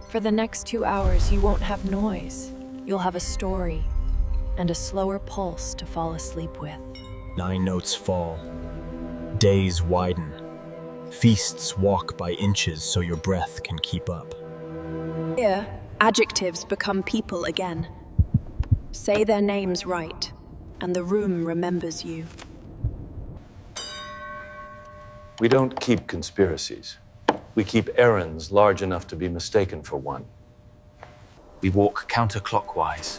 For the next 2 hours, you won't have noise. You'll have a story and a slower pulse to fall asleep with. 9 notes fall. Days widen. Feasts walk by inches so your breath can keep up. Here, adjectives become people again. Say their names right, and the room remembers you. We don't keep conspiracies. We keep errands large enough to be mistaken for one. We walk counterclockwise,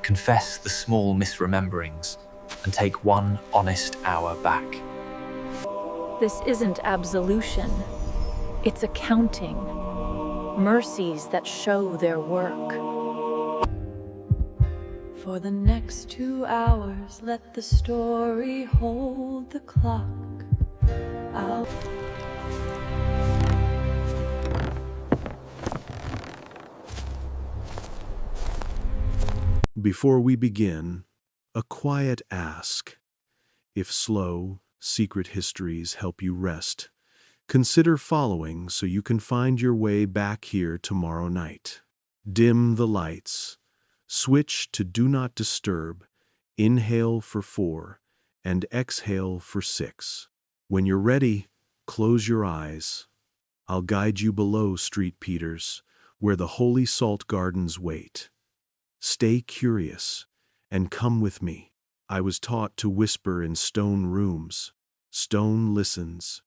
confess the small misrememberings, and take one honest hour back. This isn't absolution. It's accounting. Mercies that show their work. For the next 2 hours, let the story hold the clock. Before we begin, a quiet ask. If slow, secret histories help you rest, consider following so you can find your way back here tomorrow night. Dim the lights. Switch to Do Not Disturb. Inhale for 4 and exhale for 6. When you're ready, close your eyes. I'll guide you below Street Peters, where the holy salt gardens wait. Stay curious and come with me. I was taught to whisper in stone rooms. Stone listens.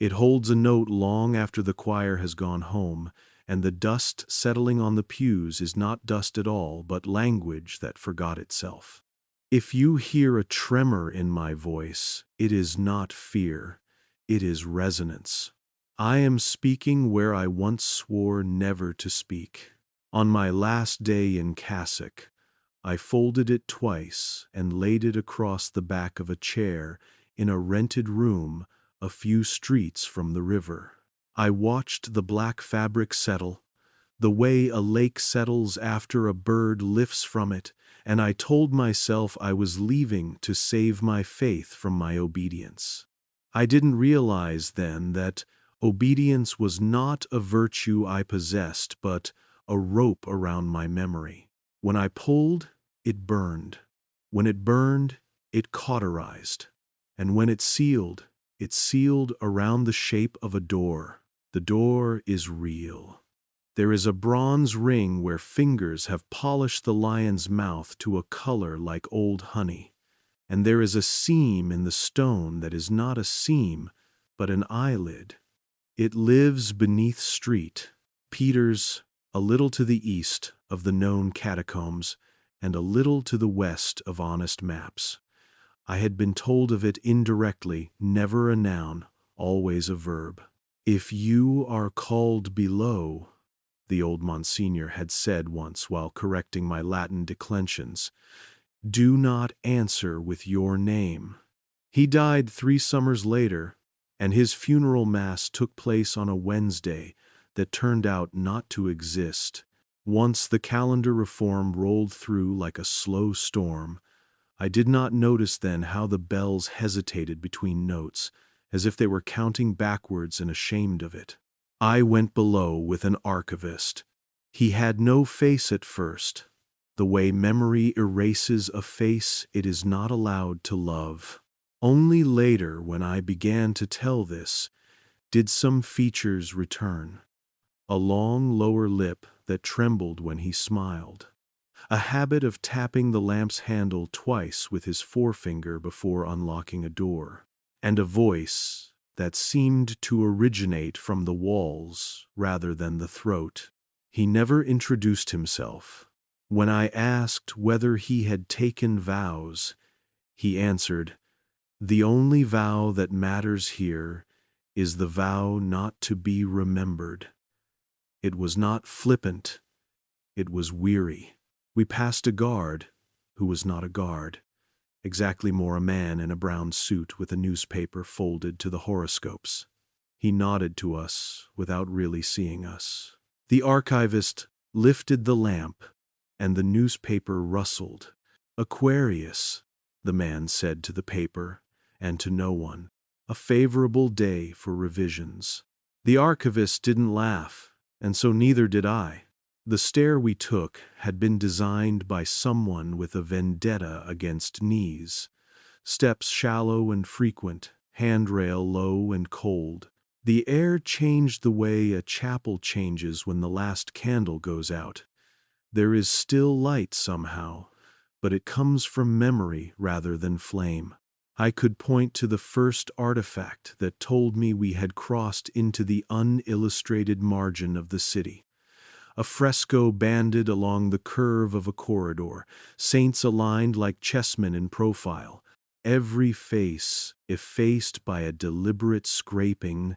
It holds a note long after the choir has gone home, and the dust settling on the pews is not dust at all, but language that forgot itself. If you hear a tremor in my voice, it is not fear, it is resonance. I am speaking where I once swore never to speak. On my last day in cassock, I folded it twice and laid it across the back of a chair in a rented room a few streets from the river. I watched the black fabric settle, the way a lake settles after a bird lifts from it, and I told myself I was leaving to save my faith from my obedience. I didn't realize then that obedience was not a virtue I possessed, but a rope around my memory. When I pulled, it burned. When it burned, it cauterized. And when it sealed around the shape of a door. The door is real. There is a bronze ring where fingers have polished the lion's mouth to a color like old honey. And there is a seam in the stone that is not a seam, but an eyelid. It lives beneath Street Peters, a little to the east of the known catacombs, and a little to the west of honest maps. I had been told of it indirectly, never a noun, always a verb. If you are called below, the old Monsignor had said once while correcting my Latin declensions, do not answer with your name. He died 3 summers later, and his funeral mass took place on a Wednesday that turned out not to exist. Once the calendar reform rolled through like a slow storm, I did not notice then how the bells hesitated between notes, as if they were counting backwards and ashamed of it. I went below with an archivist. He had no face at first. The way memory erases a face it is not allowed to love. Only later, when I began to tell this, did some features return. A long lower lip that trembled when he smiled. A habit of tapping the lamp's handle twice with his forefinger before unlocking a door. And a voice that seemed to originate from the walls rather than the throat. He never introduced himself. When I asked whether he had taken vows, he answered, "The only vow that matters here is the vow not to be remembered." It was not flippant, it was weary. We passed a guard, who was not a guard, exactly more a man in a brown suit with a newspaper folded to the horoscopes. He nodded to us without really seeing us. The archivist lifted the lamp, and the newspaper rustled. "Aquarius," the man said to the paper, and to no one. "A favorable day for revisions." The archivist didn't laugh, and so neither did I. The stair we took had been designed by someone with a vendetta against knees. Steps shallow and frequent, handrail low and cold. The air changed the way a chapel changes when the last candle goes out. There is still light somehow, but it comes from memory rather than flame. I could point to the first artifact that told me we had crossed into the unillustrated margin of the city. A fresco banded along the curve of a corridor, saints aligned like chessmen in profile, every face effaced by a deliberate scraping,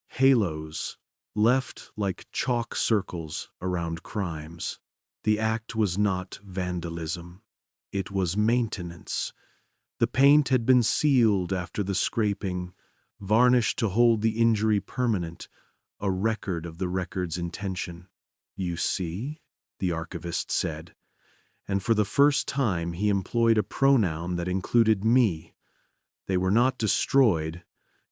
halos left like chalk circles around crimes. The act was not vandalism. It was maintenance. The paint had been sealed after the scraping, varnished to hold the injury permanent, a record of the record's intention. "You see?" the archivist said, and for the first time he employed a pronoun that included me. They were not destroyed,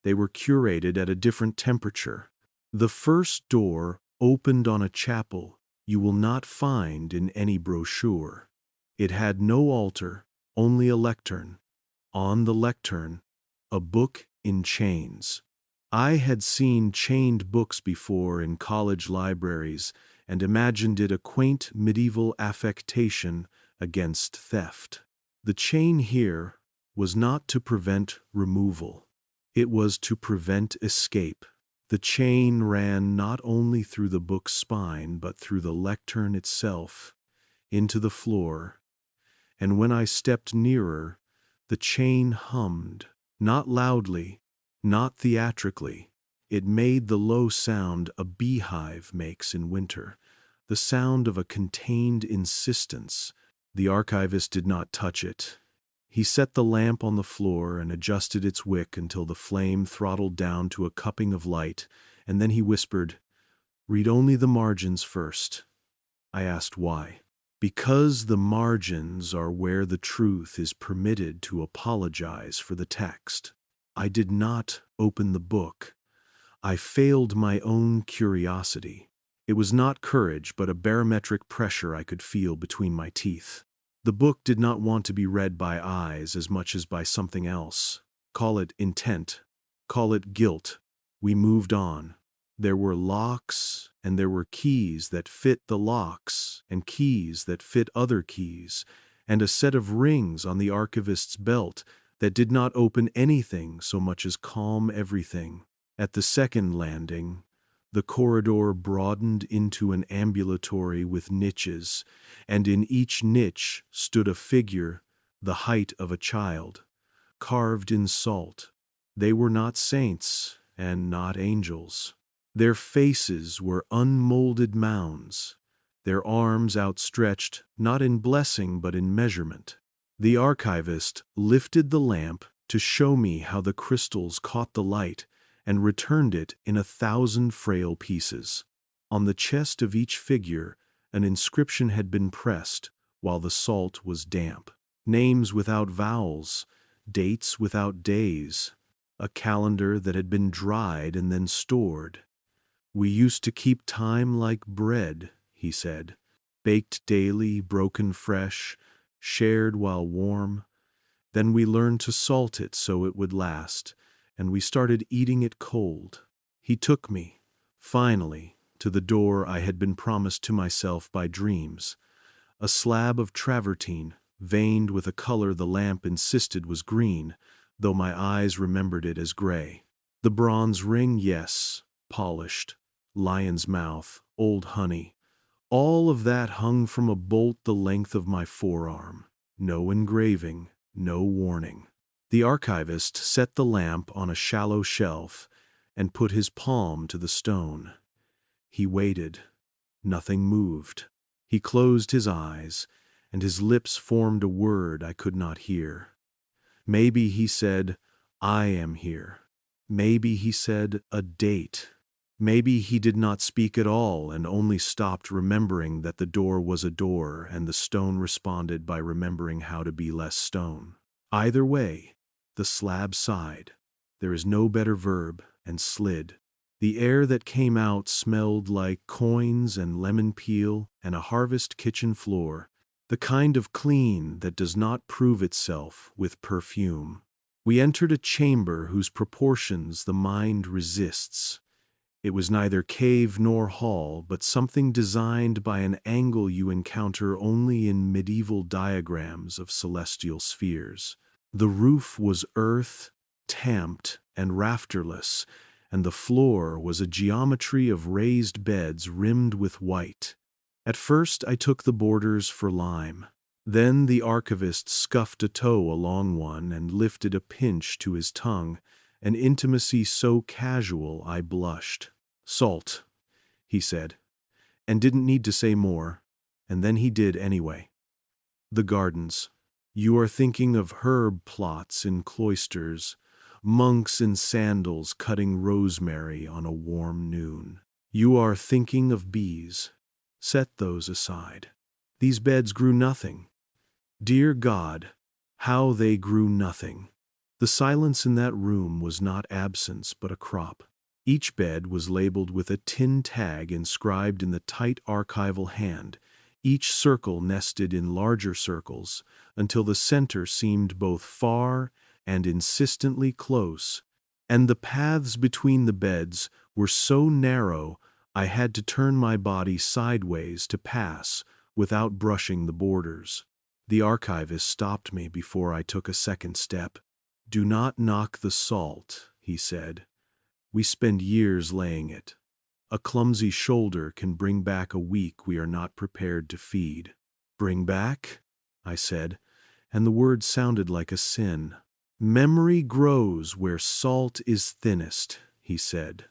they were curated at a different temperature. The first door opened on a chapel you will not find in any brochure. It had no altar, only a lectern. On the lectern, a book in chains. I had seen chained books before in college libraries and imagined it a quaint medieval affectation against theft. The chain here was not to prevent removal. It was to prevent escape. The chain ran not only through the book's spine but through the lectern itself, into the floor, and when I stepped nearer, the chain hummed, not loudly, not theatrically. It made the low sound a beehive makes in winter, the sound of a contained insistence. The archivist did not touch it. He set the lamp on the floor and adjusted its wick until the flame throttled down to a cupping of light, and then he whispered, "Read only the margins first." I asked why. "Because the margins are where the truth is permitted to apologize for the text." I did not open the book. I failed my own curiosity. It was not courage, but a barometric pressure I could feel between my teeth. The book did not want to be read by eyes as much as by something else. Call it intent, call it guilt. We moved on. There were locks, and there were keys that fit the locks, and keys that fit other keys, and a set of rings on the archivist's belt that did not open anything so much as calm everything. At the second landing, the corridor broadened into an ambulatory with niches, and in each niche stood a figure the height of a child, carved in salt. They were not saints and not angels. Their faces were unmolded mounds, their arms outstretched not in blessing but in measurement. The archivist lifted the lamp to show me how the crystals caught the light and returned it in 1,000 frail pieces. On the chest of each figure, an inscription had been pressed while the salt was damp. Names without vowels, dates without days, a calendar that had been dried and then stored. "We used to keep time like bread," he said, "baked daily, broken fresh, shared while warm. Then we learned to salt it so it would last, and we started eating it cold." He took me, finally, to the door I had been promised to myself by dreams. A slab of travertine, veined with a color the lamp insisted was green, though my eyes remembered it as gray. The bronze ring, yes, polished. Lion's mouth, old honey. All of that hung from a bolt the length of my forearm. No engraving, no warning. The archivist set the lamp on a shallow shelf and put his palm to the stone. He waited. Nothing moved. He closed his eyes, and his lips formed a word I could not hear. Maybe he said, "I am here." Maybe he said, "a date." Maybe he did not speak at all and only stopped remembering that the door was a door and the stone responded by remembering how to be less stone. Either way, the slab sighed. There is no better verb, and slid. The air that came out smelled like coins and lemon peel and a harvest kitchen floor, the kind of clean that does not prove itself with perfume. We entered a chamber whose proportions the mind resists. It was neither cave nor hall, but something designed by an angle you encounter only in medieval diagrams of celestial spheres. The roof was earth, tamped and rafterless, and the floor was a geometry of raised beds rimmed with white. At first I took the borders for lime. Then the archivist scuffed a toe along one and lifted a pinch to his tongue, an intimacy so casual I blushed. "Salt," he said, and didn't need to say more, and then he did anyway. "The gardens. You are thinking of herb plots in cloisters, monks in sandals cutting rosemary on a warm noon. You are thinking of bees. Set those aside. These beds grew nothing. Dear God, how they grew nothing." The silence in that room was not absence but a crop. Each bed was labeled with a tin tag inscribed in the tight archival hand, each circle nested in larger circles, until the center seemed both far and insistently close, and the paths between the beds were so narrow I had to turn my body sideways to pass without brushing the borders. The archivist stopped me before I took a second step. "Do not knock the salt," he said. "We spend years laying it. A clumsy shoulder can bring back a week we are not prepared to feed." "Bring back?" I said, and the word sounded like a sin. "Memory grows where salt is thinnest," he said.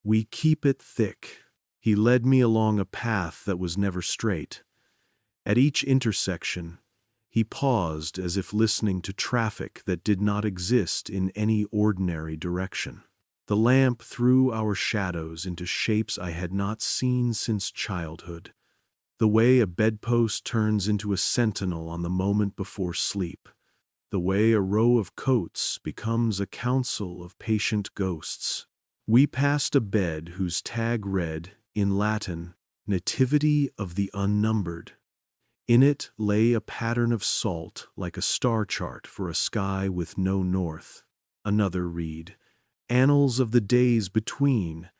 "We keep it thick." He led me along a path that was never straight. At each intersection, he paused as if listening to traffic that did not exist in any ordinary direction. The lamp threw our shadows into shapes I had not seen since childhood, the way a bedpost turns into a sentinel on the moment before sleep, the way a row of coats becomes a council of patient ghosts. We passed a bed whose tag read, in Latin, "Nativity of the Unnumbered." In it lay a pattern of salt like a star chart for a sky with no north. Another read, "Annals of the Days Between,"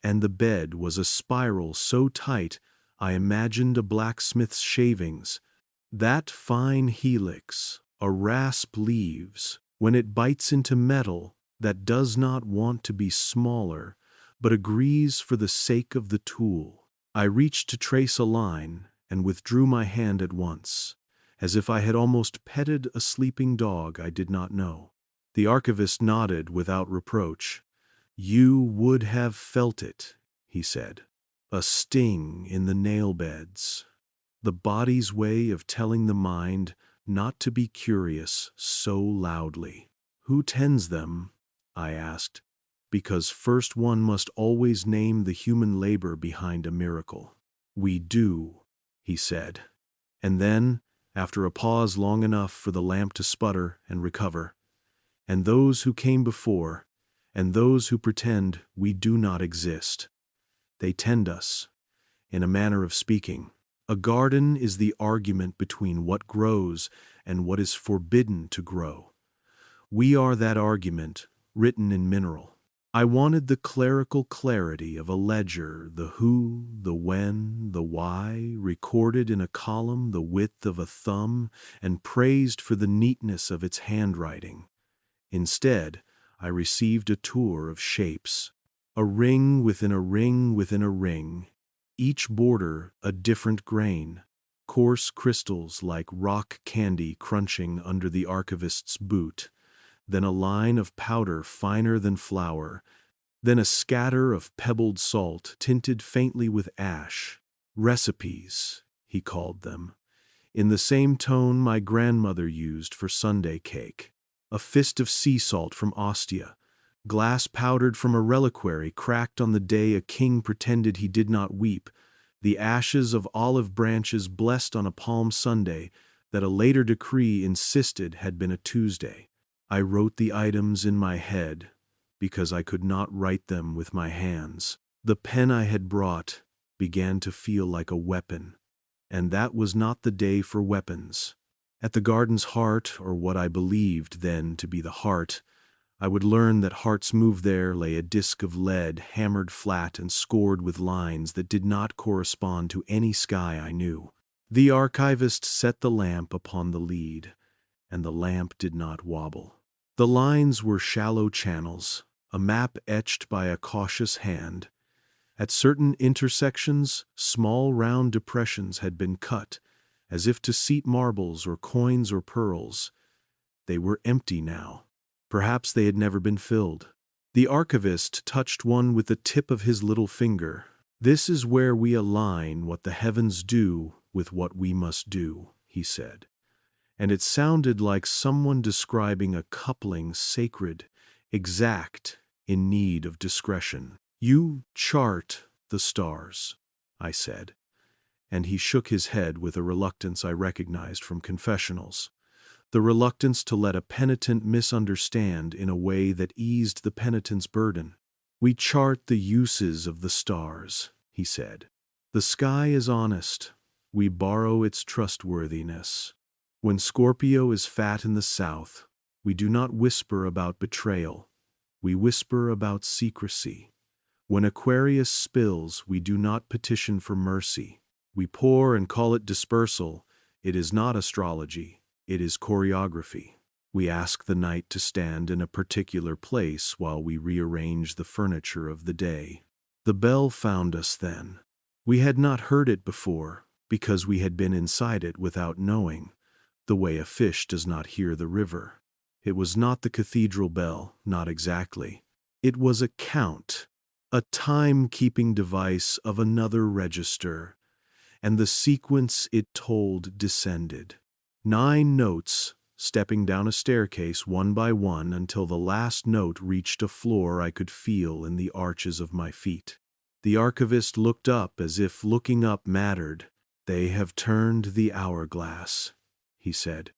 and the bed was a spiral so tight I imagined a blacksmith's shavings. That fine helix a rasp leaves when it bites into metal that does not want to be smaller, but agrees for the sake of the tool. I reached to trace a line and withdrew my hand at once, as if I had almost petted a sleeping dog I did not know. The archivist nodded without reproach. "You would have felt it," he said. "A sting in the nail beds. The body's way of telling the mind not to be curious so loudly." "Who tends them?" I asked, because first one must always name the human labor behind a miracle. "We do," he said. And then, after a pause long enough for the lamp to sputter and recover, "And those who came before, and those who pretend we do not exist. They tend us, in a manner of speaking. A garden is the argument between what grows and what is forbidden to grow. We are that argument, written in mineral. I wanted the clerical clarity of a ledger, the who, the when, the why, recorded in a column the width of a thumb, and praised for the neatness of its handwriting. Instead, I received a tour of shapes. A ring within a ring within a ring, each border a different grain, coarse crystals like rock candy crunching under the archivist's boot, then a line of powder finer than flour, then a scatter of pebbled salt tinted faintly with ash. Recipes, he called them, in the same tone my grandmother used for Sunday cake. A fist of sea salt from Ostia, glass powdered from a reliquary cracked on the day a king pretended he did not weep, the ashes of olive branches blessed on a Palm Sunday that a later decree insisted had been a Tuesday. I wrote the items in my head, because I could not write them with my hands. The pen I had brought began to feel like a weapon, and that was not the day for weapons. At the garden's heart, or what I believed then to be the heart, I would learn that hearts move there lay a disk of lead hammered flat and scored with lines that did not correspond to any sky I knew. The archivist set the lamp upon the lead, and the lamp did not wobble. The lines were shallow channels, a map etched by a cautious hand. At certain intersections, small round depressions had been cut, as if to seat marbles or coins or pearls. They were empty now. Perhaps they had never been filled. The archivist touched one with the tip of his little finger. "This is where we align what the heavens do with what we must do," he said. And it sounded like someone describing a coupling sacred, exact, in need of discretion. "You chart the stars," I said, and he shook his head with a reluctance I recognized from confessionals. The reluctance to let a penitent misunderstand in a way that eased the penitent's burden. "We chart the uses of the stars," he said. "The sky is honest. We borrow its trustworthiness. When Scorpio is fat in the south, we do not whisper about betrayal. We whisper about secrecy. When Aquarius spills, we do not petition for mercy. We pour and call it dispersal. It is not astrology. It is choreography. We ask the night to stand in a particular place while we rearrange the furniture of the day. The bell found us then. We had not heard it before, because we had been inside it without knowing, the way a fish does not hear the river. It was not the cathedral bell, not exactly. It was a count, a time-keeping device of another register, and the sequence it told descended. 9 notes, stepping down a staircase one by one until the last note reached a floor I could feel in the arches of my feet. The archivist looked up as if looking up mattered. "They have turned the hourglass," he said.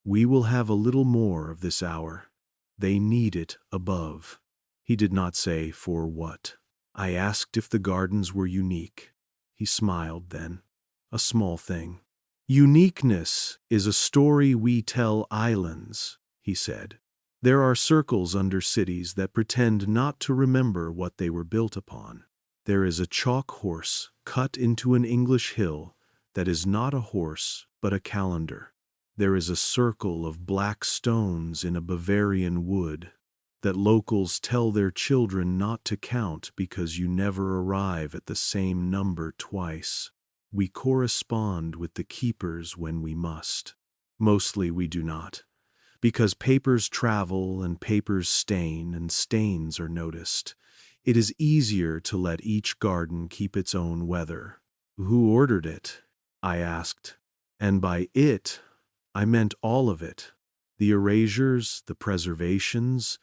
"We will have a little more of this hour. They need it above." He did not say for what. I asked if the gardens were unique. He smiled then. "A small thing." "Uniqueness is a story we tell islands," he said. "There are circles under cities that pretend not to remember what they were built upon. There is a chalk horse cut into an English hill that is not a horse but a calendar. There is a circle of black stones in a Bavarian wood that locals tell their children not to count because you never arrive at the same number twice. We correspond with the keepers when we must. Mostly we do not, because papers travel and papers stain and stains are noticed. It is easier to let each garden keep its own weather." "Who ordered it?" I asked. And by it, I meant all of it. The erasures, the preservations,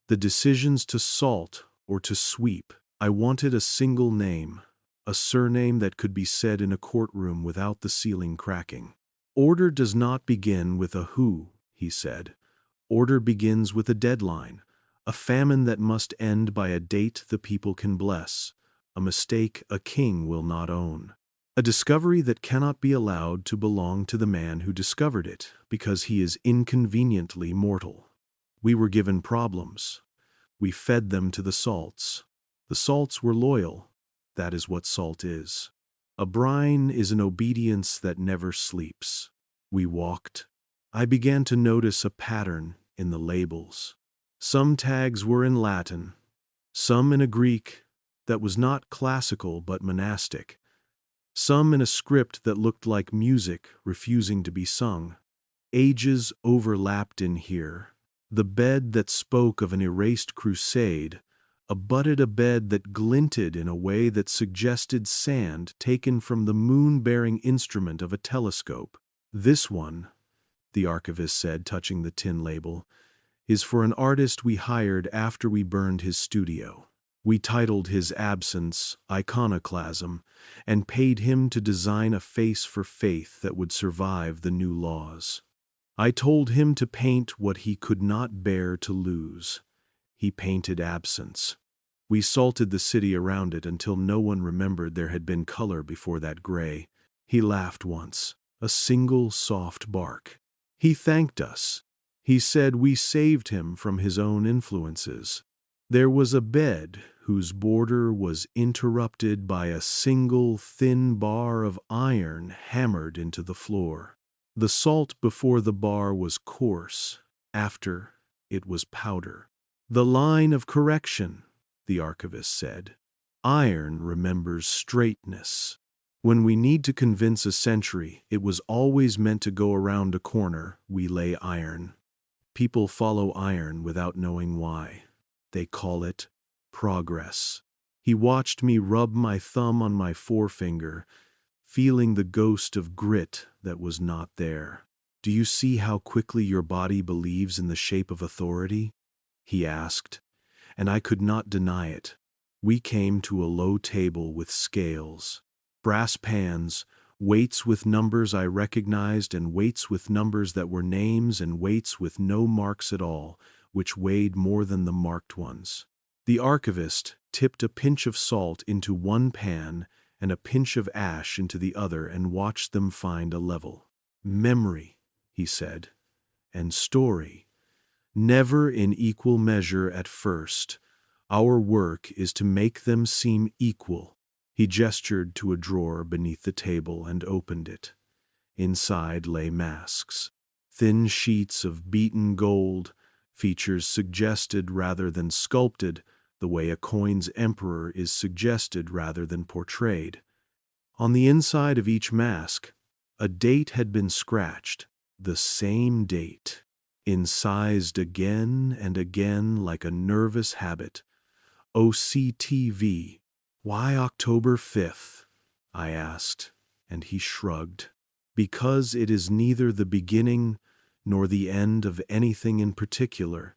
the decisions to salt or to sweep. I wanted a single name. A surname that could be said in a courtroom without the ceiling cracking. "Order does not begin with a who," he said. "Order begins with a deadline, a famine that must end by a date the people can bless, a mistake a king will not own, a discovery that cannot be allowed to belong to the man who discovered it because he is inconveniently mortal." We were given problems. We fed them to the salts. The salts were loyal. That is what salt is. A brine is an obedience that never sleeps. We walked. I began to notice a pattern in the labels. Some tags were in Latin, some in a Greek that was not classical but monastic, some in a script that looked like music refusing to be sung. Ages overlapped in here. The bed that spoke of an erased crusade abutted a bed that glinted in a way that suggested sand taken from the moon-bearing instrument of a telescope. "This one," the archivist said, touching the tin label, "is for an artist we hired after we burned his studio. We titled his absence Iconoclasm and paid him to design a face for faith that would survive the new laws. I told him to paint what he could not bear to lose. He painted absence. We salted the city around it until no one remembered there had been color before that gray. He laughed once, a single soft bark. He thanked us. He said we saved him from his own influences. There was a bed whose border was interrupted by a single thin bar of iron hammered into the floor. The salt before the bar was coarse, after it was powder. The line of correction, the archivist said. Iron remembers straightness. When we need to convince a century it was always meant to go around a corner, we lay iron. People follow iron without knowing why. They call it progress. He watched me rub my thumb on my forefinger, feeling the ghost of grit that was not there. Do you see how quickly your body believes in the shape of authority? He asked, and I could not deny it. We came to a low table with scales, brass pans, weights with numbers I recognized and weights with numbers that were names and weights with no marks at all, which weighed more than the marked ones. The archivist tipped a pinch of salt into one pan and a pinch of ash into the other and watched them find a level. Memory, he said, and story. Never in equal measure at first. Our work is to make them seem equal. He gestured to a drawer beneath the table and opened it. Inside lay masks, thin sheets of beaten gold, features suggested rather than sculpted, the way a coin's emperor is suggested rather than portrayed. On the inside of each mask, a date had been scratched, the same date, incised again and again like a nervous habit. OCT V. Why October 5th? I asked, and he shrugged. Because it is neither the beginning nor the end of anything in particular,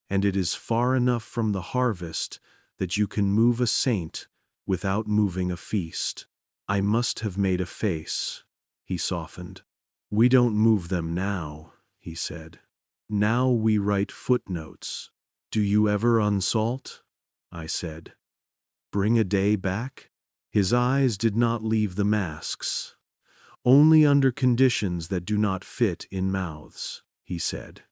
and it is far enough from the harvest that you can move a saint without moving a feast. I must have made a face, he softened. We don't move them now, he said. Now we write footnotes. Do you ever unsalt? I said. Bring a day back? His eyes did not leave the masks. Only under conditions that do not fit in mouths, he said.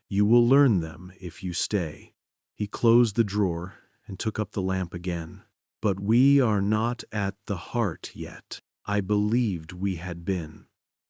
You will learn them if you stay. He closed the drawer and took up the lamp again. But we are not at the heart yet. I believed we had been.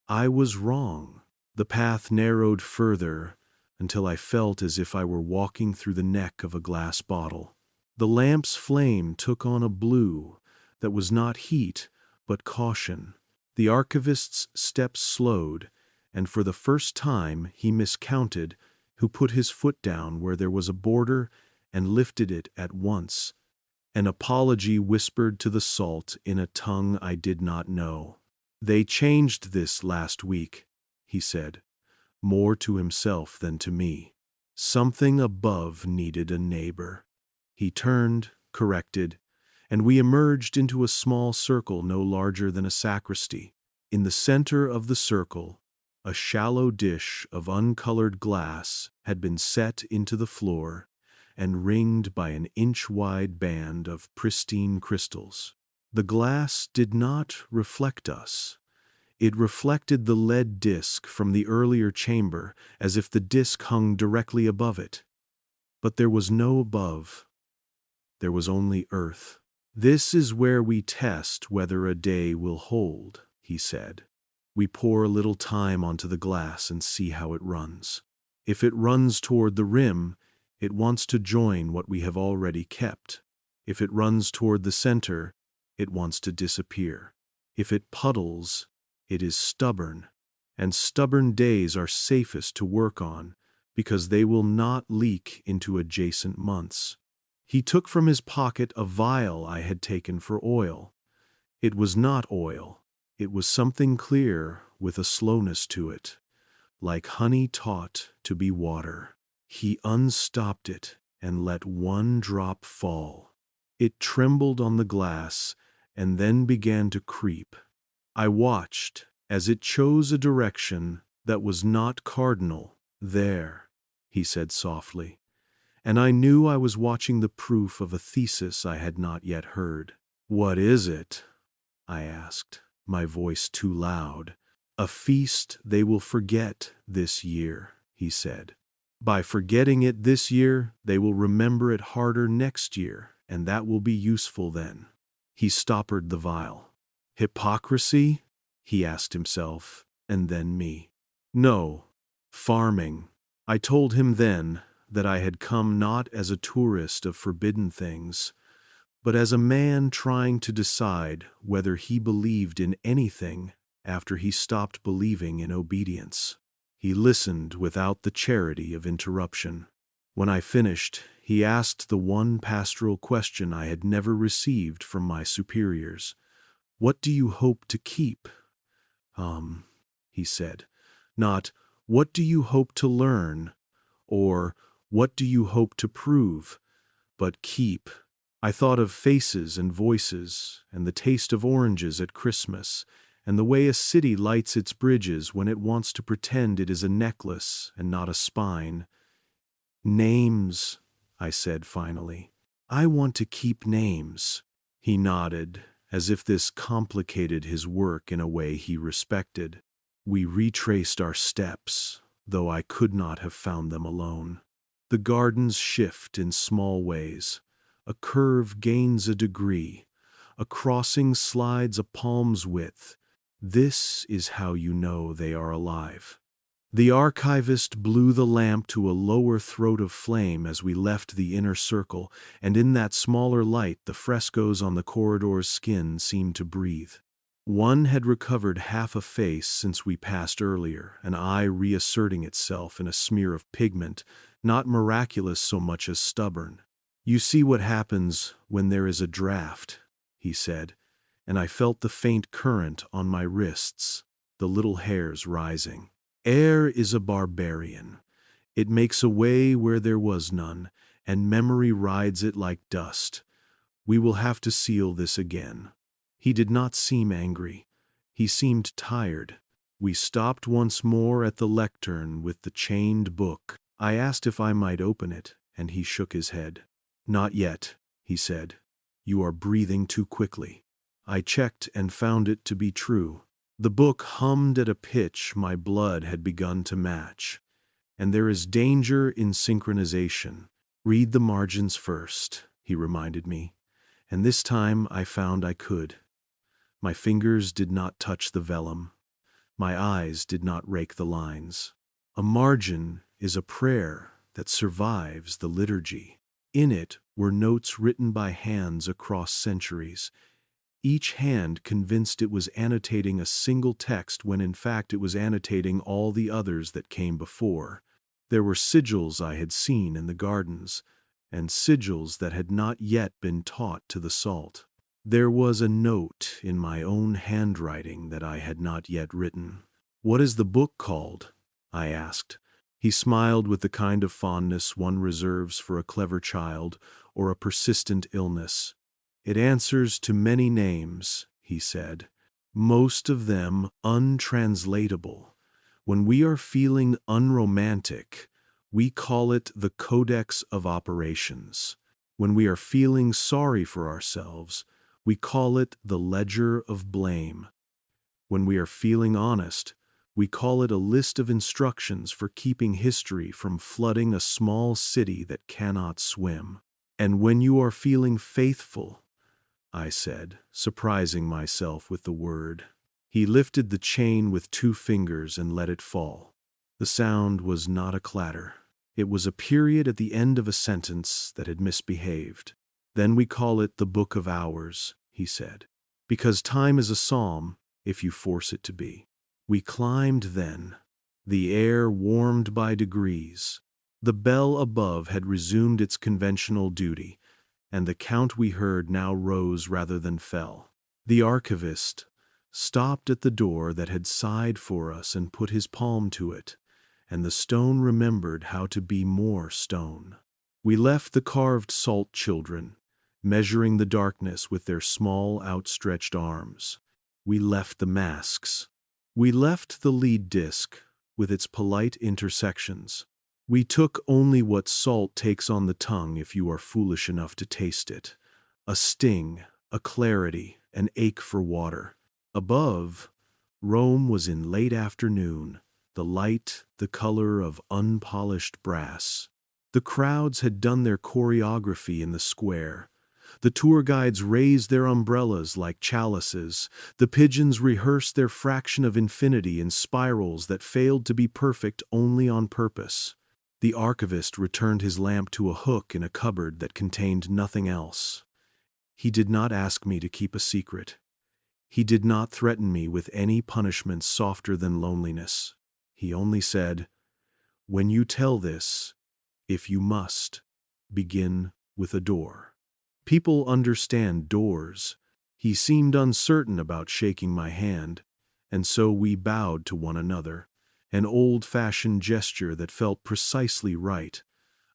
I was wrong. The path narrowed further until I felt as if I were walking through the neck of a glass bottle. The lamp's flame took on a blue that was not heat, but caution. The archivist's steps slowed, and for the first time he miscounted, who put his foot down where there was a border and lifted it at once. An apology whispered to the salt in a tongue I did not know. They changed this last week, he said, more to himself than to me. Something above needed a neighbor. He turned, corrected, and we emerged into a small circle no larger than a sacristy. In the center of the circle, a shallow dish of uncolored glass had been set into the floor and ringed by an inch-wide band of pristine crystals. The glass did not reflect us. It reflected the lead disc from the earlier chamber as if the disc hung directly above it. But there was no above. There was only earth. This is where we test whether a day will hold, he said. We pour a little time onto the glass and see how it runs. If it runs toward the rim, it wants to join what we have already kept. If it runs toward the center, it wants to disappear. If it puddles, it is stubborn, and stubborn days are safest to work on because they will not leak into adjacent months. He took from his pocket a vial I had taken for oil. It was not oil. It was something clear with a slowness to it, like honey taught to be water. He unstopped it and let one drop fall. It trembled on the glass and then began to creep. I watched as it chose a direction that was not cardinal. There, he said softly, and I knew I was watching the proof of a thesis I had not yet heard. "What is it?" I asked, my voice too loud. "A feast they will forget this year," he said. "By forgetting it this year, they will remember it harder next year, and that will be useful then." He stoppered the vial. "Hypocrisy?" he asked himself, and then me. "No, farming." I told him then that I had come not as a tourist of forbidden things, but as a man trying to decide whether he believed in anything after he stopped believing in obedience. He listened without the charity of interruption. When I finished, he asked the one pastoral question I had never received from my superiors. "What do you hope to keep?" He said. Not, "What do you hope to learn?" or "What do you hope to prove?" but "keep." I thought of faces and voices, and the taste of oranges at Christmas, and the way a city lights its bridges when it wants to pretend it is a necklace and not a spine. "Names," I said finally. "I want to keep names." He nodded, as if this complicated his work in a way he respected. We retraced our steps, though I could not have found them alone. The gardens shift in small ways. A curve gains a degree. A crossing slides a palm's width. This is how you know they are alive. The archivist blew the lamp to a lower throat of flame as we left the inner circle, and in that smaller light the frescoes on the corridor's skin seemed to breathe. One had recovered half a face since we passed earlier, an eye reasserting itself in a smear of pigment, not miraculous so much as stubborn. "You see what happens when there is a draft," he said, and I felt the faint current on my wrists, the little hairs rising. "Air is a barbarian. It makes a way where there was none, and memory rides it like dust. We will have to seal this again." He did not seem angry. He seemed tired. We stopped once more at the lectern with the chained book. I asked if I might open it, and he shook his head. "Not yet," he said. "You are breathing too quickly." I checked and found it to be true. The book hummed at a pitch my blood had begun to match. "And there is danger in synchronization. Read the margins first," he reminded me. And this time I found I could. My fingers did not touch the vellum. My eyes did not rake the lines. A margin is a prayer that survives the liturgy. In it were notes written by hands across centuries. Each hand convinced it was annotating a single text when in fact it was annotating all the others that came before. There were sigils I had seen in the gardens, and sigils that had not yet been taught to the salt. There was a note in my own handwriting that I had not yet written. "What is the book called?" I asked. He smiled with the kind of fondness one reserves for a clever child or a persistent illness. "It answers to many names," he said, "most of them untranslatable. When we are feeling unromantic, we call it the Codex of Operations. When we are feeling sorry for ourselves, we call it the Ledger of Blame. When we are feeling honest, we call it a list of instructions for keeping history from flooding a small city that cannot swim. And when you are feeling faithful," I said, surprising myself with the word. He lifted the chain with 2 fingers and let it fall. The sound was not a clatter. It was a period at the end of a sentence that had misbehaved. "Then we call it the Book of Hours," he said, "because time is a psalm if you force it to be." We climbed then. The air warmed by degrees. The bell above had resumed its conventional duty, and the count we heard now rose rather than fell. The archivist stopped at the door that had sighed for us and put his palm to it, and the stone remembered how to be more stone. We left the carved salt children, measuring the darkness with their small outstretched arms. We left the masks. We left the lead disc with its polite intersections. We took only what salt takes on the tongue if you are foolish enough to taste it. A sting, a clarity, an ache for water. Above, Rome was in late afternoon, the light the color of unpolished brass. The crowds had done their choreography in the square. The tour guides raised their umbrellas like chalices. The pigeons rehearsed their fraction of infinity in spirals that failed to be perfect only on purpose. The archivist returned his lamp to a hook in a cupboard that contained nothing else. He did not ask me to keep a secret. He did not threaten me with any punishment softer than loneliness. He only said, "When you tell this, if you must, begin with a door." People understand doors. He seemed uncertain about shaking my hand, and so we bowed to one another, an old-fashioned gesture that felt precisely right.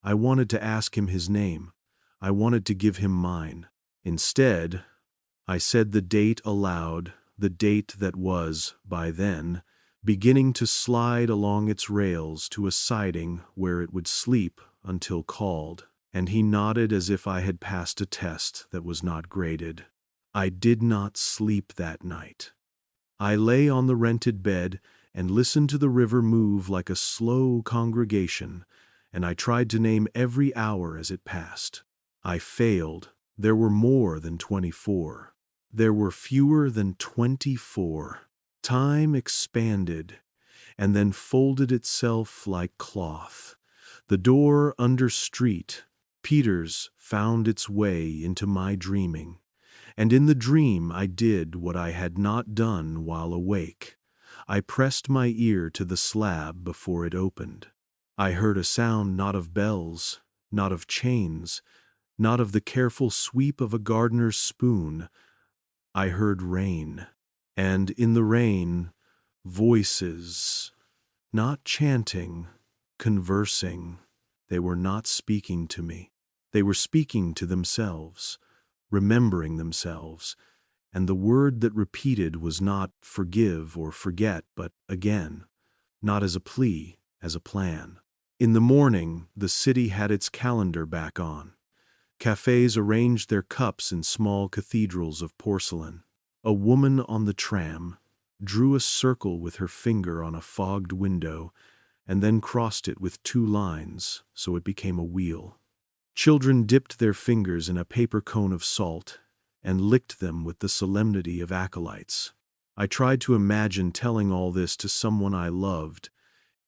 I wanted to ask him his name. I wanted to give him mine. Instead, I said the date aloud, the date that was, by then, beginning to slide along its rails to a siding where it would sleep until called, and he nodded as if I had passed a test that was not graded. I did not sleep that night. I lay on the rented bed and listened to the river move like a slow congregation, and I tried to name every hour as it passed. I failed. There were more than 24. There were fewer than 24. Time expanded, and then folded itself like cloth. The door under street, Peter's, found its way into my dreaming, and in the dream I did what I had not done while awake. I pressed my ear to the slab before it opened. I heard a sound not of bells, not of chains, not of the careful sweep of a gardener's spoon. I heard rain, and in the rain, voices, not chanting, conversing. They were not speaking to me. They were speaking to themselves, remembering themselves, and the word that repeated was not forgive or forget, but again, not as a plea, as a plan. In the morning, the city had its calendar back on. Cafes arranged their cups in small cathedrals of porcelain. A woman on the tram drew a circle with her finger on a fogged window and then crossed it with 2 lines, so it became a wheel. Children dipped their fingers in a paper cone of salt and licked them with the solemnity of acolytes. I tried to imagine telling all this to someone I loved,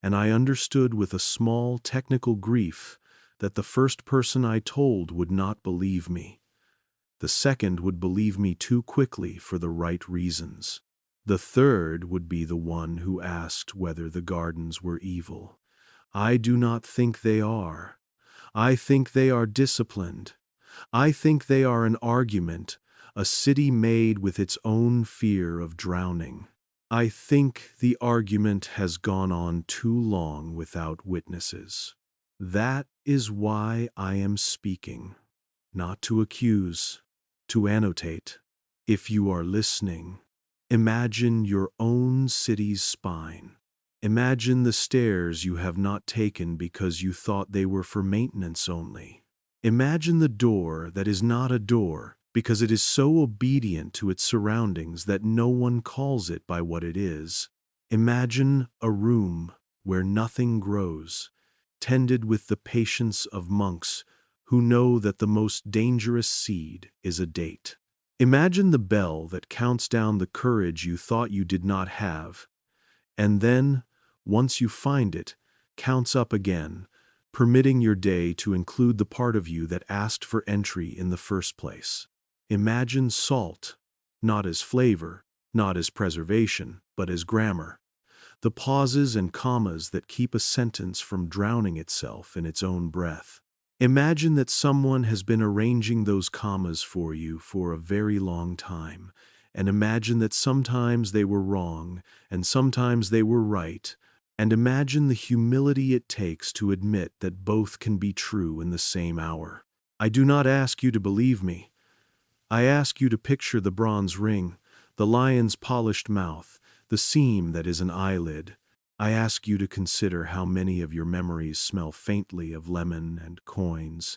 and I understood with a small technical grief that the first person I told would not believe me. The second would believe me too quickly for the right reasons. The third would be the one who asked whether the gardens were evil. I do not think they are. I think they are disciplined. I think they are an argument, a city made with its own fear of drowning. I think the argument has gone on too long without witnesses. That is why I am speaking, not to accuse, to annotate. If you are listening, imagine your own city's spine. Imagine the stairs you have not taken because you thought they were for maintenance only. Imagine the door that is not a door because it is so obedient to its surroundings that no one calls it by what it is. Imagine a room where nothing grows, tended with the patience of monks who know that the most dangerous seed is a date. Imagine the bell that counts down the courage you thought you did not have, and then, once you find it, counts up again, permitting your day to include the part of you that asked for entry in the first place. Imagine salt, not as flavor, not as preservation, but as grammar. The pauses and commas that keep a sentence from drowning itself in its own breath. Imagine that someone has been arranging those commas for you for a very long time, and imagine that sometimes they were wrong and sometimes they were right, and imagine the humility it takes to admit that both can be true in the same hour. I do not ask you to believe me. I ask you to picture the bronze ring, the lion's polished mouth, the seam that is an eyelid. I ask you to consider how many of your memories smell faintly of lemon and coins,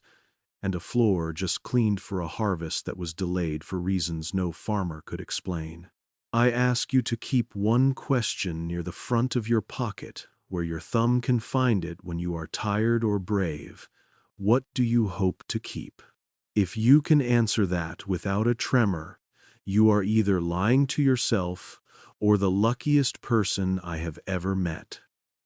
and a floor just cleaned for a harvest that was delayed for reasons no farmer could explain. I ask you to keep one question near the front of your pocket, where your thumb can find it when you are tired or brave. What do you hope to keep? If you can answer that without a tremor, you are either lying to yourself or the luckiest person I have ever met.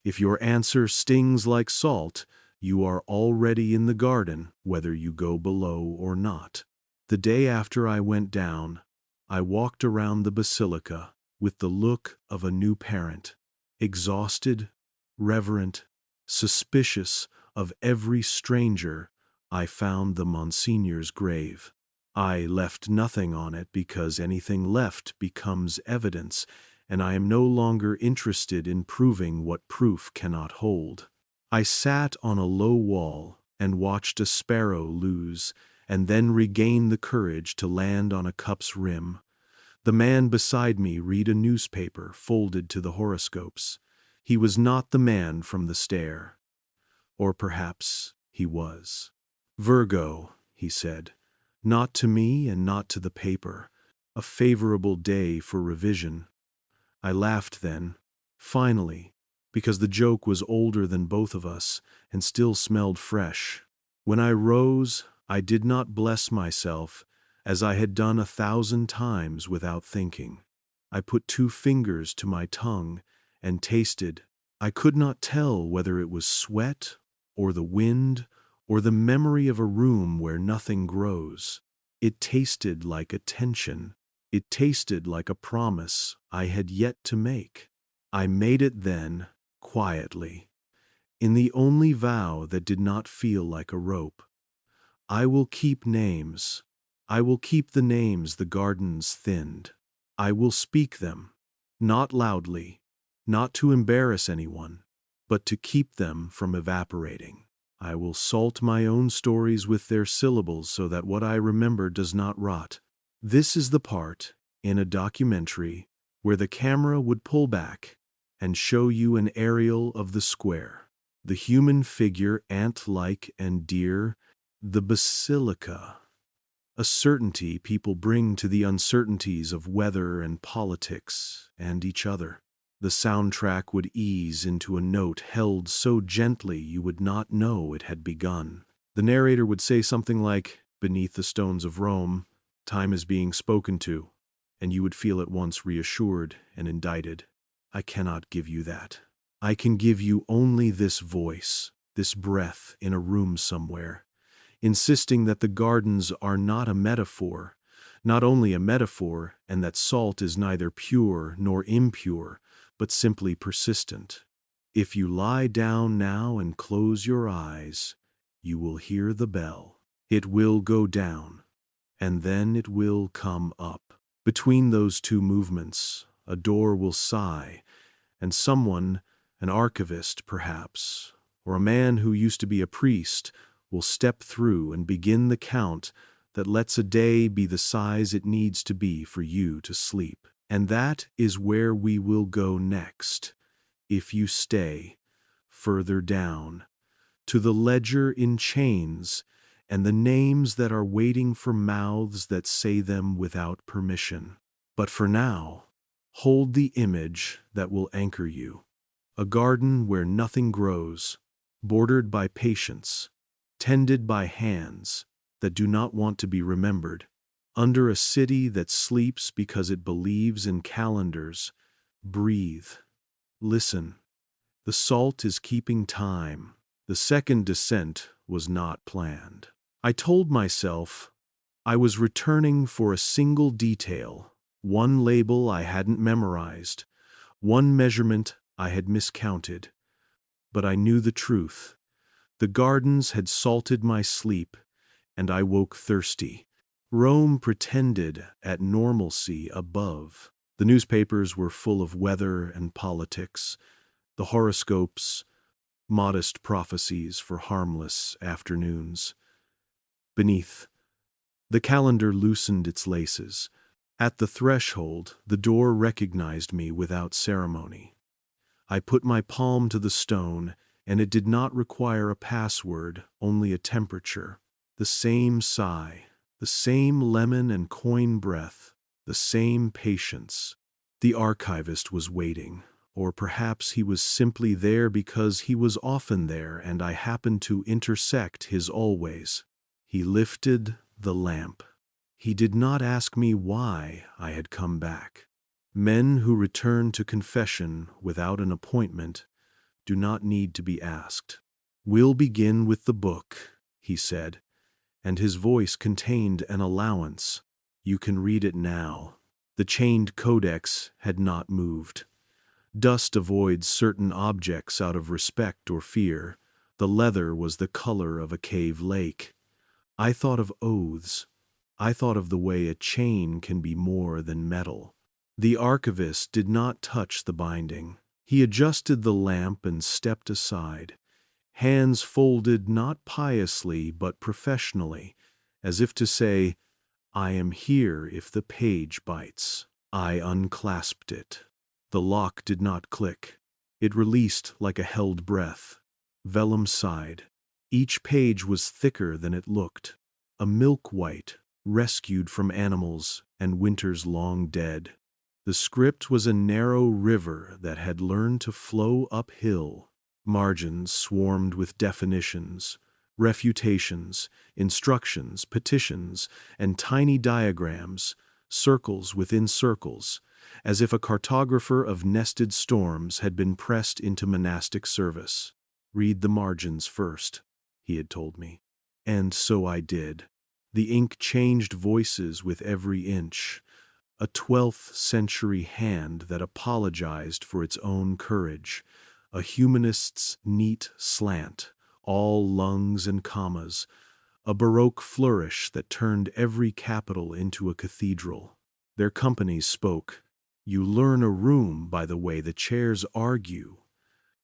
If your answer stings like salt, you are already in the garden, whether you go below or not. The day after I went down, I walked around the basilica with the look of a new parent, exhausted, reverent, suspicious of every stranger. I found the Monsignor's grave. I left nothing on it because anything left becomes evidence, and I am no longer interested in proving what proof cannot hold. I sat on a low wall and watched a sparrow lose, and then regain the courage to land on a cup's rim. The man beside me read a newspaper folded to the horoscopes. He was not the man from the stair. Or perhaps he was. Virgo, he said, not to me and not to the paper. A favorable day for revision. I laughed then, finally, because the joke was older than both of us and still smelled fresh. When I rose, I did not bless myself, as I had done 1,000 times without thinking. I put 2 fingers to my tongue and tasted. I could not tell whether it was sweat or the wind or the memory of a room where nothing grows. It tasted like attention. It tasted like a promise I had yet to make. I made it then, quietly, in the only vow that did not feel like a rope. I will keep names. I will keep the names the gardens thinned. I will speak them, not loudly, not to embarrass anyone, but to keep them from evaporating. I will salt my own stories with their syllables so that what I remember does not rot. This is the part, in a documentary, where the camera would pull back and show you an aerial of the square, the human figure ant-like and dear, the basilica, a certainty people bring to the uncertainties of weather and politics and each other. The soundtrack would ease into a note held so gently you would not know it had begun. The narrator would say something like, "Beneath the stones of Rome, time is being spoken to," and you would feel at once reassured and indicted. I cannot give you that. I can give you only this voice, this breath in a room somewhere, insisting that the gardens are not a metaphor, not only a metaphor, and that salt is neither pure nor impure, but simply persistent. If you lie down now and close your eyes, you will hear the bell. It will go down, and then it will come up. Between those 2 movements, a door will sigh, and someone, an archivist perhaps, or a man who used to be a priest, will step through and begin the count that lets a day be the size it needs to be for you to sleep. And that is where we will go next, if you stay, further down, to the ledger in chains and the names that are waiting for mouths that say them without permission. But for now, hold the image that will anchor you. A garden where nothing grows, bordered by patience, tended by hands that do not want to be remembered, under a city that sleeps because it believes in calendars. Breathe. Listen. The salt is keeping time. The second descent was not planned. I told myself I was returning for a single detail, one label I hadn't memorized, one measurement I had miscounted. But I knew the truth. The gardens had salted my sleep, and I woke thirsty. Rome pretended at normalcy above. The newspapers were full of weather and politics, the horoscopes, modest prophecies for harmless afternoons. Beneath, the calendar loosened its laces. At the threshold, the door recognized me without ceremony. I put my palm to the stone, and it did not require a password, only a temperature. The same sigh, the same lemon and coin breath, the same patience. The archivist was waiting, or perhaps he was simply there because he was often there and I happened to intersect his always. He lifted the lamp. He did not ask me why I had come back. Men who return to confession without an appointment do not need to be asked. "We'll begin with the book," he said, and his voice contained an allowance. "You can read it now." The chained codex had not moved. Dust avoids certain objects out of respect or fear. The leather was the color of a cave lake. I thought of oaths. I thought of the way a chain can be more than metal. The archivist did not touch the binding. He adjusted the lamp and stepped aside, hands folded not piously but professionally, as if to say, "I am here if the page bites." I unclasped it. The lock did not click. It released like a held breath. Vellum sighed. Each page was thicker than it looked. A milk white, rescued from animals and winters long dead. The script was a narrow river that had learned to flow uphill. Margins swarmed with definitions, refutations, instructions, petitions, and tiny diagrams, circles within circles, as if a cartographer of nested storms had been pressed into monastic service. "Read the margins first," he had told me. And so I did. The ink changed voices with every inch. A 12th century hand that apologized for its own courage. A humanist's neat slant, all lungs and commas. A Baroque flourish that turned every capital into a cathedral. Their companies spoke. "You learn a room by the way the chairs argue."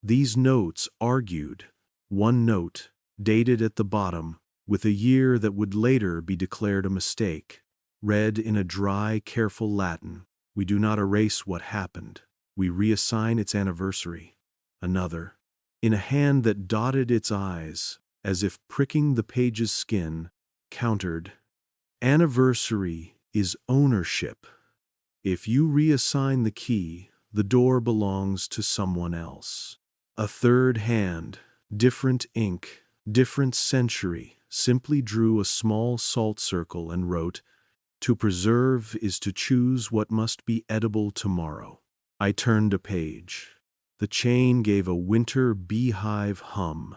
These notes argued. One note, dated at the bottom, with a year that would later be declared a mistake. Read in a dry, careful Latin, "We do not erase what happened. We reassign its anniversary." Another, in a hand that dotted its eyes, as if pricking the page's skin, countered, "Anniversary is ownership. If you reassign the key, the door belongs to someone else." A third hand, different ink, different century, simply drew a small salt circle and wrote, "To preserve is to choose what must be edible tomorrow." I turned a page. The chain gave a winter beehive hum,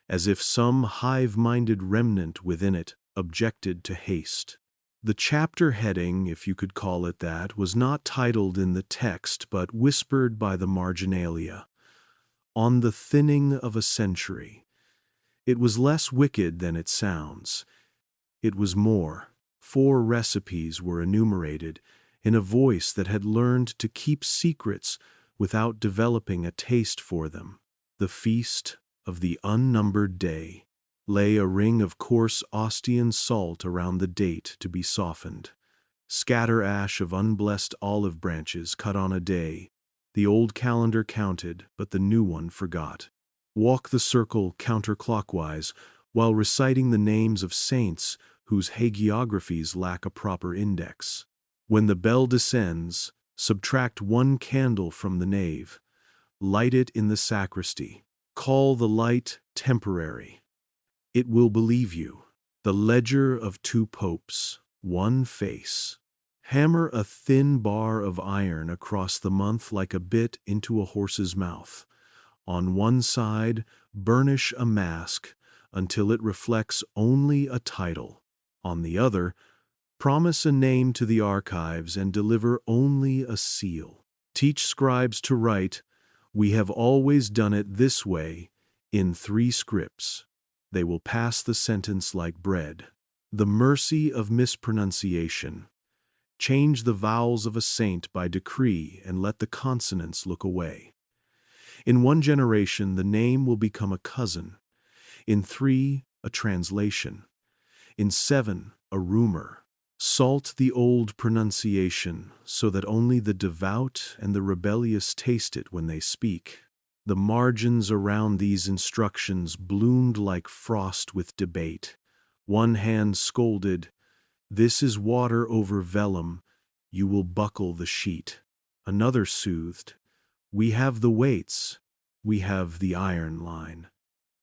as if some hive-minded remnant within it objected to haste. The chapter heading, if you could call it that, was not titled in the text but whispered by the marginalia. "On the thinning of a century." It was less wicked than it sounds. It was more. 4 recipes were enumerated, in a voice that had learned to keep secrets without developing a taste for them. The feast of the unnumbered day. Lay a ring of coarse Ostian salt around the date to be softened. Scatter ash of unblessed olive branches cut on a day. The old calendar counted, but the new one forgot. Walk the circle counterclockwise while reciting the names of saints whose hagiographies lack a proper index. When the bell descends, subtract 1 candle from the nave. Light it in the sacristy. Call the light temporary. It will believe you. The ledger of 2 popes, 1 face. Hammer a thin bar of iron across the month like a bit into a horse's mouth. On one side, burnish a mask until it reflects only a title. On the other, promise a name to the archives and deliver only a seal. Teach scribes to write, "We have always done it this way," in 3 scripts. They will pass the sentence like bread. The mercy of mispronunciation. Change the vowels of a saint by decree and let the consonants look away. In 1 generation, the name will become a cousin. In 3, a translation. In 7, a rumor. Salt the old pronunciation so that only the devout and the rebellious taste it when they speak. The margins around these instructions bloomed like frost with debate. One hand scolded, "This is water over vellum, you will buckle the sheet." Another soothed, "We have the weights, we have the iron line."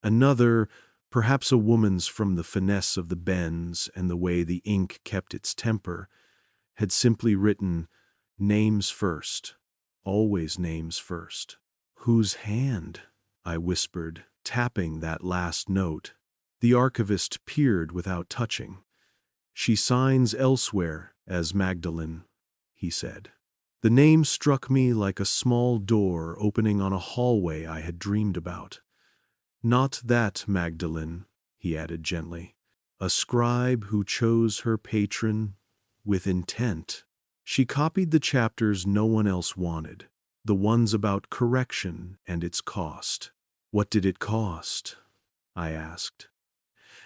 Another, perhaps a woman's from the finesse of the bends and the way the ink kept its temper, had simply written, "Names first, always names first." "Whose hand?" I whispered, tapping that last note. The archivist peered without touching. "She signs elsewhere as Magdalene," he said. The name struck me like a small door opening on a hallway I had dreamed about. "Not that Magdalene," he added gently. "A scribe who chose her patron with intent. She copied the chapters no one else wanted, the ones about correction and its cost." "What did it cost?" I asked.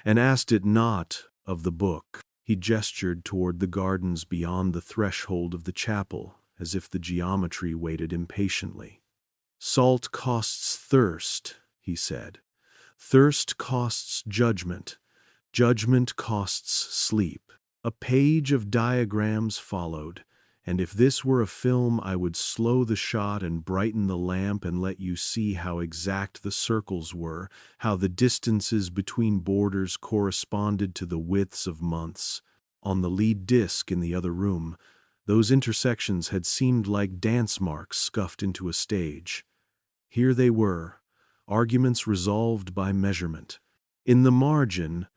And asked it not of the book. He gestured toward the gardens beyond the threshold of the chapel, as if the geometry waited impatiently. "Salt costs thirst," he said. "Thirst costs judgment. Judgment costs sleep." A page of diagrams followed, and if this were a film, I would slow the shot and brighten the lamp and let you see how exact the circles were, how the distances between borders corresponded to the widths of months. On the lead disc in the other room, those intersections had seemed like dance marks scuffed into a stage. Here they were, arguments resolved by measurement. In the margin,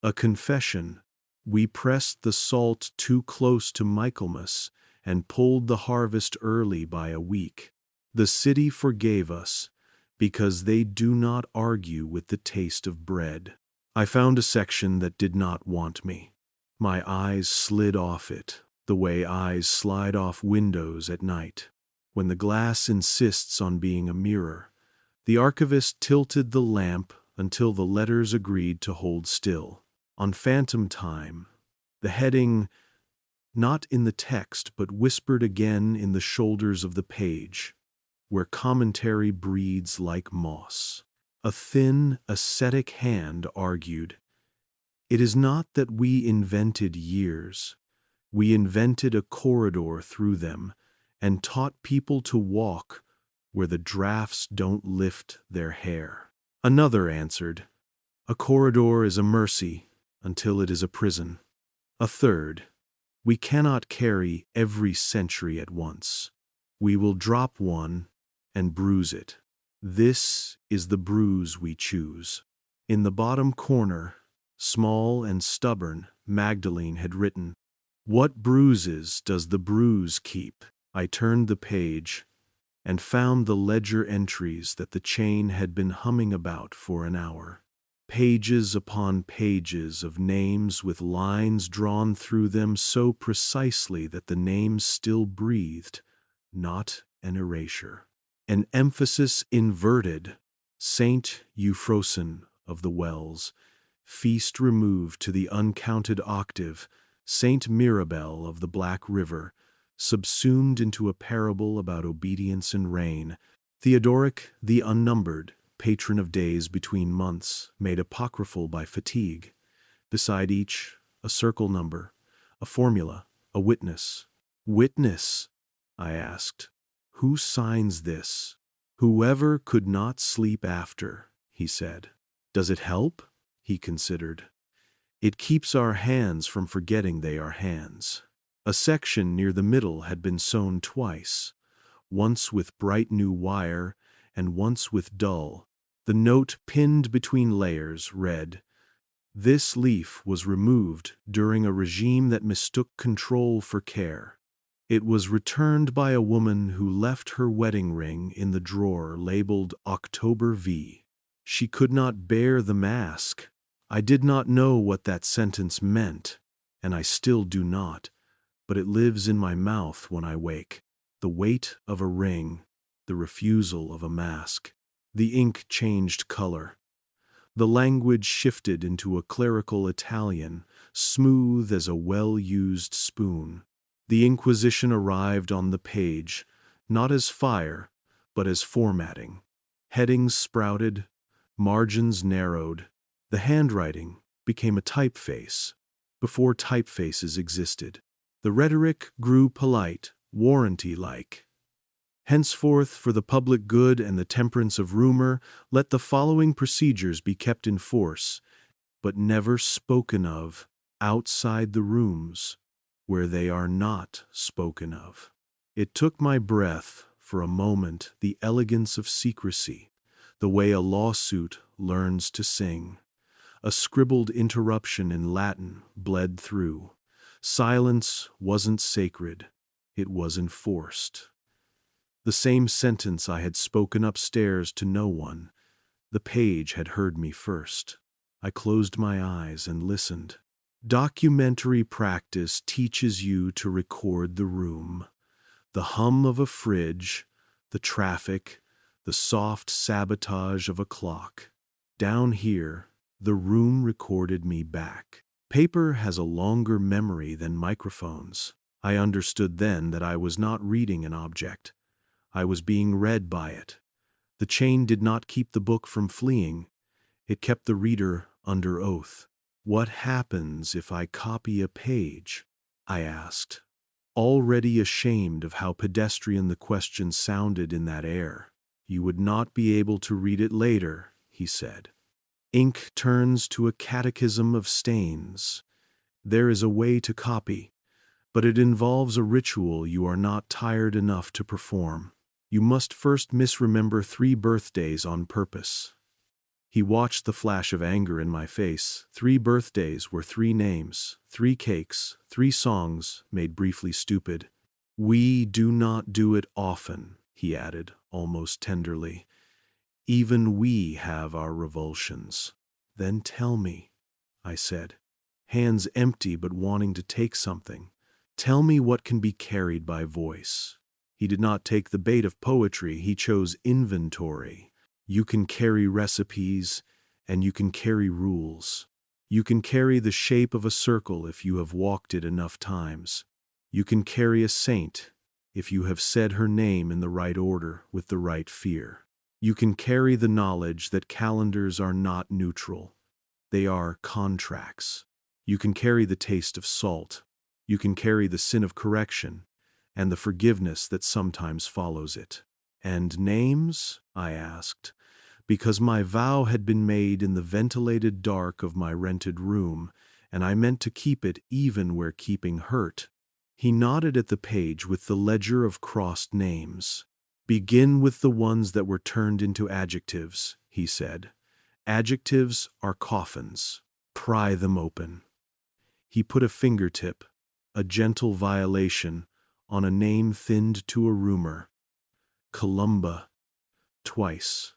a confession. "We pressed the salt too close to Michaelmas and pulled the harvest early by a week. The city forgave us because they do not argue with the taste of bread." I found a section that did not want me. My eyes slid off it, the way eyes slide off windows at night. When the glass insists on being a mirror, the archivist tilted the lamp until the letters agreed to hold still. On Phantom Time, the heading, not in the text but whispered again in the shoulders of the page, where commentary breeds like moss. A thin, ascetic hand argued, "It is not that we invented years. We invented a corridor through them and taught people to walk where the drafts don't lift their hair." Another answered, "A corridor is a mercy until it is a prison." A third, "We cannot carry every century at once. We will drop one and bruise it. This is the bruise we choose." In the bottom corner, small and stubborn, Magdalene had written, "What bruises does the bruise keep?" I turned the page and found the ledger entries that the chain had been humming about for an hour. Pages upon pages of names with lines drawn through them so precisely that the names still breathed, not an erasure. An emphasis inverted, Saint Euphrosyne of the Wells, feast removed to the uncounted octave, Saint Mirabel of the Black River, subsumed into a parable about obedience and rain, Theodoric the Unnumbered, patron of days between months, made apocryphal by fatigue. Beside each, a circle number, a formula, a witness. "Witness?" I asked. "Who signs this?" "Whoever could not sleep after," he said. "Does it help?" He considered. "It keeps our hands from forgetting they are hands." A section near the middle had been sewn twice, once with bright new wire and once with dull. The note pinned between layers read, "This leaf was removed during a regime that mistook control for care. It was returned by a woman who left her wedding ring in the drawer labeled October V. She could not bear the mask. I did not know what that sentence meant, and I still do not, but it lives in my mouth when I wake. The weight of a ring, the refusal of a mask." The ink changed color. The language shifted into a clerical Italian, smooth as a well-used spoon. The Inquisition arrived on the page, not as fire, but as formatting. Headings sprouted, margins narrowed. The handwriting became a typeface before typefaces existed. The rhetoric grew polite, warranty-like. Henceforth, for the public good and the temperance of rumor, let the following procedures be kept in force, but never spoken of outside the rooms where they are not spoken of. It took my breath for a moment, the elegance of secrecy, the way a lawsuit learns to sing. A scribbled interruption in Latin bled through. Silence wasn't sacred, it was enforced. The same sentence I had spoken upstairs to no one. The page had heard me first. I closed my eyes and listened. Documentary practice teaches you to record the room. The hum of a fridge, the traffic, the soft sabotage of a clock. Down here, the room recorded me back. Paper has a longer memory than microphones. I understood then that I was not reading an object. I was being read by it. The chain did not keep the book from fleeing. It kept the reader under oath. What happens if I copy a page? I asked, already ashamed of how pedestrian the question sounded in that air. You would not be able to read it later, he said. Ink turns to a catechism of stains. There is a way to copy, but it involves a ritual you are not tired enough to perform. You must first misremember 3 birthdays on purpose. He watched the flash of anger in my face. 3 birthdays were 3 names, 3 cakes, 3 songs made briefly stupid. We do not do it often, he added, almost tenderly. Even we have our revulsions. Then tell me, I said, hands empty but wanting to take something. Tell me what can be carried by voice. He did not take the bait of poetry, he chose inventory. You can carry recipes, and you can carry rules. You can carry the shape of a circle if you have walked it enough times. You can carry a saint if you have said her name in the right order with the right fear. You can carry the knowledge that calendars are not neutral. They are contracts. You can carry the taste of salt. You can carry the sin of correction and the forgiveness that sometimes follows it. And names? I asked, because my vow had been made in the ventilated dark of my rented room, and I meant to keep it even where keeping hurt. He nodded at the page with the ledger of crossed names. Begin with the ones that were turned into adjectives, he said. Adjectives are coffins. Pry them open. He put a fingertip, a gentle violation, on a name thinned to a rumor. Columba, twice.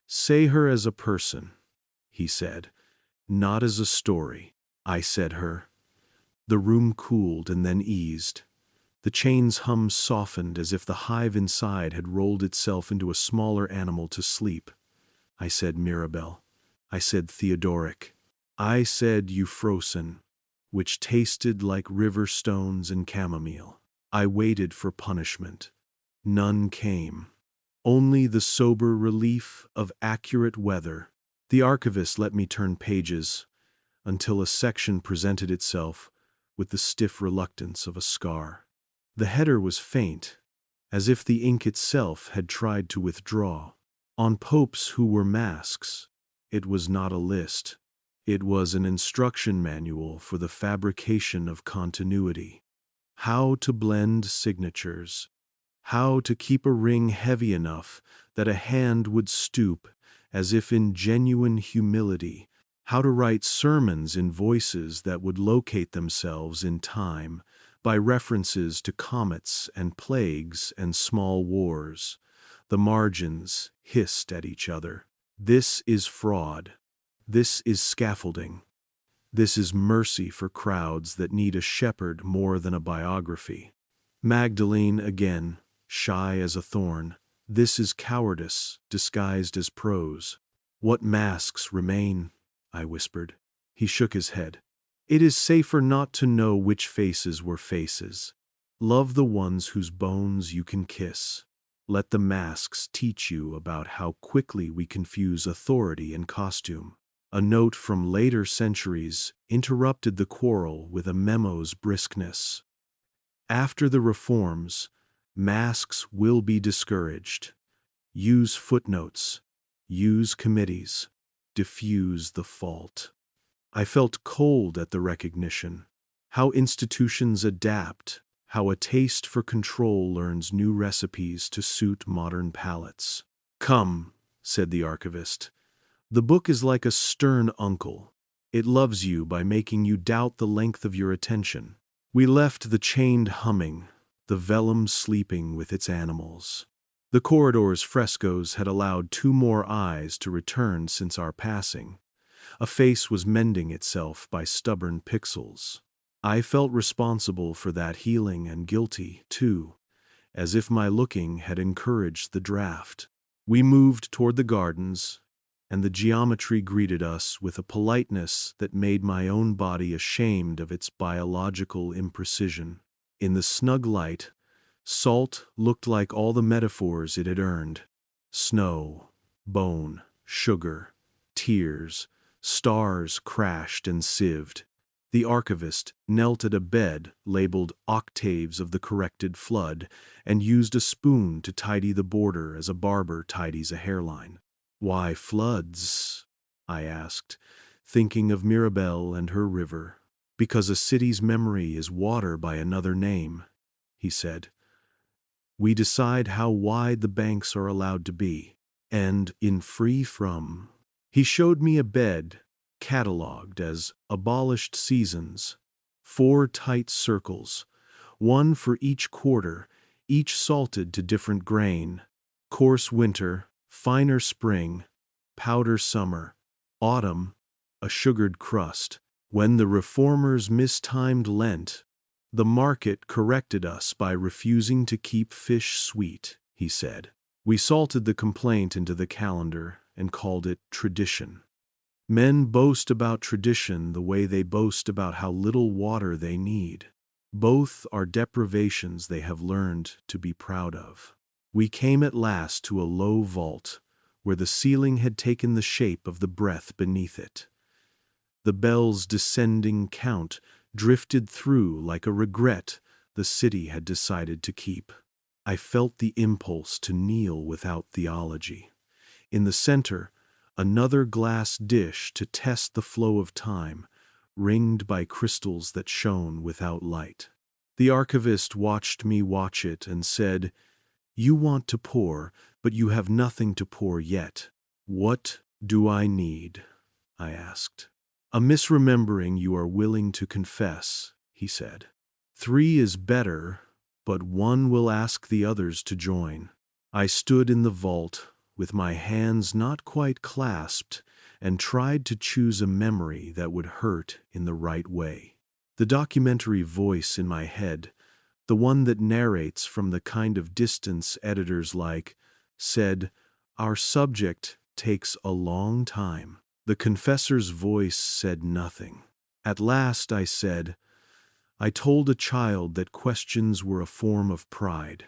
Say her as a person, he said, not as a story. I said her. The room cooled and then eased. The chain's hum softened as if the hive inside had rolled itself into a smaller animal to sleep. I said Mirabelle. I said Theodoric. I said Euphrosyne, which tasted like river stones and chamomile. I waited for punishment. None came. Only the sober relief of accurate weather. The archivist let me turn pages until a section presented itself with the stiff reluctance of a scar. The header was faint, as if the ink itself had tried to withdraw. On popes who were masks, it was not a list. It was an instruction manual for the fabrication of continuity. How to blend signatures. How to keep a ring heavy enough that a hand would stoop, as if in genuine humility. How to write sermons in voices that would locate themselves in time by references to comets and plagues and small wars. The margins hissed at each other. This is fraud. This is scaffolding. This is mercy for crowds that need a shepherd more than a biography. Magdalene again, shy as a thorn. This is cowardice disguised as prose. What masks remain? I whispered. He shook his head. It is safer not to know which faces were faces. Love the ones whose bones you can kiss. Let the masks teach you about how quickly we confuse authority and costume. A note from later centuries interrupted the quarrel with a memo's briskness. After the reforms, masks will be discouraged. Use footnotes. Use committees. Diffuse the fault. I felt cold at the recognition. How institutions adapt. How a taste for control learns new recipes to suit modern palates. Come, said the archivist. The book is like a stern uncle. It loves you by making you doubt the length of your attention. We left the chained humming, the vellum sleeping with its animals. The corridor's frescoes had allowed 2 more eyes to return since our passing. A face was mending itself by stubborn pixels. I felt responsible for that healing and guilty, too, as if my looking had encouraged the draft. We moved toward the gardens, and the geometry greeted us with a politeness that made my own body ashamed of its biological imprecision. In the snug light, salt looked like all the metaphors it had earned. Snow, bone, sugar, tears, stars crashed and sieved. The archivist knelt at a bed labeled Octaves of the Corrected Flood and used a spoon to tidy the border as a barber tidies a hairline. Why floods? I asked, thinking of Mirabelle and her river. Because a city's memory is water by another name, he said. We decide how wide the banks are allowed to be, and in free from. He showed me a bed, catalogued as abolished seasons, 4 tight circles, 1 for each quarter, each salted to different grain, coarse winter, finer spring, powder summer, autumn, a sugared crust. When the reformers mistimed Lent, the market corrected us by refusing to keep fish sweet, he said. We salted the complaint into the calendar and called it tradition. Men boast about tradition the way they boast about how little water they need. Both are deprivations they have learned to be proud of. We came at last to a low vault, where the ceiling had taken the shape of the breath beneath it. The bell's descending count drifted through like a regret the city had decided to keep. I felt the impulse to kneel without theology. In the center, another glass dish to test the flow of time, ringed by crystals that shone without light. The archivist watched me watch it and said, "You want to pour, but you have nothing to pour yet." "What do I need?" I asked. "A misremembering you are willing to confess," he said. 3 is better, but 1 will ask the others to join. I stood in the vault, with my hands not quite clasped, and tried to choose a memory that would hurt in the right way. The documentary voice in my head, the one that narrates from the kind of distance editors like, said, "Our subject takes a long time." The confessor's voice said nothing. At last I said, "I told a child that questions were a form of pride."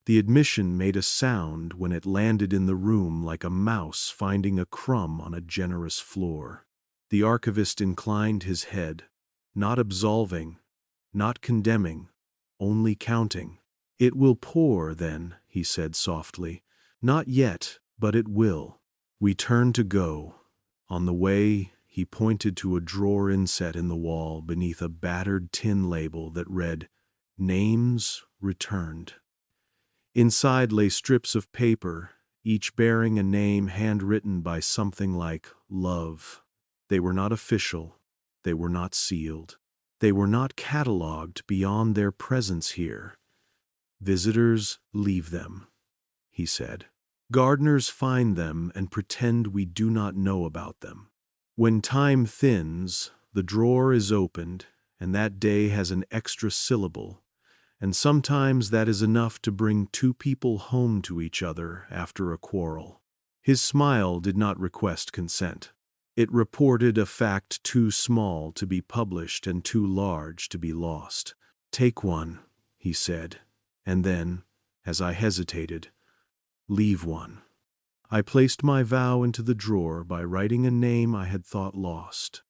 The admission made a sound when it landed in the room like a mouse finding a crumb on a generous floor. The archivist inclined his head, not absolving, not condemning, only counting. "It will pour, then," he said softly. "Not yet, but it will." We turned to go. On the way, he pointed to a drawer inset in the wall beneath a battered tin label that read, "Names returned." Inside lay strips of paper, each bearing a name handwritten by something like love. They were not official. They were not sealed. They were not catalogued beyond their presence here. "Visitors leave them," he said. "Gardeners find them and pretend we do not know about them. When time thins, the drawer is opened, and that day has an extra syllable, and sometimes that is enough to bring 2 people home to each other after a quarrel." His smile did not request consent. It reported a fact too small to be published and too large to be lost. "Take one," he said, and then, as I hesitated, Leave one. I placed my vow into the drawer by writing a name I had thought lost.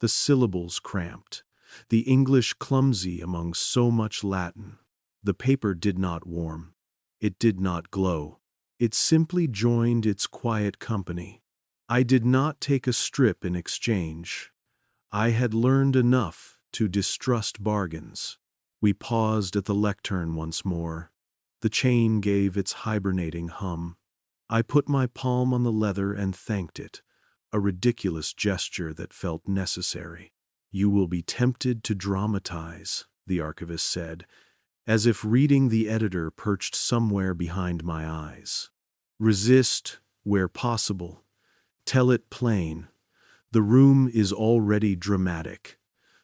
The syllables cramped, the English clumsy among so much Latin. The paper did not warm. It did not glow. It simply joined its quiet company. I did not take a strip in exchange. I had learned enough to distrust bargains. We paused at the lectern once more. The chain gave its hibernating hum. I put my palm on the leather and thanked it, a ridiculous gesture that felt necessary. You will be tempted to dramatize, the archivist said, as if reading the editor perched somewhere behind my eyes. Resist where possible. Tell it plain. The room is already dramatic.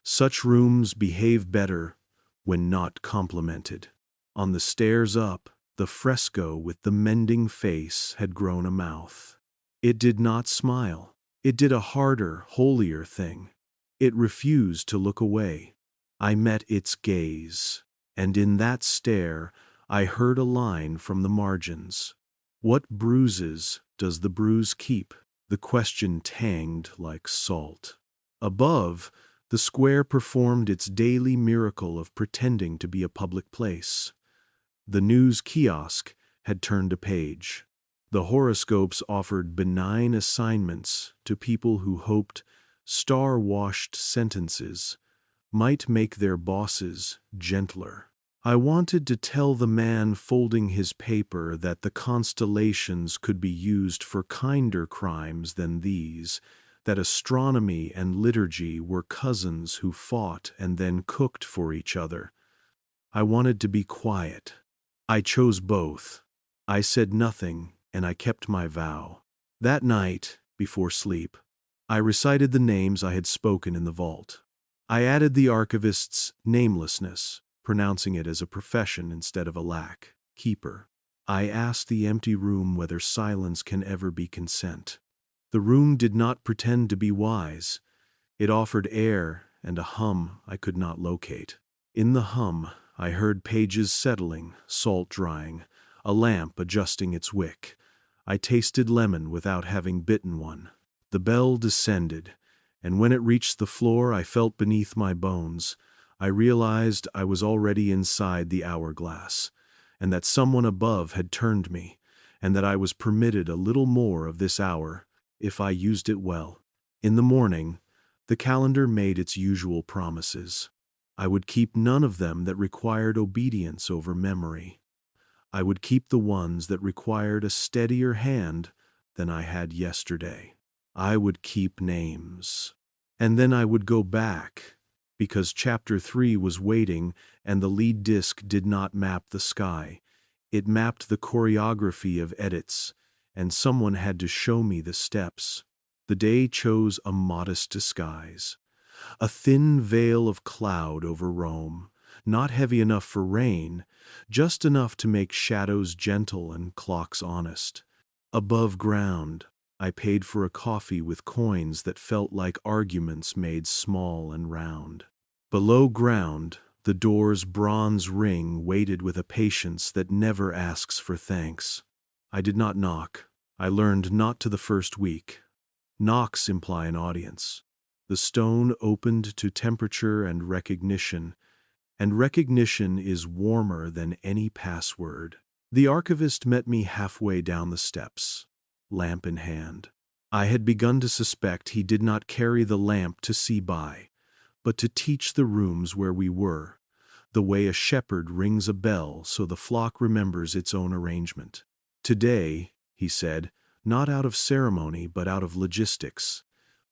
Such rooms behave better when not complimented. On the stairs up, the fresco with the mending face had grown a mouth. It did not smile. It did a harder, holier thing. It refused to look away. I met its gaze, and in that stare I heard a line from the margins. What bruises does the bruise keep? The question tanged like salt. Above, the square performed its daily miracle of pretending to be a public place. The news kiosk had turned a page. The horoscopes offered benign assignments to people who hoped star-washed sentences might make their bosses gentler. I wanted to tell the man folding his paper that the constellations could be used for kinder crimes than these, that astronomy and liturgy were cousins who fought and then cooked for each other. I wanted to be quiet. I chose both. I said nothing, and I kept my vow. That night, before sleep, I recited the names I had spoken in the vault. I added the archivist's namelessness, pronouncing it as a profession instead of a lack. Keeper. I asked the empty room whether silence can ever be consent. The room did not pretend to be wise. It offered air and a hum I could not locate. In the hum, I heard pages settling, salt drying, a lamp adjusting its wick. I tasted lemon without having bitten one. The bell descended, and when it reached the floor I felt beneath my bones. I realized I was already inside the hourglass, and that someone above had turned me, and that I was permitted a little more of this hour, if I used it well. In the morning, the calendar made its usual promises. I would keep none of them that required obedience over memory. I would keep the ones that required a steadier hand than I had yesterday. I would keep names. And then I would go back, because Chapter 3 was waiting and the lead disc did not map the sky. It mapped the choreography of edits, and someone had to show me the steps. The day chose a modest disguise. A thin veil of cloud over Rome, not heavy enough for rain, just enough to make shadows gentle and clocks honest. Above ground, I paid for a coffee with coins that felt like arguments made small and round. Below ground, the door's bronze ring waited with a patience that never asks for thanks. I did not knock. I learned not to the first week. Knocks imply an audience. The stone opened to temperature and recognition is warmer than any password. The archivist met me halfway down the steps, lamp in hand. I had begun to suspect he did not carry the lamp to see by, but to teach the rooms where we were, the way a shepherd rings a bell so the flock remembers its own arrangement. Today, he said, not out of ceremony but out of logistics,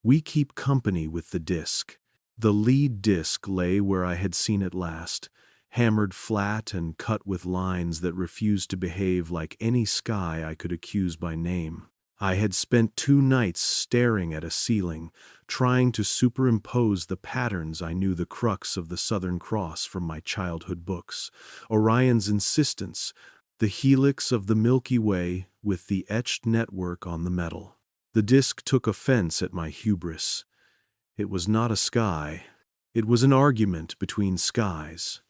we keep company with the disc. The lead disc lay where I had seen it last, hammered flat and cut with lines that refused to behave like any sky I could accuse by name. I had spent 2 nights staring at a ceiling, trying to superimpose the patterns I knew the crux of the Southern Cross from my childhood books, Orion's insistence, the helix of the Milky Way with the etched network on the metal. The disc took offense at my hubris. It was not a sky. It was an argument between skies.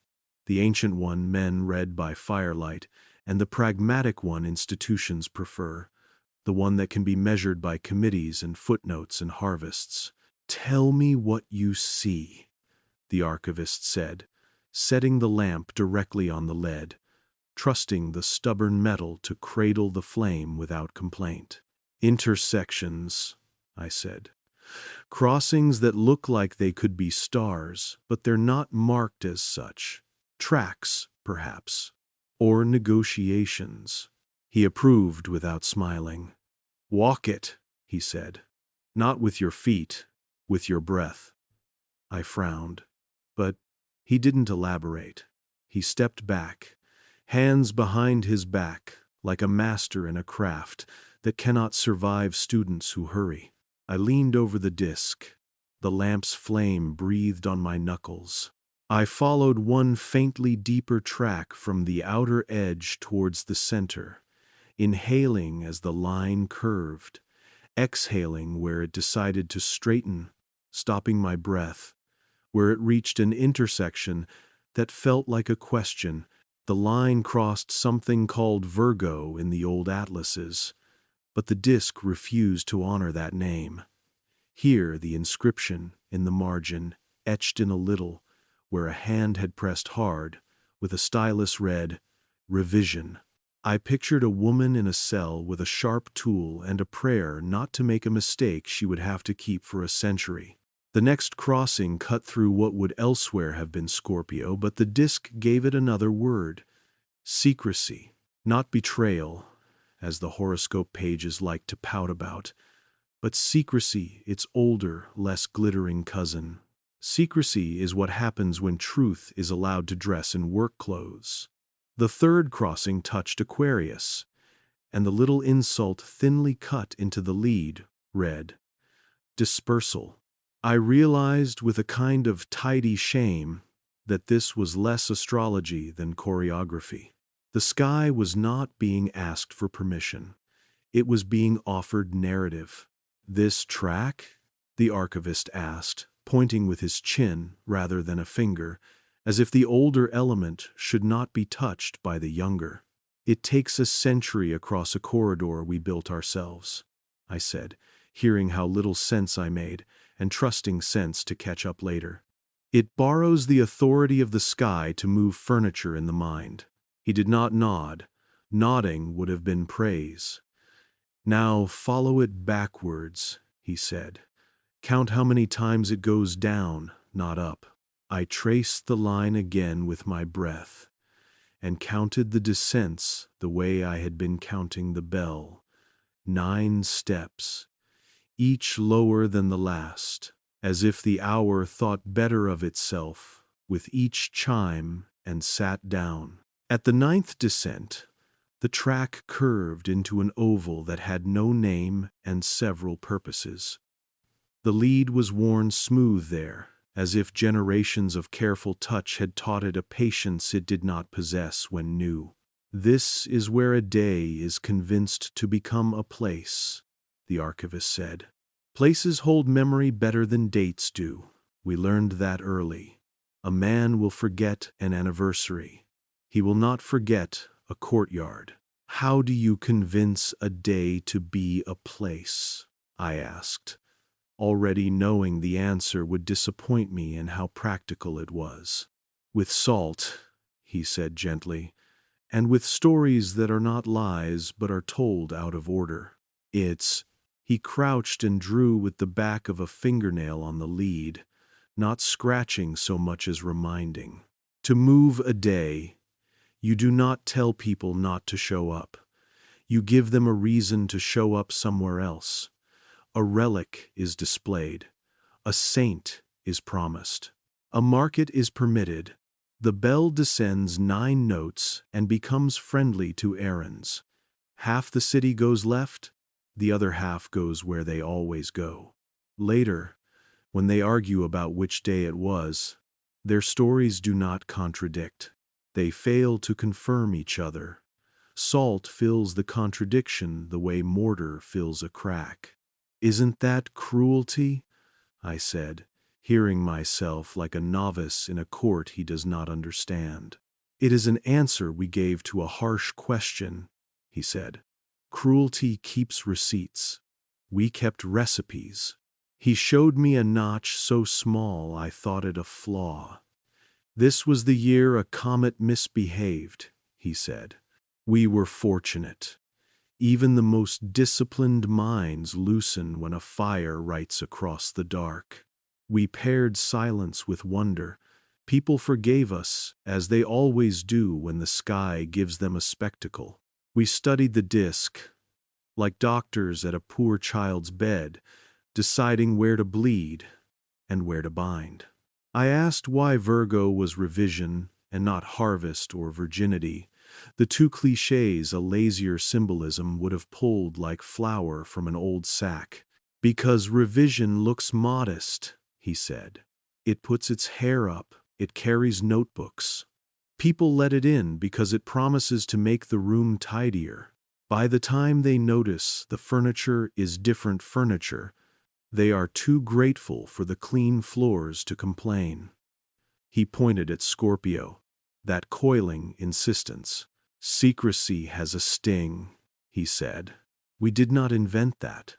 The ancient one men read by firelight, and the pragmatic one institutions prefer, the one that can be measured by committees and footnotes and harvests. "Tell me what you see," the archivist said, setting the lamp directly on the lead, trusting the stubborn metal to cradle the flame without complaint. "Intersections," I said. "Crossings that look like they could be stars, but they're not marked as such. Tracks, perhaps. Or negotiations." He approved without smiling. "Walk it," he said. "Not with your feet, with your breath." I frowned, but he didn't elaborate. He stepped back, hands behind his back, like a master in a craft that cannot survive students who hurry. I leaned over the disk. The lamp's flame breathed on my knuckles. I followed one faintly deeper track from the outer edge towards the center, inhaling as the line curved, exhaling where it decided to straighten, stopping my breath, where it reached an intersection that felt like a question. The line crossed something called Virgo in the old atlases, but the disk refused to honor that name. Here, the inscription, in the margin, etched in a little, where a hand had pressed hard, with a stylus read, "Revision." I pictured a woman in a cell with a sharp tool and a prayer not to make a mistake she would have to keep for a century. The next crossing cut through what would elsewhere have been Scorpio, but the disk gave it another word: secrecy. Not betrayal, as the horoscope pages like to pout about, but secrecy, its older, less glittering cousin. Secrecy is what happens when truth is allowed to dress in work clothes. The third crossing touched Aquarius, and the little insult thinly cut into the lead read, "Dispersal." I realized with a kind of tidy shame that this was less astrology than choreography. The sky was not being asked for permission. It was being offered narrative. "This track?" the archivist asked, pointing with his chin rather than a finger, as if the older element should not be touched by the younger. "It takes a century across a corridor we built ourselves," I said, hearing how little sense I made, and trusting sense to catch up later. "It borrows the authority of the sky to move furniture in the mind." He did not nod. Nodding would have been praise. "Now follow it backwards," he said. "Count how many times it goes down, not up." I traced the line again with my breath, and counted the descents the way I had been counting the bell. 9 steps, each lower than the last, as if the hour thought better of itself with each chime and sat down. At the 9th descent, the track curved into an oval that had no name and several purposes. The lead was worn smooth there, as if generations of careful touch had taught it a patience it did not possess when new. "This is where a day is convinced to become a place," the archivist said. "Places hold memory better than dates do. We learned that early. A man will forget an anniversary. He will not forget a courtyard." "How do you convince a day to be a place?" I asked, already knowing the answer would disappoint me in how practical it was. "With salt," he said gently, "and with stories that are not lies but are told out of order. He crouched and drew with the back of a fingernail on the lead, not scratching so much as reminding. "To move a day, you do not tell people not to show up. You give them a reason to show up somewhere else. A relic is displayed. A saint is promised. A market is permitted. The bell descends 9 notes and becomes friendly to errands. Half the city goes left, the other half goes where they always go. Later, when they argue about which day it was, their stories do not contradict. They fail to confirm each other. Salt fills the contradiction the way mortar fills a crack." "Isn't that cruelty?" I said, hearing myself like a novice in a court he does not understand. It is an answer we gave to a harsh question, he said. Cruelty keeps receipts. We kept recipes. He showed me a notch so small I thought it a flaw. This was the year a comet misbehaved, he said. We were fortunate. Even the most disciplined minds loosen when a fire writes across the dark. We paired silence with wonder. People forgave us, as they always do when the sky gives them a spectacle. We studied the disk, like doctors at a poor child's bed, deciding where to bleed and where to bind. I asked why Virgo was revision and not harvest or virginity. The two clichés a lazier symbolism would have pulled like flour from an old sack. Because revision looks modest, he said. It puts its hair up, it carries notebooks. People let it in because it promises to make the room tidier. By the time they notice the furniture is different furniture, they are too grateful for the clean floors to complain. He pointed at Scorpio, that coiling insistence. Secrecy has a sting, he said. We did not invent that.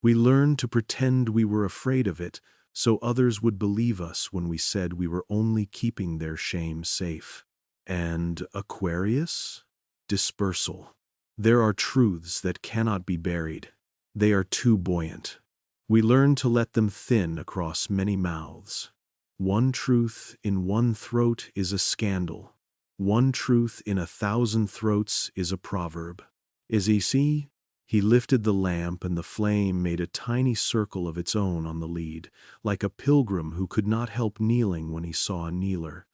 We learned to pretend we were afraid of it so others would believe us when we said we were only keeping their shame safe. And Aquarius? Dispersal. There are truths that cannot be buried. They are too buoyant. We learn to let them thin across many mouths. One truth in one throat is a scandal. One truth in 1,000 throats is a proverb. Is he see? He lifted the lamp and the flame made a tiny circle of its own on the lead, like a pilgrim who could not help kneeling when he saw a kneeler.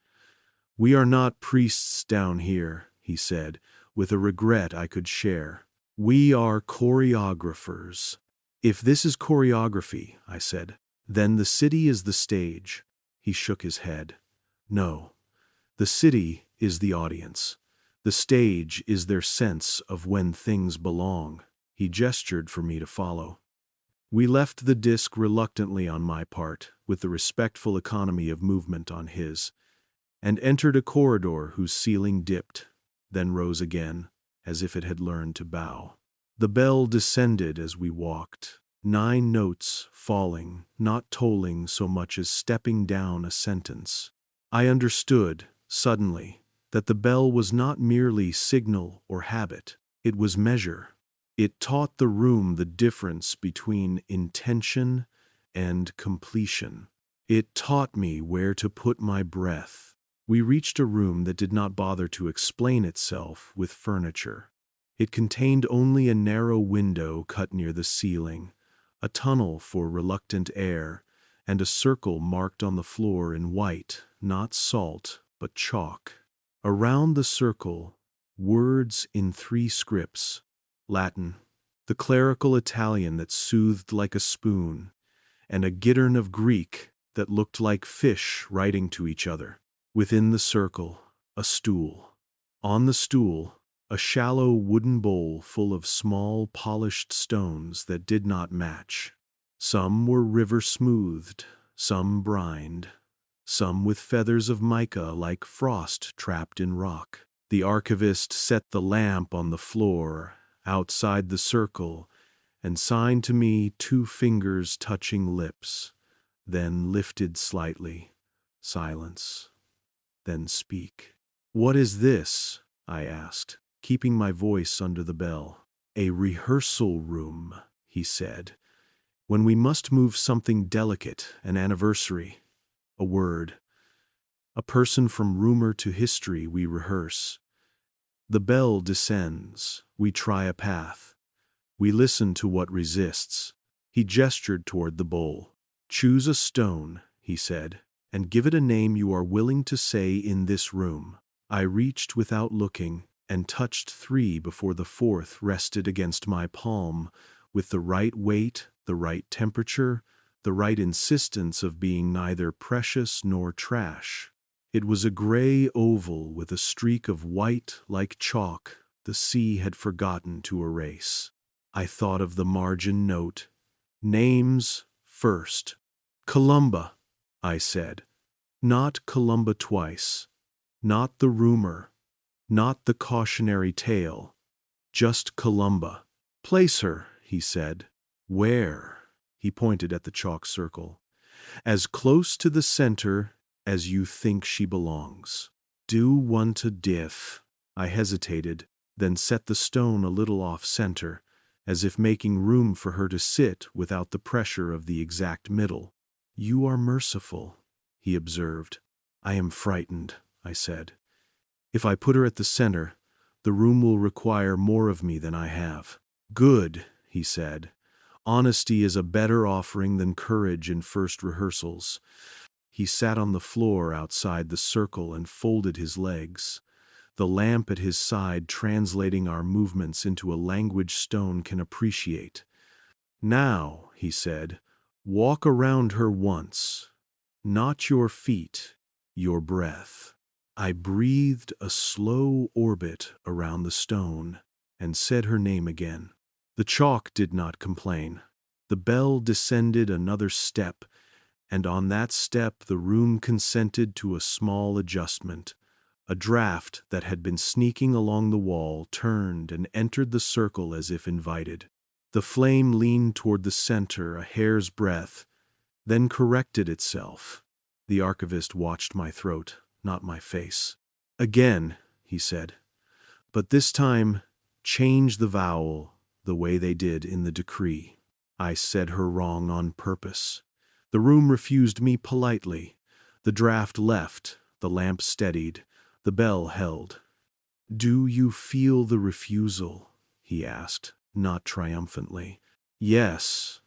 We are not priests down here, he said, with a regret I could share. We are choreographers. If this is choreography, I said, then the city is the stage. He shook his head. No, the city is the audience. The stage is their sense of when things belong. He gestured for me to follow. We left the disc reluctantly on my part, with the respectful economy of movement on his, and entered a corridor whose ceiling dipped, then rose again, as if it had learned to bow. The bell descended as we walked, 9 notes falling, not tolling so much as stepping down a sentence. I understood, suddenly, that the bell was not merely signal or habit, it was measure. It taught the room the difference between intention and completion. It taught me where to put my breath. We reached a room that did not bother to explain itself with furniture. It contained only a narrow window cut near the ceiling, a tunnel for reluctant air, and a circle marked on the floor in white, not salt, but chalk. Around the circle, words in 3 scripts: Latin, the clerical Italian that soothed like a spoon, and a gittern of Greek that looked like fish writing to each other. Within the circle, a stool. On the stool, a shallow wooden bowl full of small polished stones that did not match. Some were river-smoothed, some brined, some with feathers of mica like frost trapped in rock. The archivist set the lamp on the floor, outside the circle, and signed to me 2 fingers touching lips, then lifted slightly. Silence. Then speak. What is this? I asked, keeping my voice under the bell. A rehearsal room, he said. When we must move something delicate, an anniversary, a word, a person from rumor to history, we rehearse. The bell descends, we try a path. We listen to what resists. He gestured toward the bowl. Choose a stone, he said, and give it a name you are willing to say in this room. I reached without looking and touched 3 before the 4th rested against my palm with the right weight, the right temperature, the right insistence of being neither precious nor trash. It was a gray oval with a streak of white like chalk the sea had forgotten to erase. I thought of the margin note. Names first. Columba, I said. Not Columba twice. Not the rumor, not the cautionary tale, just Columba. Place her, he said. Where? He pointed at the chalk circle. As close to the center as you think she belongs. Do one to diff. I hesitated, then set the stone a little off center, as if making room for her to sit without the pressure of the exact middle. You are merciful, he observed. I am frightened, I said. If I put her at the center, the room will require more of me than I have. Good, he said. Honesty is a better offering than courage in first rehearsals. He sat on the floor outside the circle and folded his legs, the lamp at his side translating our movements into a language stone can appreciate. Now, he said, walk around her once. Not your feet, your breath. I breathed a slow orbit around the stone and said her name again. The chalk did not complain. The bell descended another step, and on that step the room consented to a small adjustment. A draft that had been sneaking along the wall turned and entered the circle as if invited. The flame leaned toward the center a hair's breadth, then corrected itself. The archivist watched my throat, not my face. Again, he said, but this time change the vowel the way they did in the decree. I said her wrong on purpose. The room refused me politely. The draft left, the lamp steadied, the bell held. Do you feel the refusal? He asked, not triumphantly. Yes,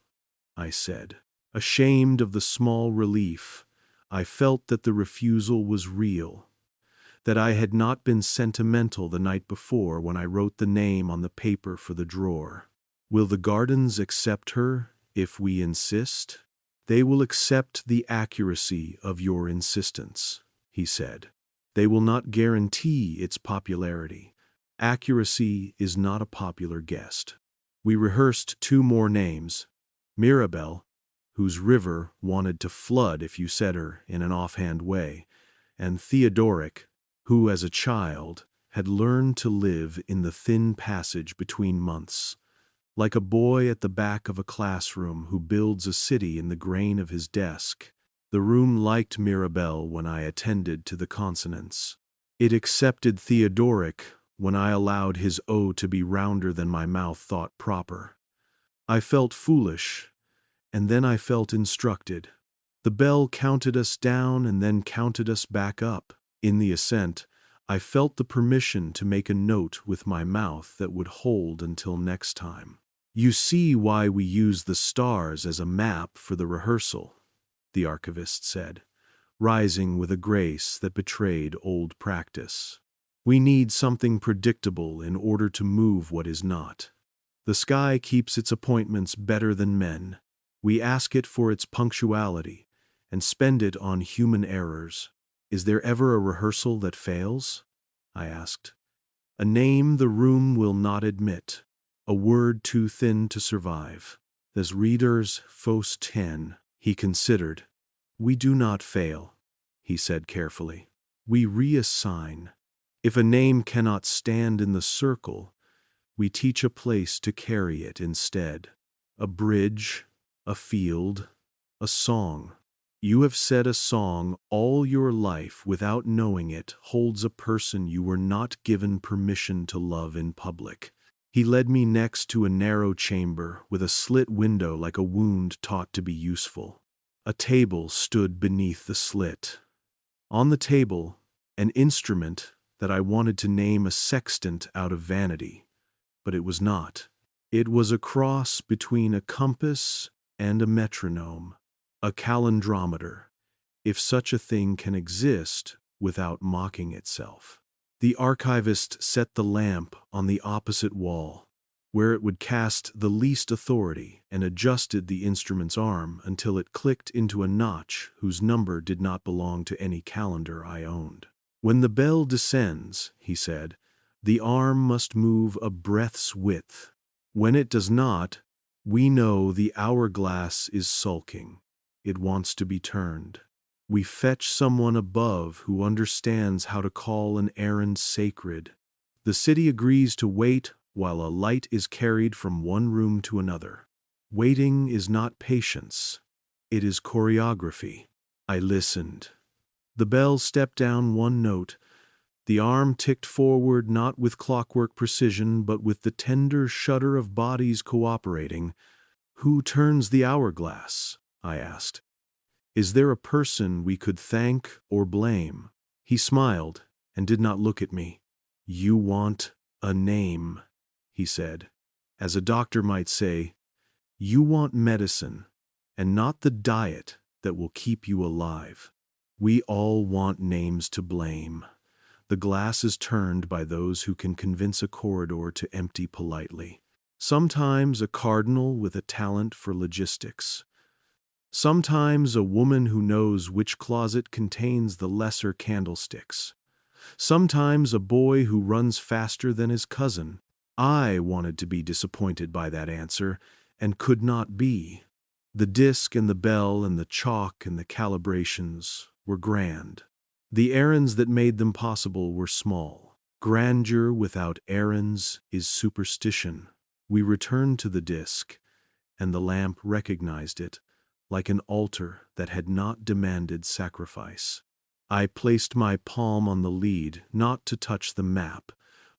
I said. Ashamed of the small relief, I felt that the refusal was real, that I had not been sentimental the night before when I wrote the name on the paper for the drawer. Will the gardens accept her if we insist? They will accept the accuracy of your insistence, he said. They will not guarantee its popularity. Accuracy is not a popular guest. We rehearsed 2 more names. Mirabelle, whose river wanted to flood if you said her in an offhand way, and Theodoric, who as a child had learned to live in the thin passage between months, like a boy at the back of a classroom who builds a city in the grain of his desk. The room liked Mirabelle when I attended to the consonants. It accepted Theodoric when I allowed his O to be rounder than my mouth thought proper. I felt foolish, and then I felt instructed. The bell counted us down and then counted us back up. In the ascent, I felt the permission to make a note with my mouth that would hold until next time. You see why we use the stars as a map for the rehearsal, the archivist said, rising with a grace that betrayed old practice. We need something predictable in order to move what is not. The sky keeps its appointments better than men. We ask it for its punctuality and spend it on human errors. Is there ever a rehearsal that fails? I asked. A name the room will not admit, a word too thin to survive. As readers Fos 10, he considered. We do not fail, he said carefully. We reassign. If a name cannot stand in the circle, we teach a place to carry it instead. A bridge, a field, a song. You have said a song all your life without knowing it holds a person you were not given permission to love in public. He led me next to a narrow chamber with a slit window like a wound taught to be useful. A table stood beneath the slit. On the table, an instrument that I wanted to name a sextant out of vanity, but it was not. It was a cross between a compass and a metronome, a calendrometer, if such a thing can exist without mocking itself. The archivist set the lamp on the opposite wall, where it would cast the least authority, and adjusted the instrument's arm until it clicked into a notch whose number did not belong to any calendar I owned. When the bell descends, he said, the arm must move a breath's width. When it does not, we know the hourglass is sulking. It wants to be turned. We fetch someone above who understands how to call an errand sacred. The city agrees to wait while a light is carried from one room to another. Waiting is not patience. It is choreography. I listened. The bell stepped down one note. The arm ticked forward not with clockwork precision, but with the tender shudder of bodies cooperating. Who turns the hourglass? I asked. Is there a person we could thank or blame? He smiled and did not look at me. You want a name, he said. As a doctor might say, you want medicine, and not the diet that will keep you alive. We all want names to blame. The glass is turned by those who can convince a corridor to empty politely. Sometimes a cardinal with a talent for logistics. Sometimes a woman who knows which closet contains the lesser candlesticks. Sometimes a boy who runs faster than his cousin. I wanted to be disappointed by that answer, and could not be. The disc and the bell and the chalk and the calibrations were grand. The errands that made them possible were small. Grandeur without errands is superstition. We returned to the disc, and the lamp recognized it, like an altar that had not demanded sacrifice. I placed my palm on the lead, not to touch the map,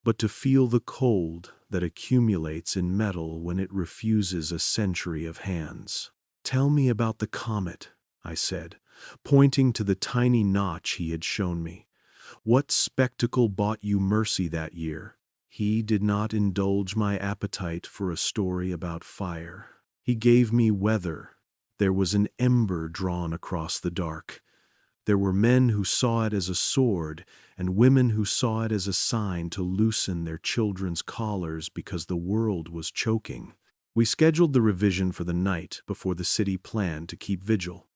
but to feel the cold that accumulates in metal when it refuses a century of hands. Tell me about the comet, I said, pointing to the tiny notch he had shown me. What spectacle bought you mercy that year? He did not indulge my appetite for a story about fire. He gave me weather. There was an ember drawn across the dark. There were men who saw it as a sword, and women who saw it as a sign to loosen their children's collars because the world was choking. We scheduled the revision for the night before the city planned to keep vigil.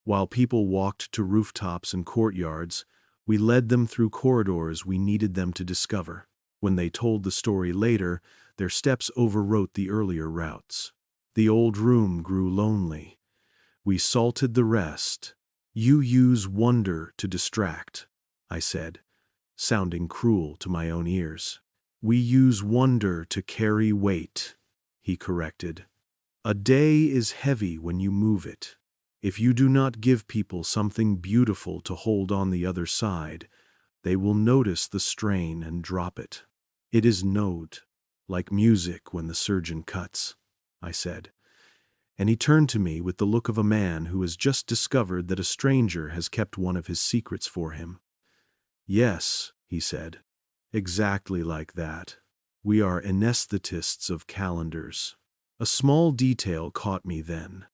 While people walked to rooftops and courtyards, we led them through corridors we needed them to discover. When they told the story later, their steps overwrote the earlier routes. The old room grew lonely. We salted the rest. You use wonder to distract, I said, sounding cruel to my own ears. We use wonder to carry weight, he corrected. A day is heavy when you move it. If you do not give people something beautiful to hold on the other side, they will notice the strain and drop it. It is note, like music when the surgeon cuts, I said. And he turned to me with the look of a man who has just discovered that a stranger has kept one of his secrets for him. Yes, he said, exactly like that. We are anesthetists of calendars. A small detail caught me then.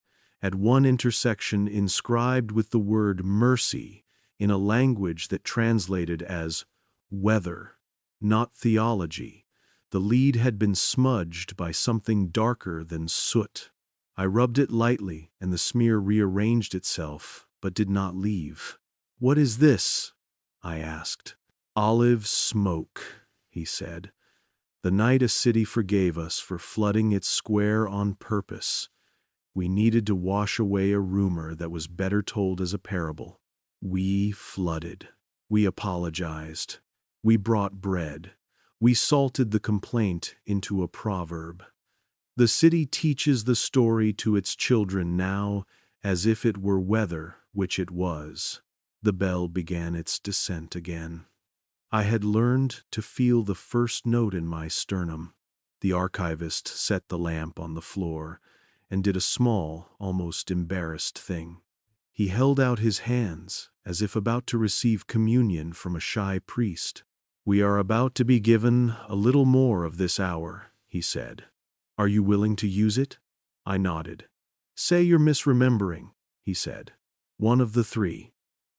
At one intersection inscribed with the word mercy in a language that translated as weather, not theology, the lead had been smudged by something darker than soot. I rubbed it lightly, and the smear rearranged itself, but did not leave. What is this? I asked. Olive smoke, he said. The night a city forgave us for flooding its square on purpose. We needed to wash away a rumor that was better told as a parable. We flooded. We apologized. We brought bread. We salted the complaint into a proverb. The city teaches the story to its children now as if it were weather, which it was. The bell began its descent again. I had learned to feel the first note in my sternum. The archivist set the lamp on the floor and did a small, almost embarrassed thing. He held out his hands as if about to receive communion from a shy priest. We are about to be given a little more of this hour, he said. Are you willing to use it? I nodded. Say you're misremembering, he said. One of the three.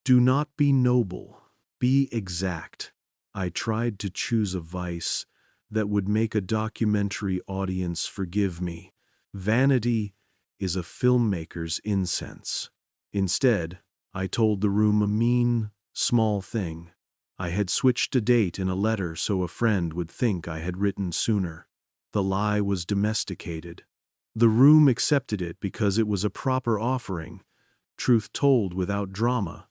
Do not be noble. Be exact. I tried to choose a vice that would make a documentary audience forgive me. Vanity is a filmmaker's incense. Instead, I told the room a mean, small thing. I had switched a date in a letter so a friend would think I had written sooner. The lie was domesticated. The room accepted it because it was a proper offering, truth told without drama.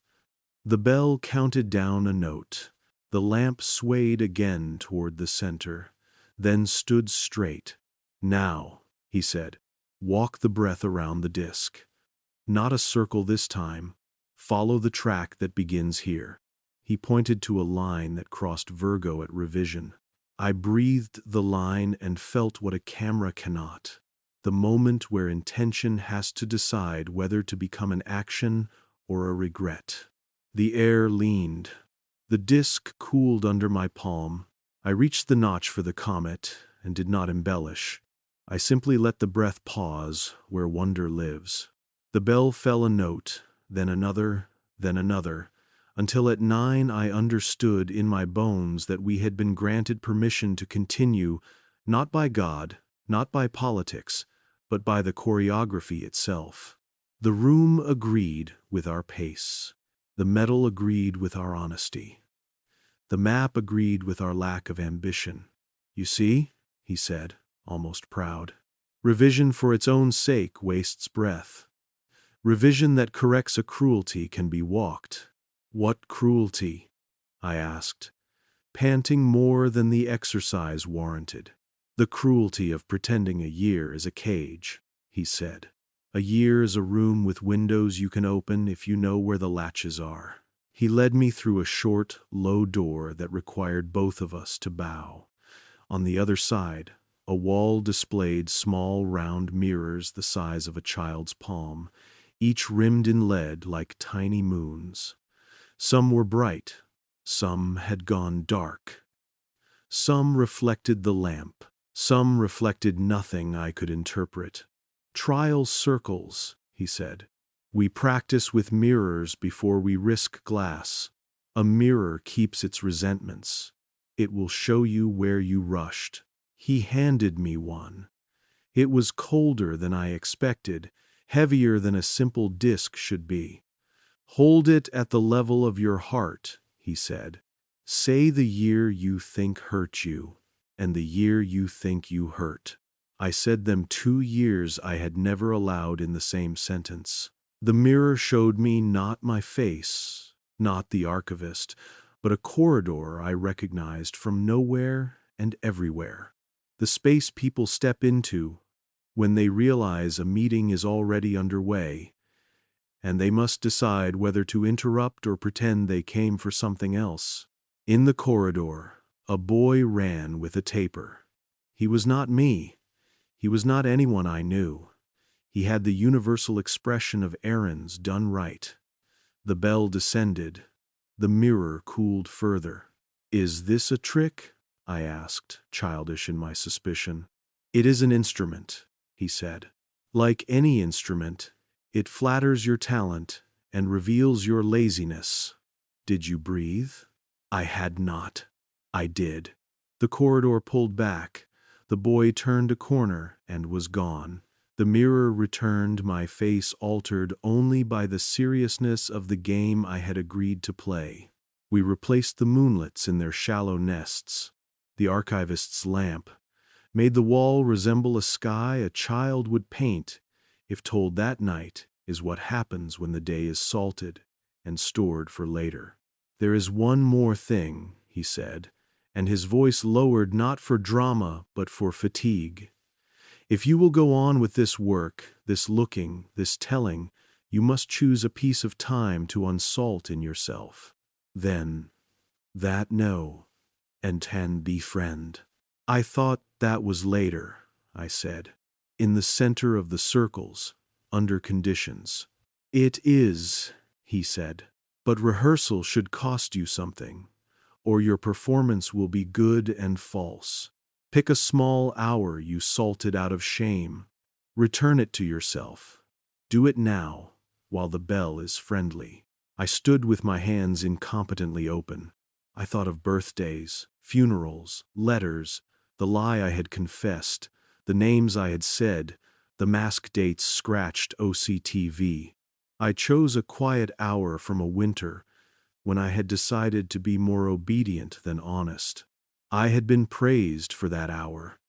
The bell counted down a note. The lamp swayed again toward the center, then stood straight. "Now," he said, "walk the breath around the disk. Not a circle this time. Follow the track that begins here." He pointed to a line that crossed Virgo at revision. I breathed the line and felt what a camera cannot. The moment where intention has to decide whether to become an action or a regret. The air leaned. The disk cooled under my palm. I reached the notch for the comet and did not embellish. I simply let the breath pause where wonder lives. The bell fell a note, then another, until at 9 I understood in my bones that we had been granted permission to continue, not by God, not by politics, but by the choreography itself. The room agreed with our pace. The metal agreed with our honesty. The map agreed with our lack of ambition. "You see," he said, almost proud, "revision for its own sake wastes breath. Revision that corrects a cruelty can be walked." "What cruelty?" I asked, panting more than the exercise warranted. "The cruelty of pretending a year is a cage," he said. "A year is a room with windows you can open if you know where the latches are." He led me through a short, low door that required both of us to bow. On the other side, a wall displayed small round mirrors the size of a child's palm, each rimmed in lead like tiny moons. Some were bright, some had gone dark. Some reflected the lamp, some reflected nothing I could interpret. "Trial circles," he said. "We practice with mirrors before we risk glass. A mirror keeps its resentments. It will show you where you rushed." He handed me one. It was colder than I expected, heavier than a simple disc should be. "Hold it at the level of your heart," he said. "Say the year you think hurt you, and the year you think you hurt." I said them 2 years I had never allowed in the same sentence. The mirror showed me not my face, not the archivist, but a corridor I recognized from nowhere and everywhere. The space people step into when they realize a meeting is already underway, and they must decide whether to interrupt or pretend they came for something else. In the corridor, a boy ran with a taper. He was not me. He was not anyone I knew. He had the universal expression of errands done right. The bell descended. The mirror cooled further. "Is this a trick?" I asked, childish in my suspicion. "It is an instrument," he said. "Like any instrument, it flatters your talent and reveals your laziness." "Did you breathe?" I had not. I did. The corridor pulled back. The boy turned a corner and was gone. The mirror returned, my face altered only by the seriousness of the game I had agreed to play. We replaced the moonlets in their shallow nests. The archivist's lamp made the wall resemble a sky a child would paint if told that night is what happens when the day is salted and stored for later. "There is one more thing," he said, and his voice lowered not for drama but for fatigue. "If you will go on with this work, this looking, this telling, you must choose a piece of time to unsalt in yourself. Then, that no, and ten befriend." "I thought that was later," I said. "In the center of the circles, under conditions." "It is," he said, "but rehearsal should cost you something, or your performance will be good and false. Pick a small hour you salted out of shame. Return it to yourself. Do it now, while the bell is friendly." I stood with my hands incompetently open. I thought of birthdays, funerals, letters, the lie I had confessed, the names I had said, the mask dates scratched OCT V. I chose a quiet hour from a winter when I had decided to be more obedient than honest. I had been praised for that hour.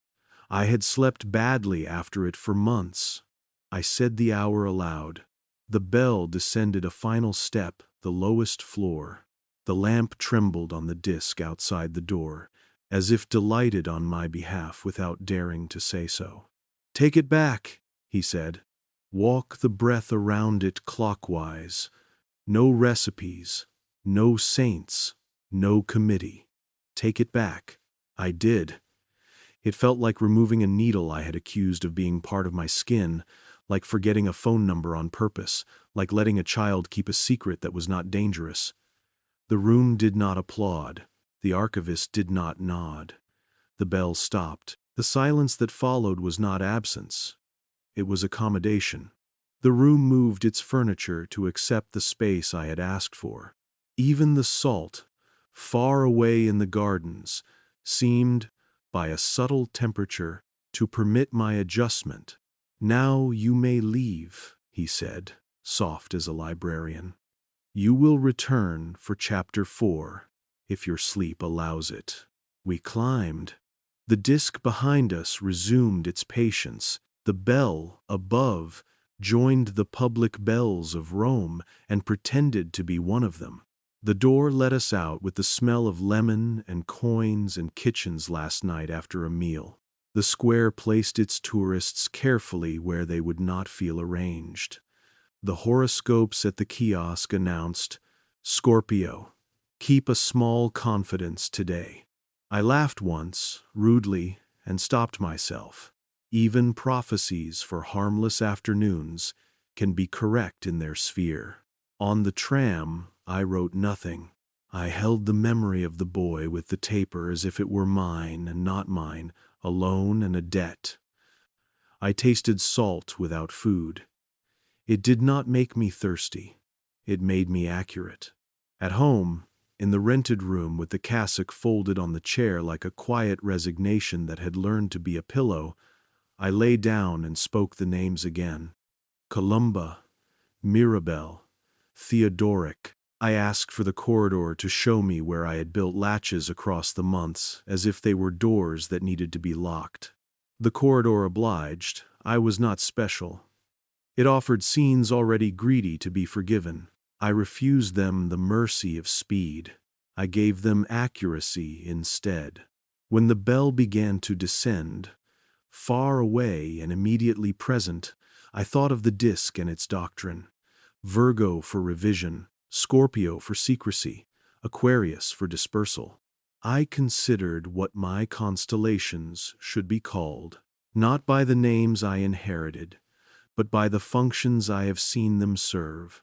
I had slept badly after it for months. I said the hour aloud. The bell descended a final step, the lowest floor. The lamp trembled on the disc outside the door, as if delighted on my behalf without daring to say so. "Take it back," he said. "Walk the breath around it clockwise. No recipes, no saints, no committee. Take it back." I did. It felt like removing a needle I had accused of being part of my skin, like forgetting a phone number on purpose, like letting a child keep a secret that was not dangerous. The room did not applaud. The archivist did not nod. The bell stopped. The silence that followed was not absence. It was accommodation. The room moved its furniture to accept the space I had asked for. Even the salt, far away in the gardens, seemed, by a subtle temperature, to permit my adjustment. "Now you may leave," he said, soft as a librarian. "You will return for chapter 4, if your sleep allows it." We climbed. The disc behind us resumed its patience. The bell above joined the public bells of Rome and pretended to be one of them. The door let us out with the smell of lemon and coins and kitchens last night after a meal. The square placed its tourists carefully where they would not feel arranged. The horoscopes at the kiosk announced, "Scorpio, keep a small confidence today." I laughed once, rudely, and stopped myself. Even prophecies for harmless afternoons can be correct in their sphere. On the tram, I wrote nothing. I held the memory of the boy with the taper as if it were mine and not mine, a loan and a debt. I tasted salt without food. It did not make me thirsty. It made me accurate. At home, in the rented room with the cassock folded on the chair like a quiet resignation that had learned to be a pillow, I lay down and spoke the names again. Columba, Mirabelle, Theodoric. I asked for the corridor to show me where I had built latches across the months, as if they were doors that needed to be locked. The corridor obliged. I was not special. It offered scenes already greedy to be forgiven. I refused them the mercy of speed. I gave them accuracy instead. When the bell began to descend, far away and immediately present, I thought of the disc and its doctrine. Virgo for revision, Scorpio for secrecy, Aquarius for dispersal. I considered what my constellations should be called, not by the names I inherited, but by the functions I have seen them serve.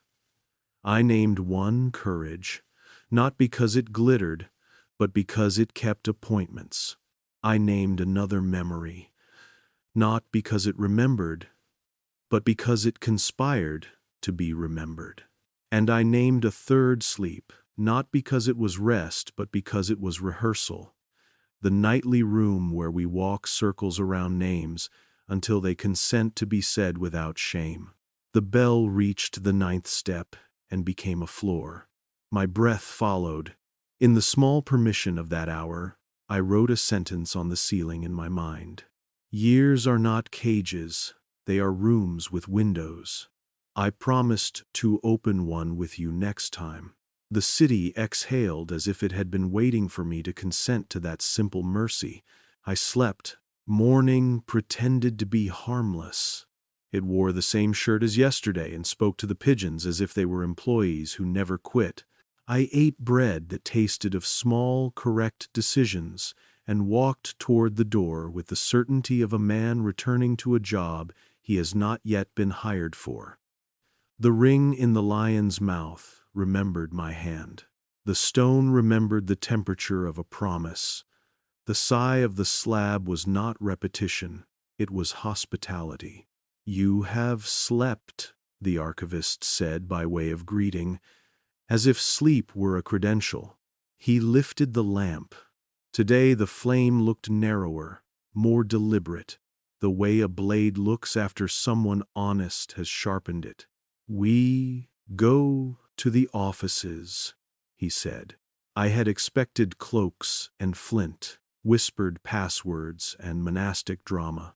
I named one courage, not because it glittered, but because it kept appointments. I named another memory, not because it remembered, but because it conspired to be remembered. And I named a third sleep, not because it was rest, but because it was rehearsal. The nightly room where we walk circles around names until they consent to be said without shame. The bell reached the 9th step and became a floor. My breath followed. In the small permission of that hour, I wrote a sentence on the ceiling in my mind. Years are not cages, they are rooms with windows. I promised to open one with you next time. The city exhaled as if it had been waiting for me to consent to that simple mercy. I slept. Morning pretended to be harmless. It wore the same shirt as yesterday and spoke to the pigeons as if they were employees who never quit. I ate bread that tasted of small, correct decisions and walked toward the door with the certainty of a man returning to a job he has not yet been hired for. The ring in the lion's mouth remembered my hand. The stone remembered the temperature of a promise. The sigh of the slab was not repetition, it was hospitality. "You have slept," the archivist said by way of greeting, as if sleep were a credential. He lifted the lamp. Today the flame looked narrower, more deliberate, the way a blade looks after someone honest has sharpened it. "We go to the offices," he said. I had expected cloaks and flint, whispered passwords and monastic drama.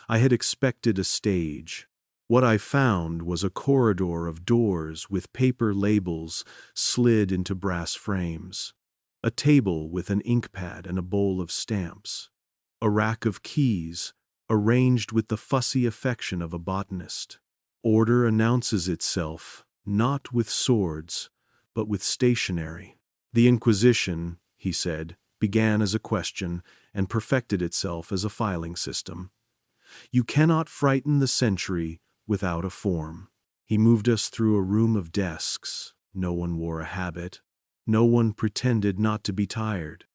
I had expected a stage. What I found was a corridor of doors with paper labels slid into brass frames, a table with an ink pad and a bowl of stamps, a rack of keys arranged with the fussy affection of a botanist. Order announces itself not with swords, but with stationery. The Inquisition, he said, began as a question and perfected itself as a filing system. You cannot frighten the century without a form. He moved us through a room of desks. No one wore a habit. No one pretended not to be tired.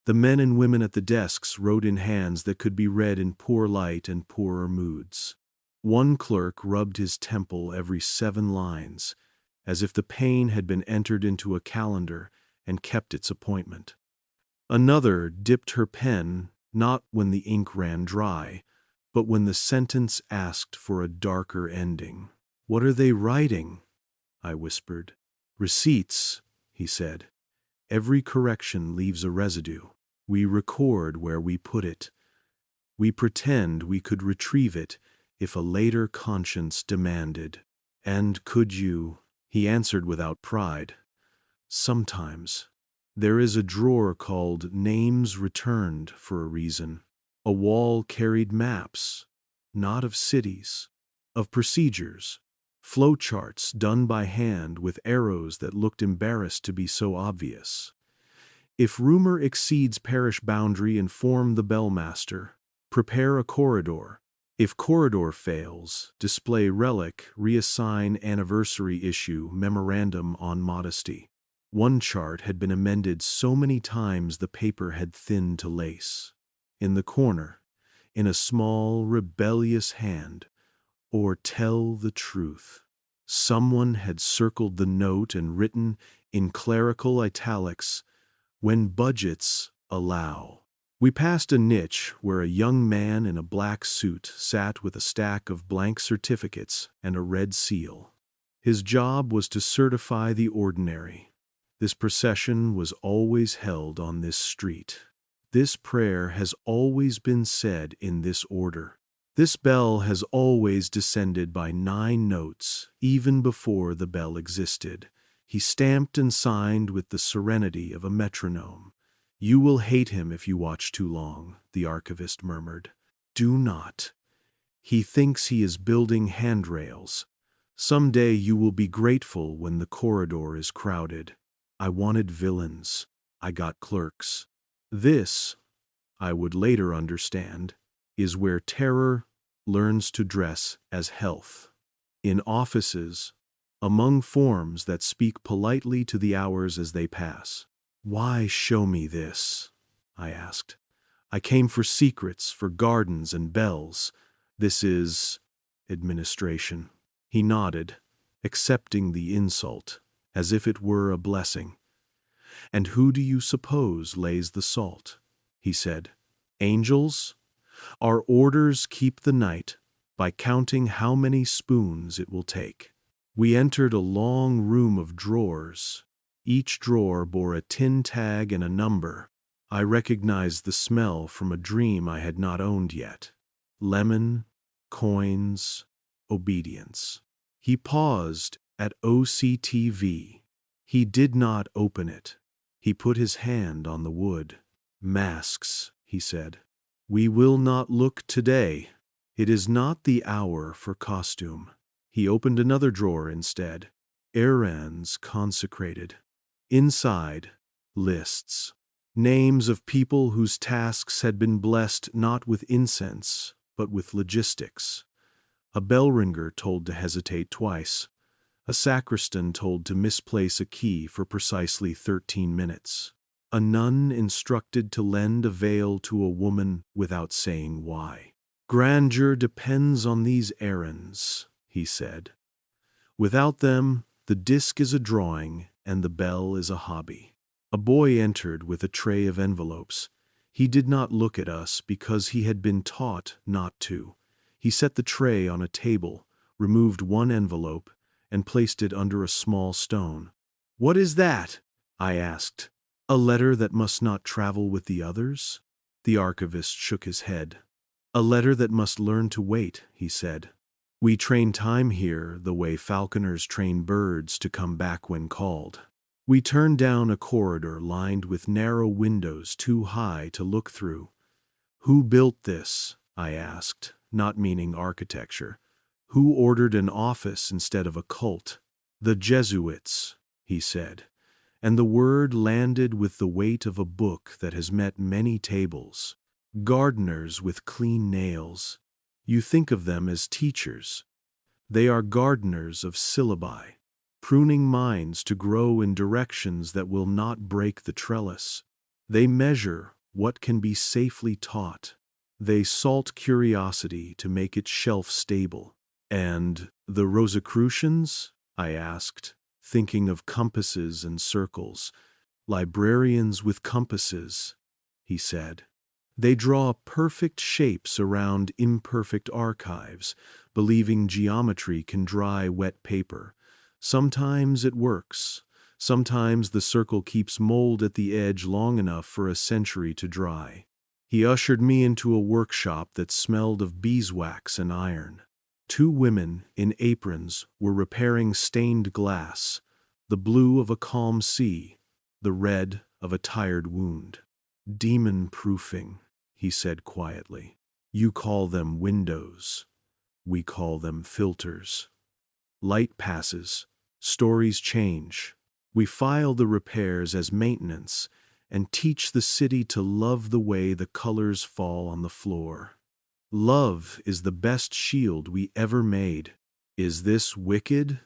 The men and women at the desks wrote in hands that could be read in poor light and poorer moods. One clerk rubbed his temple every 7 lines, as if the pain had been entered into a calendar and kept its appointment. Another dipped her pen not when the ink ran dry, but when the sentence asked for a darker ending. "What are they writing?" I whispered. "Receipts," he said. "Every correction leaves a residue. We record where we put it. We pretend we could retrieve it if a later conscience demanded." "And could you?" He answered without pride. "Sometimes. There is a drawer called Names Returned for a reason. A wall carried maps, not of cities, of procedures, flowcharts done by hand with arrows that looked embarrassed to be so obvious. If rumor exceeds parish boundary, inform the bellmaster. Prepare a corridor. If corridor fails, display relic, reassign anniversary issue, memorandum on modesty." One chart had been amended so many times the paper had thinned to lace. In the corner, in a small, rebellious hand, "Or tell the truth." Someone had circled the note and written in clerical italics, "When budgets allow." We passed a niche where a young man in a black suit sat with a stack of blank certificates and a red seal. His job was to certify the ordinary. This procession was always held on this street. This prayer has always been said in this order. This bell has always descended by 9 notes, even before the bell existed. He stamped and signed with the serenity of a metronome. "You will hate him if you watch too long," the archivist murmured. "Do not. He thinks he is building handrails. Some day you will be grateful when the corridor is crowded. I wanted villains. I got clerks. This, I would later understand, is where terror learns to dress as health. In offices, among forms that speak politely to the hours as they pass. "Why show me this?" I asked. "I came for secrets, for gardens and bells. This is administration." He nodded, accepting the insult, as if it were a blessing. "And who do you suppose lays the salt?" he said. "Angels? Our orders keep the night by counting how many spoons it will take." We entered a long room of drawers. Each drawer bore a tin tag and a number. I recognized the smell from a dream I had not owned yet. Lemon, coins, obedience. He paused at OCT V. He did not open it. He put his hand on the wood. "Masks," he said. "We will not look today. It is not the hour for costume." He opened another drawer instead. "Errands, consecrated." Inside, lists. Names of people whose tasks had been blessed not with incense, but with logistics. A bell ringer told to hesitate twice. A sacristan told to misplace a key for precisely 13 minutes. A nun instructed to lend a veil to a woman without saying why. "Grandeur depends on these errands," he said. "Without them, the disc is a drawing and the bell is a hobby." A boy entered with a tray of envelopes. He did not look at us because he had been taught not to. He set the tray on a table, removed one envelope, and placed it under a small stone. "What is that?" I asked. "A letter that must not travel with the others?" The archivist shook his head. "A letter that must learn to wait," he said. We train time here the way falconers train birds to come back when called. We turned down a corridor lined with narrow windows too high to look through. Who built this? I asked, not meaning architecture. Who ordered an office instead of a cult? The Jesuits, he said, and the word landed with the weight of a book that has met many tables. Gardeners with clean nails. You think of them as teachers. They are gardeners of syllabi, pruning minds to grow in directions that will not break the trellis. They measure what can be safely taught. They salt curiosity to make it shelf-stable. And the Rosicrucians? I asked, thinking of compasses and circles. Librarians with compasses, he said. They draw perfect shapes around imperfect archives, believing geometry can dry wet paper. Sometimes it works. Sometimes the circle keeps mold at the edge long enough for a century to dry. He ushered me into a workshop that smelled of beeswax and iron. 2 women in aprons were repairing stained glass, the blue of a calm sea, the red of a tired wound. Demon-proofing, he said quietly. You call them windows. We call them filters. Light passes, stories change. We file the repairs as maintenance and teach the city to love the way the colors fall on the floor. Love is the best shield we ever made. Is this wicked?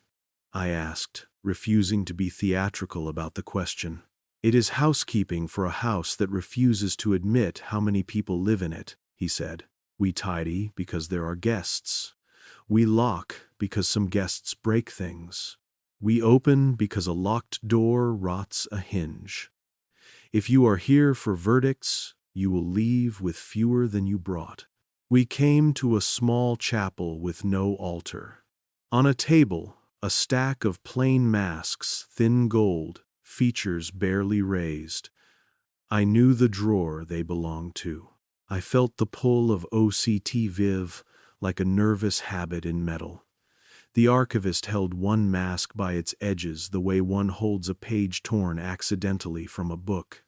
I asked, refusing to be theatrical about the question. It is housekeeping for a house that refuses to admit how many people live in it, he said. We tidy because there are guests. We lock because some guests break things. We open because a locked door rots a hinge. If you are here for verdicts, you will leave with fewer than you brought. We came to a small chapel with no altar. On a table, a stack of plain masks, thin gold, features barely raised. I knew the drawer they belonged to. I felt the pull of OCT V like a nervous habit in metal. The archivist held one mask by its edges the way one holds a page torn accidentally from a book.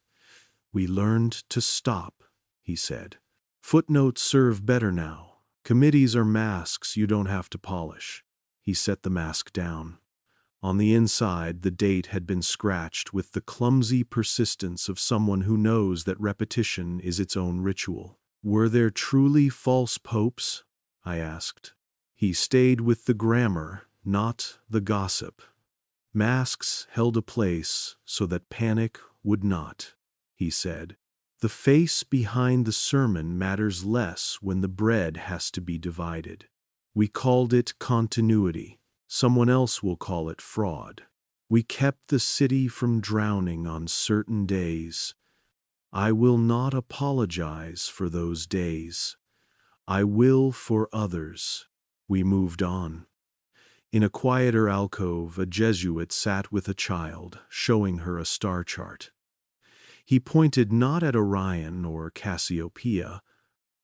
We learned to stop, he said. Footnotes serve better now. Committees are masks you don't have to polish. He set the mask down. On the inside, the date had been scratched with the clumsy persistence of someone who knows that repetition is its own ritual. Were there truly false popes? I asked. He stayed with the grammar, not the gossip. Masks held a place so that panic would not, he said. The face behind the sermon matters less when the bread has to be divided. We called it continuity. Someone else will call it fraud. We kept the city from drowning on certain days. I will not apologize for those days. I will for others. We moved on. In a quieter alcove, a Jesuit sat with a child, showing her a star chart. He pointed not at Orion or Cassiopeia,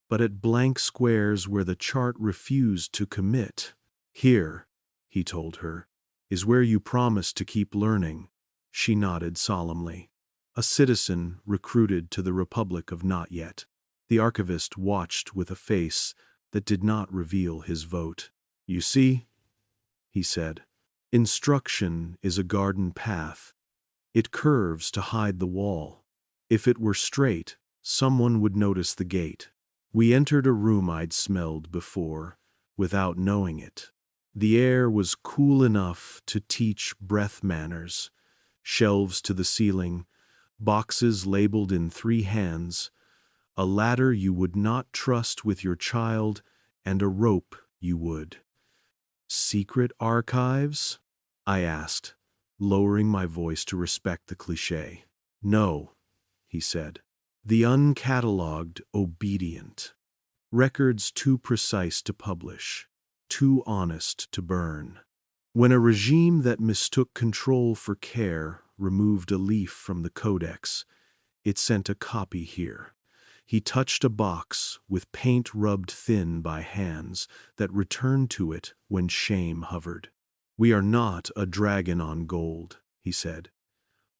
but at blank squares where the chart refused to commit. Here, he told her, is where you promised to keep learning. She nodded solemnly. A citizen recruited to the Republic of Not Yet. The archivist watched with a face that did not reveal his vote. You see, he said, instruction is a garden path. It curves to hide the wall. If it were straight, someone would notice the gate. We entered a room I'd smelled before, without knowing it. The air was cool enough to teach breath manners. Shelves to the ceiling, boxes labeled in 3 hands, a ladder you would not trust with your child, and a rope you would. Secret archives? I asked, lowering my voice to respect the cliché. No, he said. The uncatalogued obedient. Records too precise to publish, too honest to burn. When a regime that mistook control for care removed a leaf from the codex, it sent a copy here. He touched a box with paint rubbed thin by hands that returned to it when shame hovered. "We are not a dragon on gold," he said.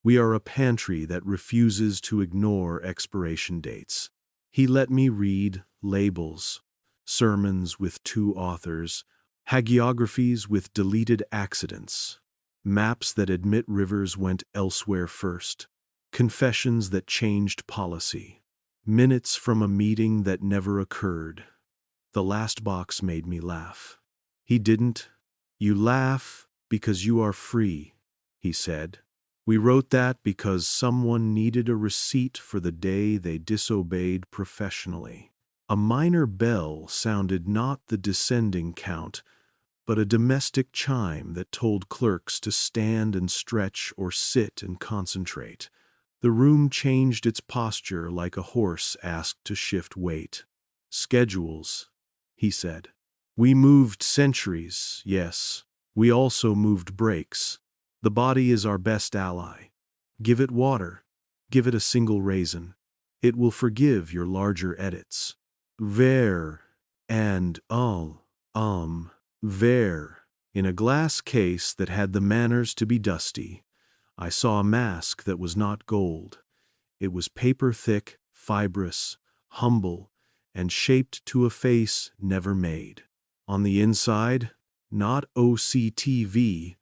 "We are a pantry that refuses to ignore expiration dates." He let me read labels, sermons with 2 authors, hagiographies with deleted accidents, maps that admit rivers went elsewhere first, confessions that changed policy, minutes from a meeting that never occurred. The last box made me laugh. He didn't. "You laugh because you are free," he said. "We wrote that because someone needed a receipt for the day they disobeyed professionally." A minor bell sounded not the descending count, but a domestic chime that told clerks to stand and stretch or sit and concentrate. The room changed its posture like a horse asked to shift weight. "Schedules," he said. "We moved centuries, yes. We also moved breaks. The body is our best ally. Give it water. Give it a single raisin. It will forgive your larger edits. Ver and ver." In a glass case that had the manners to be dusty, I saw a mask that was not gold. It was paper-thick, fibrous, humble, and shaped to a face never made. On the inside, not OCT V,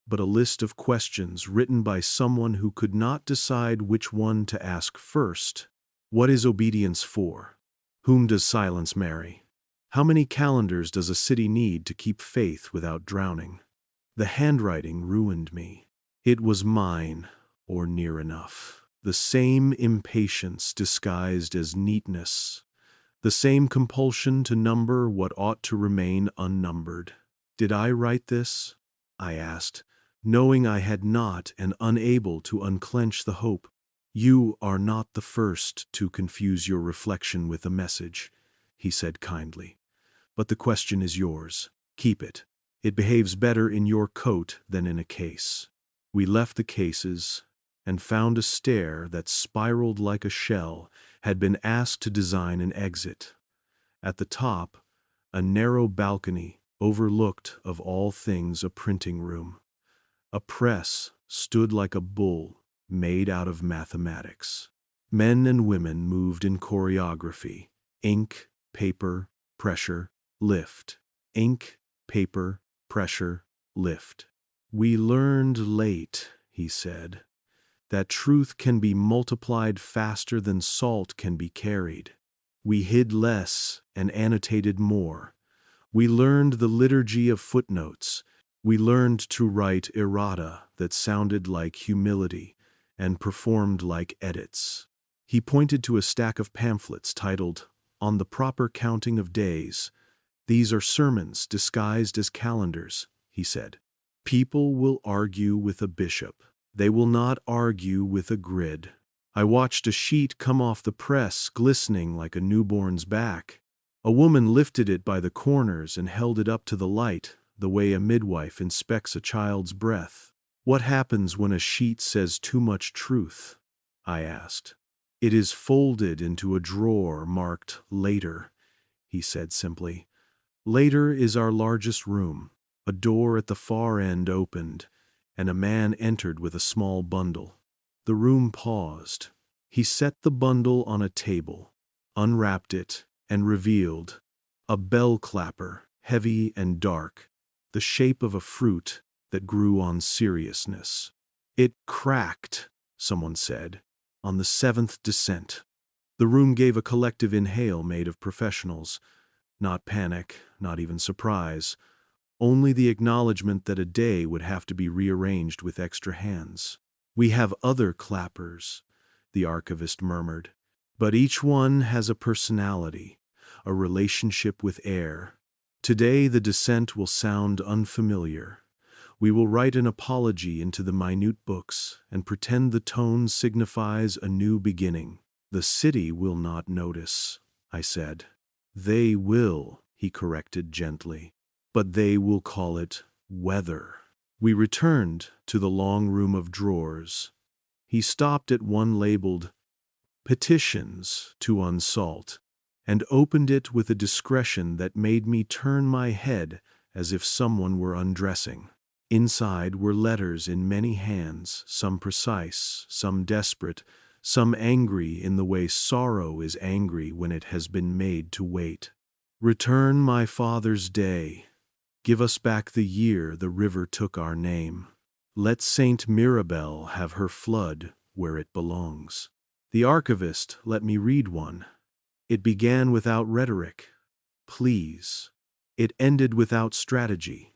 but a list of questions written by someone who could not decide which one to ask first. What is obedience for? Whom does silence marry? How many calendars does a city need to keep faith without drowning? The handwriting ruined me. It was mine, or near enough. The same impatience disguised as neatness. The same compulsion to number what ought to remain unnumbered. "Did I write this?" I asked, knowing I had not and unable to unclench the hope. "You are not the first to confuse your reflection with a message," he said kindly. "But the question is yours. Keep it. It behaves better in your coat than in a case." We left the cases and found a stair that spiraled like a shell had been asked to design an exit. At the top, a narrow balcony overlooked of all things a printing room. A press stood like a bull made out of mathematics. Men and women moved in choreography. Ink, paper, pressure, lift. Ink, paper, pressure, lift. "We learned late," he said, "that truth can be multiplied faster than salt can be carried. We hid less and annotated more. We learned the liturgy of footnotes. We learned to write errata that sounded like humility and performed like edits." He pointed to a stack of pamphlets titled, "On the Proper Counting of Days." "These are sermons disguised as calendars," he said. "People will argue with a bishop. They will not argue with a grid." I watched a sheet come off the press, glistening like a newborn's back. A woman lifted it by the corners and held it up to the light, the way a midwife inspects a child's breath. "What happens when a sheet says too much truth?" I asked. "It is folded into a drawer marked later," he said simply. "Later is our largest room." A door at the far end opened, and a man entered with a small bundle. The room paused. He set the bundle on a table, unwrapped it, and revealed a bell clapper, heavy and dark, the shape of a fruit that grew on seriousness. "It cracked," someone said, "on the 7th descent." The room gave a collective inhale made of professionals. Not panic, not even surprise. Only the acknowledgement that a day would have to be rearranged with extra hands. "We have other clappers," the archivist murmured. "But each one has a personality, a relationship with air. Today the descent will sound unfamiliar. We will write an apology into the minute books and pretend the tone signifies a new beginning. The city will not notice," I said. "They will," he corrected gently. "But they will call it weather." We returned to the long room of drawers. He stopped at one labeled petitions to unsalt, and opened it with a discretion that made me turn my head as if someone were undressing. Inside were letters in many hands, some precise, some desperate, some angry in the way sorrow is angry when it has been made to wait. Return, my father's day. Give us back the year the river took our name. Let Saint Mirabel have her flood where it belongs. The archivist let me read one. It began without rhetoric. Please. It ended without strategy.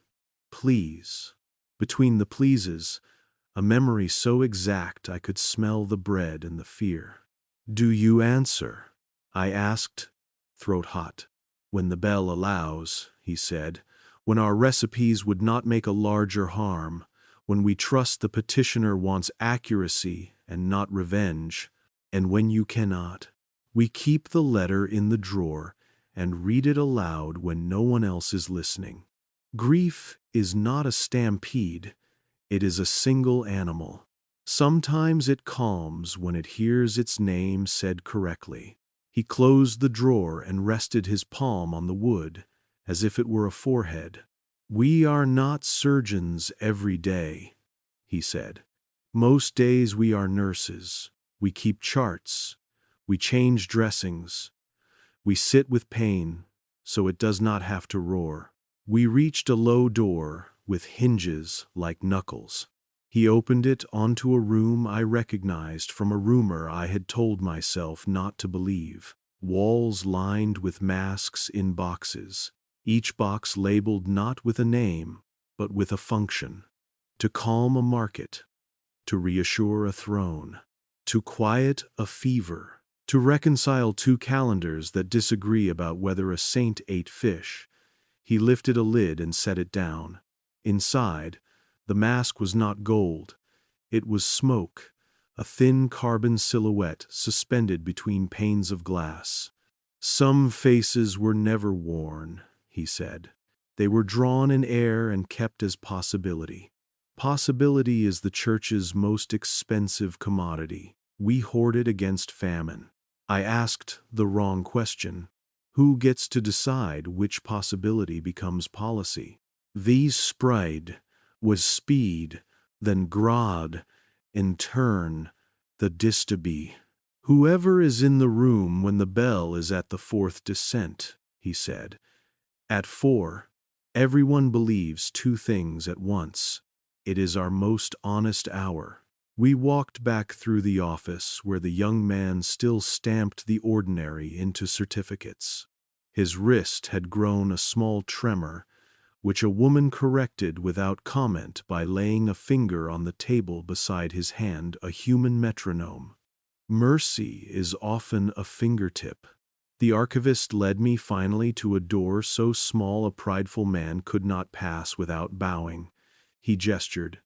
Please. Between the pleases, a memory so exact I could smell the bread and the fear. Do you answer? I asked, throat hot. When the bell allows, he said, when our recipes would not make a larger harm, when we trust the petitioner wants accuracy and not revenge, and when you cannot, we keep the letter in the drawer and read it aloud when no one else is listening. Grief is not a stampede, it is a single animal. Sometimes it calms when it hears its name said correctly. He closed the drawer and rested his palm on the wood, as if it were a forehead. We are not surgeons every day, he said. Most days we are nurses. We keep charts. We change dressings. We sit with pain, so it does not have to roar. We reached a low door with hinges like knuckles. He opened it onto a room I recognized from a rumor I had told myself not to believe. Walls lined with masks in boxes, each box labeled not with a name, but with a function. To calm a market, to reassure a throne, to quiet a fever, to reconcile two calendars that disagree about whether a saint ate fish. He lifted a lid and set it down. Inside, the mask was not gold. It was smoke, a thin carbon silhouette suspended between panes of glass. Some faces were never worn, he said. They were drawn in air and kept as possibility. Possibility is the church's most expensive commodity. We hoard it against famine. I asked the wrong question. Who gets to decide which possibility becomes policy? These spride was speed, then grad, in turn, the distaby. Whoever is in the room when the bell is at the fourth descent, he said. At 4, everyone believes two things at once. It is our most honest hour. We walked back through the office where the young man still stamped the ordinary into certificates. His wrist had grown a small tremor, which a woman corrected without comment by laying a finger on the table beside his hand, a human metronome. Mercy is often a fingertip. The archivist led me finally to a door so small a prideful man could not pass without bowing. He gestured.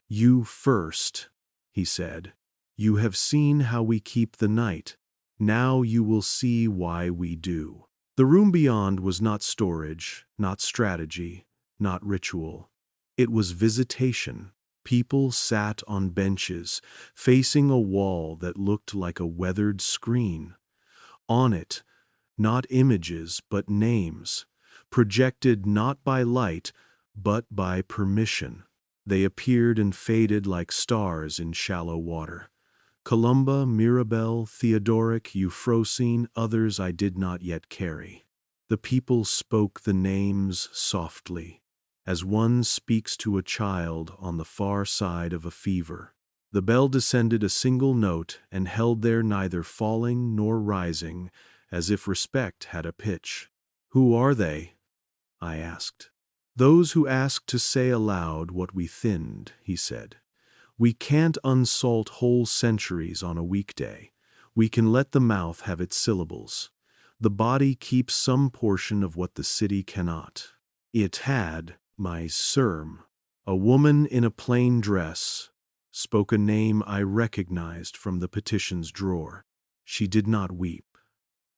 You first, he said. You have seen how we keep the night. Now you will see why we do. The room beyond was not storage, not strategy, not ritual. It was visitation. People sat on benches, facing a wall that looked like a weathered screen. On it, not images but names, projected not by light, but by permission. They appeared and faded like stars in shallow water. Columba, Mirabel, Theodoric, Euphrosyne, others I did not yet carry. The people spoke the names softly, as one speaks to a child on the far side of a fever. The bell descended a single note and held there neither falling nor rising, as if respect had a pitch. Who are they? I asked. Those who ask to say aloud what we thinned, he said. We can't unsalt whole centuries on a weekday. We can let the mouth have its syllables. The body keeps some portion of what the city cannot. It had, my serm. A woman in a plain dress spoke a name I recognized from the petitions drawer. She did not weep.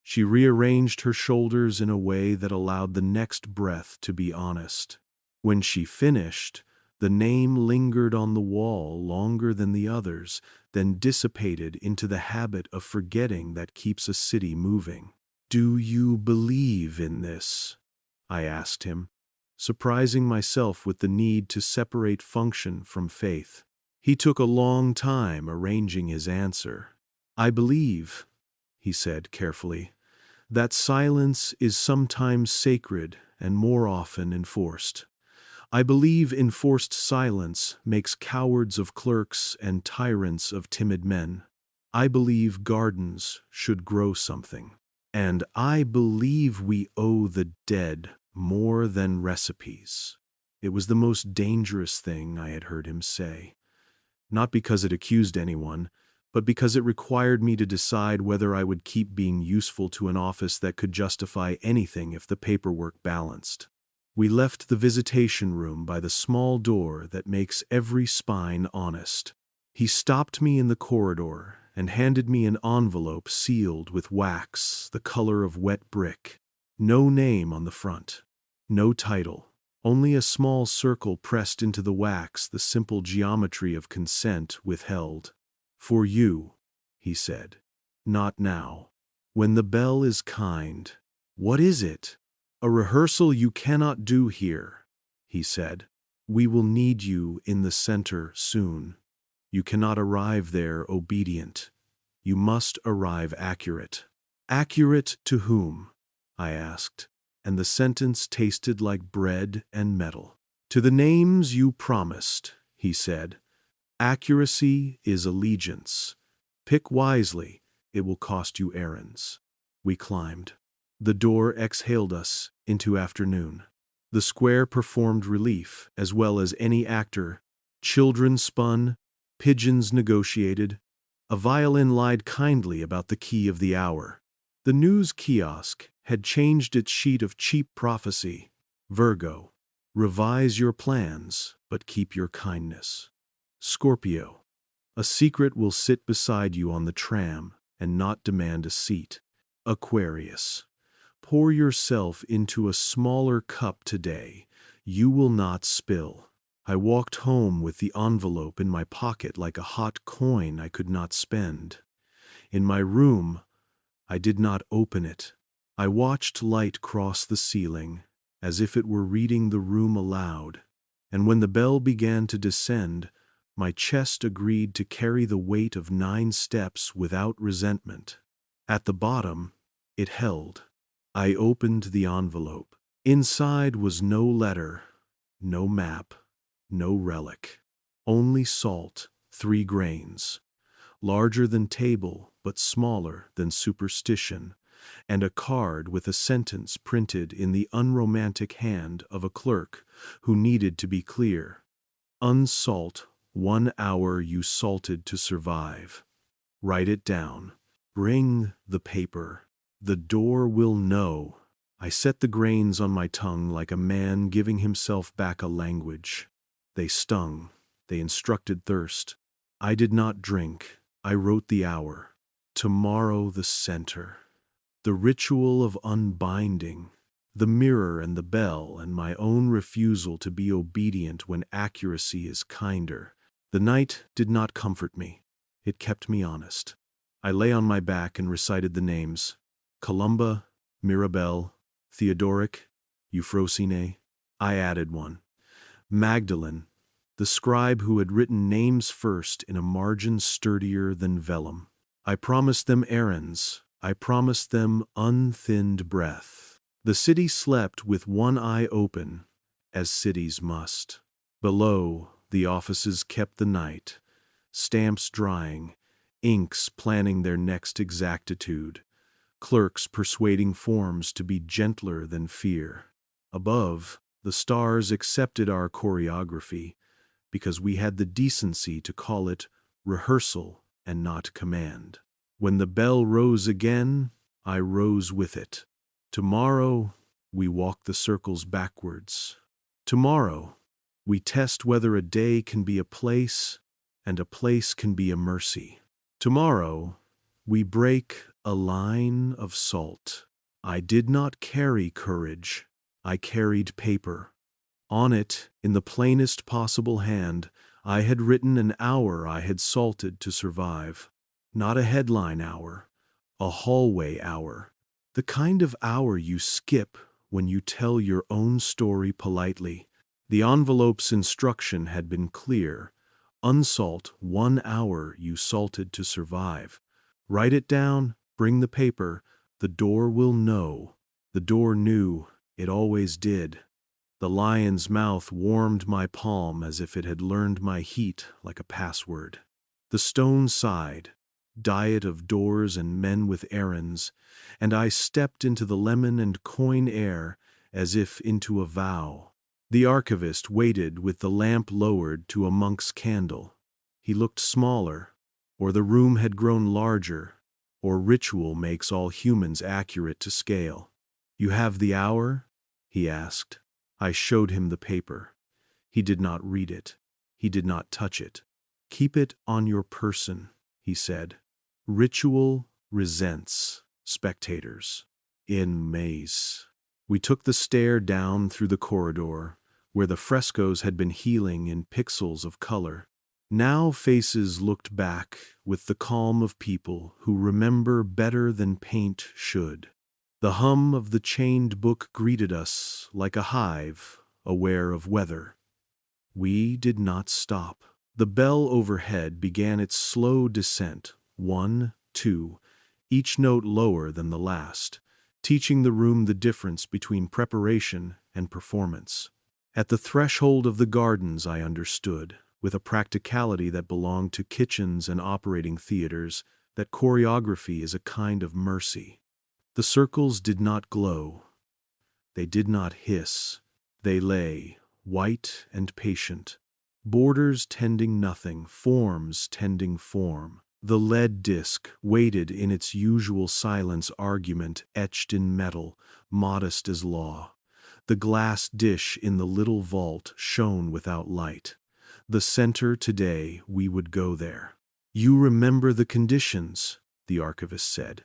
She rearranged her shoulders in a way that allowed the next breath to be honest. When she finished, The name lingered on the wall longer than the others, then dissipated into the habit of forgetting that keeps a city moving. "Do you believe in this?" I asked him, surprising myself with the need to separate function from faith. He took a long time arranging his answer. "I believe," he said carefully, "that silence is sometimes sacred and more often enforced. I believe enforced silence makes cowards of clerks and tyrants of timid men. I believe gardens should grow something. And I believe we owe the dead more than recipes." It was the most dangerous thing I had heard him say. Not because it accused anyone, but because it required me to decide whether I would keep being useful to an office that could justify anything if the paperwork balanced. We left the visitation room by the small door that makes every spine honest. He stopped me in the corridor and handed me an envelope sealed with wax the color of wet brick. No name on the front, no title, only a small circle pressed into the wax, the simple geometry of consent withheld. "For you," he said. "Not now. When the bell is kind." "What is it?" "A rehearsal you cannot do here," he said. "We will need you in the center soon. You cannot arrive there obedient. You must arrive accurate." "Accurate to whom?" I asked, and the sentence tasted like bread and metal. "To the names you promised," he said. "Accuracy is allegiance. Pick wisely, it will cost you errands." We climbed. The door exhaled us into afternoon. The square performed relief as well as any actor. Children spun, pigeons negotiated. A violin lied kindly about the key of the hour. The news kiosk had changed its sheet of cheap prophecy. Virgo, revise your plans, but keep your kindness. Scorpio, a secret will sit beside you on the tram and not demand a seat. Aquarius, pour yourself into a smaller cup today. You will not spill. I walked home with the envelope in my pocket like a hot coin I could not spend. In my room, I did not open it. I watched light cross the ceiling, as if it were reading the room aloud, and when the bell began to descend, my chest agreed to carry the weight of 9 steps without resentment. At the bottom, it held. I opened the envelope. Inside was no letter, no map, no relic. Only salt, 3 grains, larger than table but smaller than superstition, and a card with a sentence printed in the unromantic hand of a clerk who needed to be clear. "Unsalt 1 hour you salted to survive. Write it down. Bring the paper. The door will know." I set the grains on my tongue like a man giving himself back a language. They stung. They instructed thirst. I did not drink. I wrote the hour. Tomorrow the center. The ritual of unbinding. The mirror and the bell and my own refusal to be obedient when accuracy is kinder. The night did not comfort me. It kept me honest. I lay on my back and recited the names. Columba, Mirabelle, Theodoric, Euphrosyne. I added one. Magdalene, the scribe who had written names first in a margin sturdier than vellum. I promised them errands. I promised them unthinned breath. The city slept with one eye open, as cities must. Below, the offices kept the night, stamps drying, inks planning their next exactitude, clerks persuading forms to be gentler than fear. Above, the stars accepted our choreography because we had the decency to call it rehearsal and not command. When the bell rose again, I rose with it. Tomorrow, we walk the circles backwards. Tomorrow, we test whether a day can be a place and a place can be a mercy. Tomorrow, we break a line of salt. I did not carry courage. I carried paper. On it, in the plainest possible hand, I had written an hour I had salted to survive. Not a headline hour, a hallway hour. The kind of hour you skip when you tell your own story politely. The envelope's instruction had been clear. Unsalt 1 hour you salted to survive. Write it down, bring the paper, the door will know. The door knew, it always did. The lion's mouth warmed my palm as if it had learned my heat like a password. The stone sighed, diet of doors and men with errands, and I stepped into the lemon and coin air as if into a vow. The archivist waited with the lamp lowered to a monk's candle. He looked smaller, or the room had grown larger, or ritual makes all humans accurate to scale. "You have the hour?" he asked. I showed him the paper. He did not read it. He did not touch it. "Keep it on your person," he said. "Ritual resents spectators." In maze. We took the stair down through the corridor, where the frescoes had been healing in pixels of color. Now faces looked back with the calm of people who remember better than paint should. The hum of the chained book greeted us like a hive, aware of weather. We did not stop. The bell overhead began its slow descent, 1, 2, each note lower than the last, teaching the room the difference between preparation and performance. At the threshold of the gardens I understood, with a practicality that belonged to kitchens and operating theaters, that choreography is a kind of mercy. The circles did not glow. They did not hiss. They lay, white and patient. Borders tending nothing, forms tending form. The lead disc waited in its usual silence, argument etched in metal, modest as law. The glass dish in the little vault shone without light. The center today, we would go there. "You remember the conditions," the archivist said.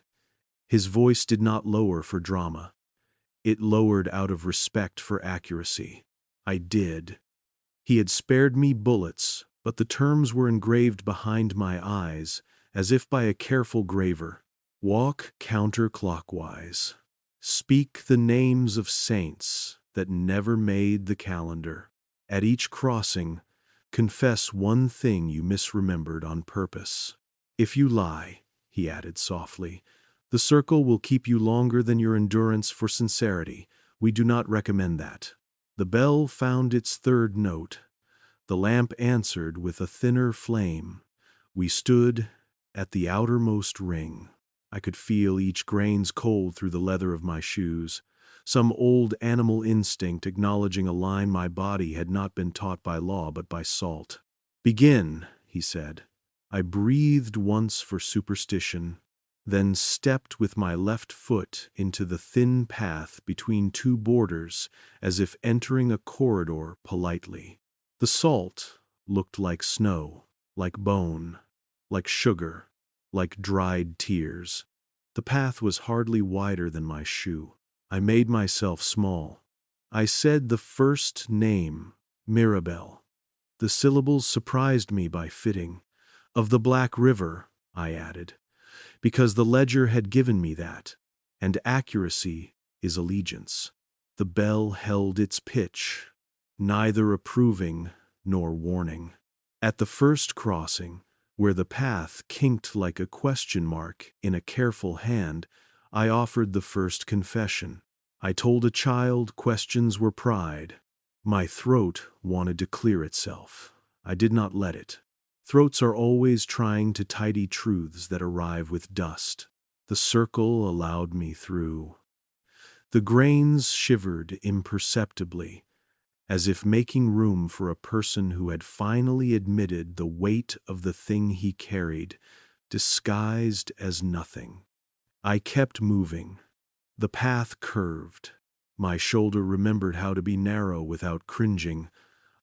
His voice did not lower for drama. It lowered out of respect for accuracy. I did. He had spared me bullets, but the terms were engraved behind my eyes, as if by a careful graver. "Walk counterclockwise. Speak the names of saints that never made the calendar. At each crossing, confess one thing you misremembered on purpose. If you lie," he added softly, "the circle will keep you longer than your endurance for sincerity. We do not recommend that." The bell found its third note. The lamp answered with a thinner flame. We stood at the outermost ring. I could feel each grain's cold through the leather of my shoes, some old animal instinct acknowledging a line my body had not been taught by law but by salt. "Begin," he said. I breathed once for superstition, then stepped with my left foot into the thin path between two borders as if entering a corridor politely. The salt looked like snow, like bone, like sugar, like dried tears. The path was hardly wider than my shoe. I made myself small. I said the first name, Mirabelle. The syllables surprised me by fitting. "Of the Black River," I added, because the ledger had given me that, and accuracy is allegiance. The bell held its pitch, neither approving nor warning. At the first crossing, where the path kinked like a question mark in a careful hand, I offered the first confession. I told a child questions were pride. My throat wanted to clear itself. I did not let it. Throats are always trying to tidy truths that arrive with dust. The circle allowed me through. The grains shivered imperceptibly, as if making room for a person who had finally admitted the weight of the thing he carried, disguised as nothing. I kept moving. The path curved. My shoulder remembered how to be narrow without cringing.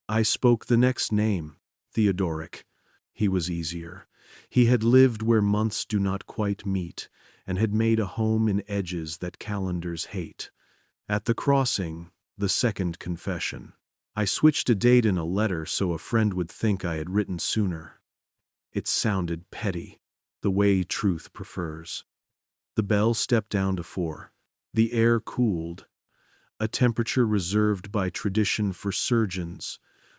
I spoke the next name, Theodoric. He was easier. He had lived where months do not quite meet, and had made a home in edges that calendars hate. At the crossing, the second confession. I switched a date in a letter so a friend would think I had written sooner. It sounded petty, the way truth prefers. The bell stepped down to 4. The air cooled, a temperature reserved by tradition for surgeons,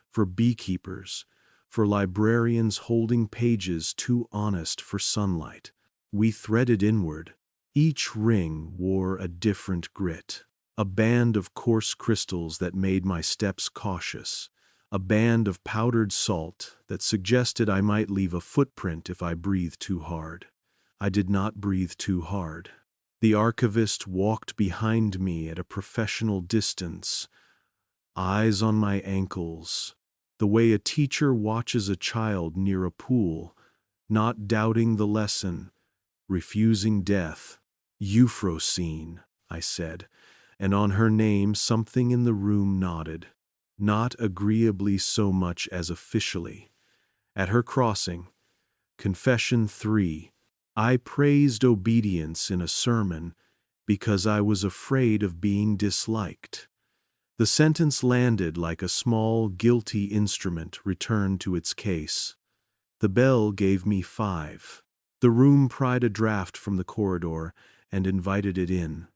for beekeepers, for librarians holding pages too honest for sunlight. We threaded inward. Each ring wore a different grit, a band of coarse crystals that made my steps cautious, a band of powdered salt that suggested I might leave a footprint if I breathed too hard. I did not breathe too hard. The archivist walked behind me at a professional distance, eyes on my ankles, the way a teacher watches a child near a pool, not doubting the lesson, refusing death. Euphrosyne, I said, and on her name something in the room nodded, not agreeably so much as officially. At her crossing, Confession 3, I praised obedience in a sermon because I was afraid of being disliked. The sentence landed like a small, guilty instrument returned to its case. The bell gave me 5. The room pried a draft from the corridor and invited it in.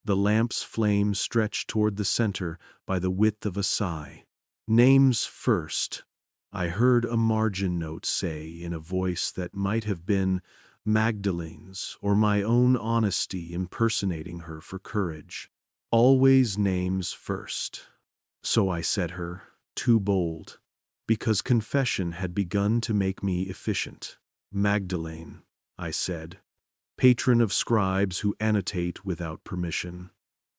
The lamp's flame stretched toward the center by the width of a sigh. Names first, I heard a margin note say in a voice that might have been Magdalene's or my own honesty impersonating her for courage. Always names first. So I said her, too bold, because confession had begun to make me efficient. Magdalene, I said, patron of scribes who annotate without permission.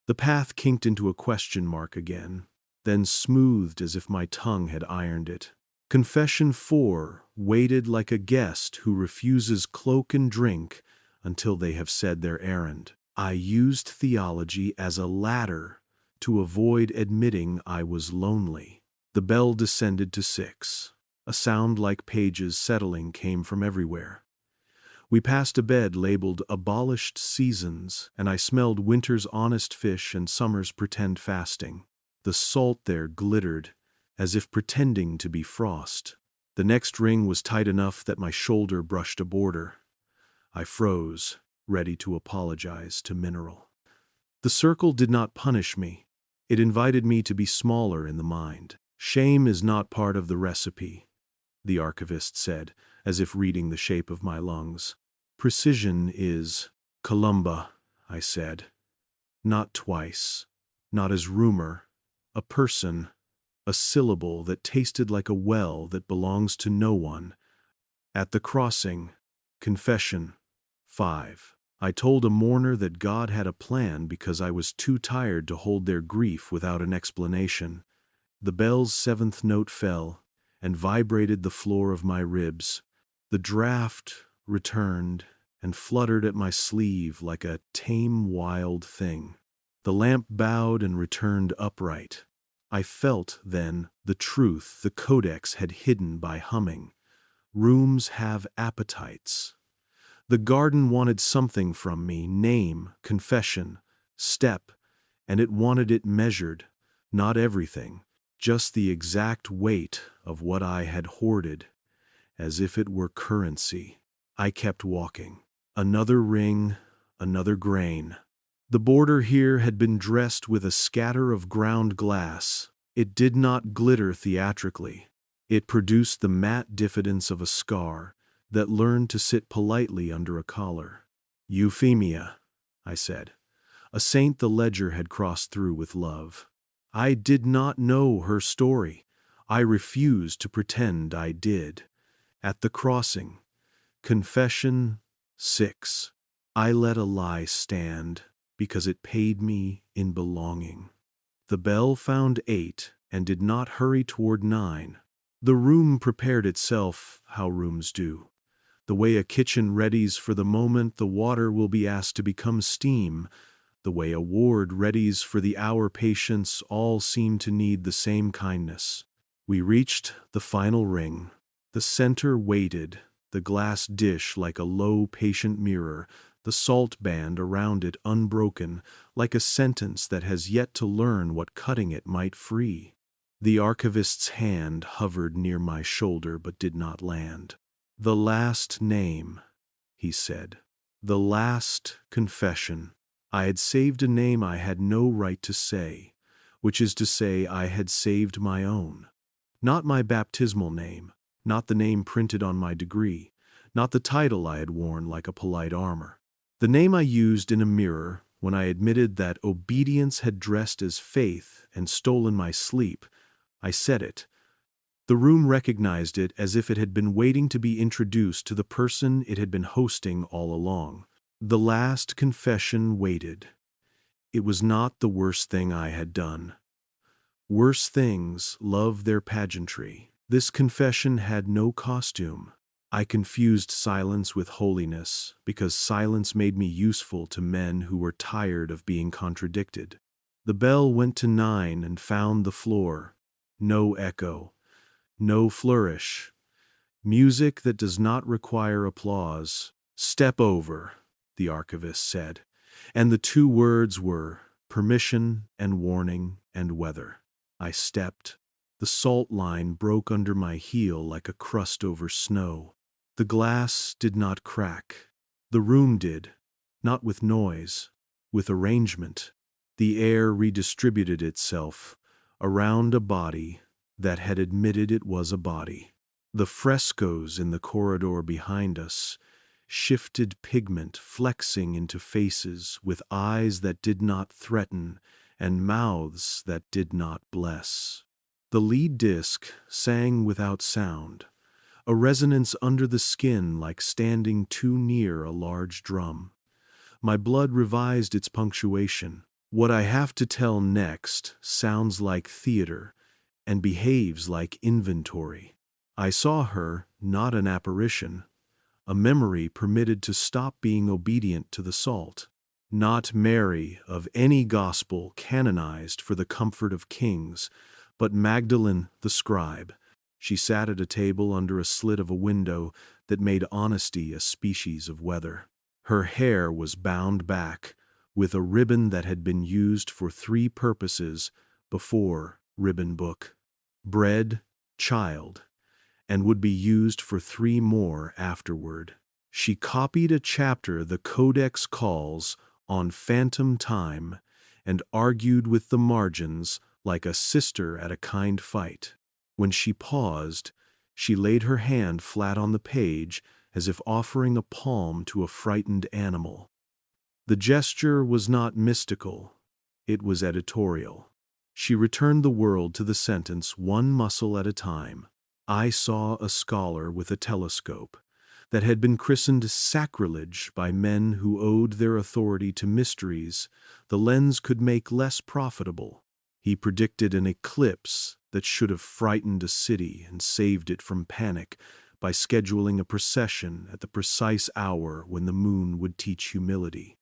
The path kinked into a question mark again, then smoothed as if my tongue had ironed it. Confession 4 waited like a guest who refuses cloak and drink until they have said their errand. I used theology as a ladder to avoid admitting I was lonely. The bell descended to 6. A sound like pages settling came from everywhere. We passed a bed labeled Abolished Seasons, and I smelled winter's honest fish and summer's pretend fasting. The salt there glittered, as if pretending to be frost. The next ring was tight enough that my shoulder brushed a border. I froze, ready to apologize to Mineral. The circle did not punish me. It invited me to be smaller in the mind. Shame is not part of the recipe, the archivist said, as if reading the shape of my lungs. Precision is. Columba, I said. Not twice, not as rumor, a person, a syllable that tasted like a well that belongs to no one. At the crossing, Confession 5. I told a mourner that God had a plan because I was too tired to hold their grief without an explanation. The bell's 7th note fell and vibrated the floor of my ribs. The draft returned and fluttered at my sleeve like a tame wild thing. The lamp bowed and returned upright. I felt, then, the truth the codex had hidden by humming. Rooms have appetites. The garden wanted something from me, name, confession, step, and it wanted it measured, not everything, just the exact weight of what I had hoarded, as if it were currency. I kept walking. Another ring, another grain. The border here had been dressed with a scatter of ground glass. It did not glitter theatrically. It produced the matte diffidence of a scar that learned to sit politely under a collar. Euphemia, I said. A saint the ledger had crossed through with love. I did not know her story. I refused to pretend I did. At the crossing, Confession 6. I let a lie stand because it paid me in belonging. The bell found 8 and did not hurry toward 9. The room prepared itself how rooms do. The way a kitchen readies for the moment the water will be asked to become steam, the way a ward readies for the hour patients all seem to need the same kindness. We reached the final ring. The center waited, the glass dish like a low patient mirror, the salt band around it unbroken, like a sentence that has yet to learn what cutting it might free. The archivist's hand hovered near my shoulder but did not land. "The last name," he said. "The last confession." I had saved a name I had no right to say, which is to say I had saved my own. Not my baptismal name, not the name printed on my degree, not the title I had worn like a polite armor. The name I used in a mirror when I admitted that obedience had dressed as faith and stolen my sleep. I said it. The room recognized it as if it had been waiting to be introduced to the person it had been hosting all along. The last confession waited. It was not the worst thing I had done. Worse things love their pageantry. This confession had no costume. I confused silence with holiness because silence made me useful to men who were tired of being contradicted. The bell went to 9 and found the floor. No echo. No flourish. Music that does not require applause. "Step over," the archivist said, and the two words were permission and warning and weather. I stepped. The salt line broke under my heel like a crust over snow. The glass did not crack. The room did, not with noise, with arrangement. The air redistributed itself around a body that had admitted it was a body. The frescoes in the corridor behind us shifted pigment flexing into faces with eyes that did not threaten and mouths that did not bless. The lead disc sang without sound, a resonance under the skin like standing too near a large drum. My blood revised its punctuation. What I have to tell next sounds like theater and behaves like inventory. I saw her, not an apparition, a memory permitted to stop being obedient to the salt. Not Mary of any gospel canonized for the comfort of kings, but Magdalene the scribe. She sat at a table under a slit of a window that made honesty a species of weather. Her hair was bound back with a ribbon that had been used for 3 purposes before ribbon book: bread, child, and would be used for 3 more afterward. She copied a chapter the Codex calls on phantom time and argued with the margins like a sister at a kind fight. When she paused, she laid her hand flat on the page as if offering a palm to a frightened animal. The gesture was not mystical, it was editorial. She returned the world to the sentence one muscle at a time. I saw a scholar with a telescope that had been christened sacrilege by men who owed their authority to mysteries the lens could make less profitable. He predicted an eclipse that should have frightened a city and saved it from panic by scheduling a procession at the precise hour when the moon would teach humility.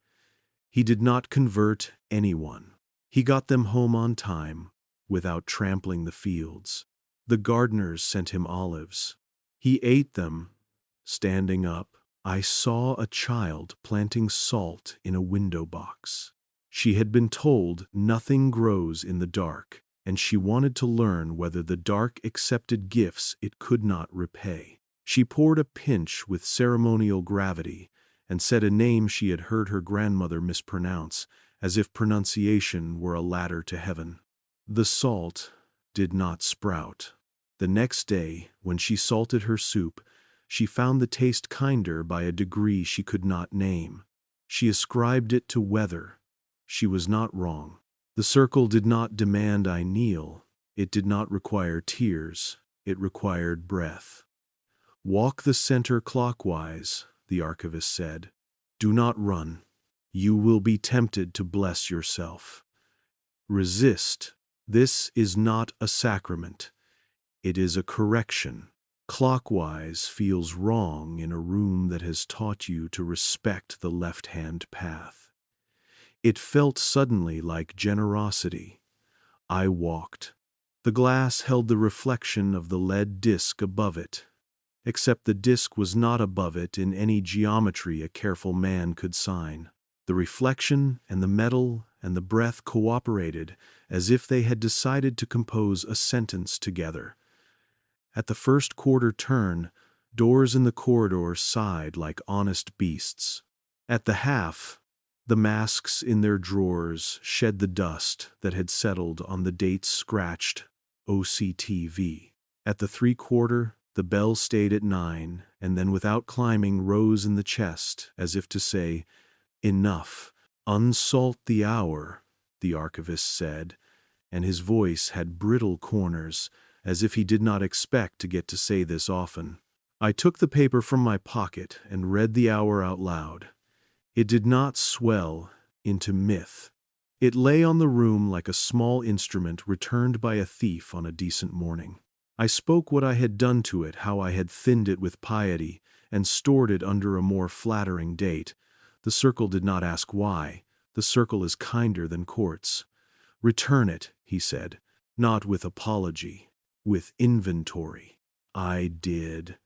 He did not convert anyone. He got them home on time without trampling the fields. The gardeners sent him olives. He ate them. Standing up, I saw a child planting salt in a window box. She had been told nothing grows in the dark, and she wanted to learn whether the dark accepted gifts it could not repay. She poured a pinch with ceremonial gravity and said a name she had heard her grandmother mispronounce, as if pronunciation were a ladder to heaven. The salt did not sprout. The next day, when she salted her soup, she found the taste kinder by a degree she could not name. She ascribed it to weather. She was not wrong. The circle did not demand I kneel. It did not require tears. It required breath. "Walk the center clockwise," the archivist said. "Do not run. You will be tempted to bless yourself. Resist. This is not a sacrament. It is a correction. Clockwise feels wrong in a room that has taught you to respect the left-hand path." It felt suddenly like generosity. I walked. The glass held the reflection of the lead disc above it, except the disc was not above it in any geometry a careful man could sign. The reflection and the metal and the breath cooperated as if they had decided to compose a sentence together. At the first quarter turn, doors in the corridor sighed like honest beasts. At the half, the masks in their drawers shed the dust that had settled on the dates-scratched OCT V. At the three-quarter, the bell stayed at 9, and then without climbing rose in the chest, as if to say, "Enough. Unsalt the hour," the archivist said, and his voice had brittle corners, as if he did not expect to get to say this often. I took the paper from my pocket and read the hour out loud. It did not swell into myth. It lay on the room like a small instrument returned by a thief on a decent morning. I spoke what I had done to it, how I had thinned it with piety, and stored it under a more flattering date. The circle did not ask why. The circle is kinder than courts. "Return it," he said, not with apology, with inventory. I did.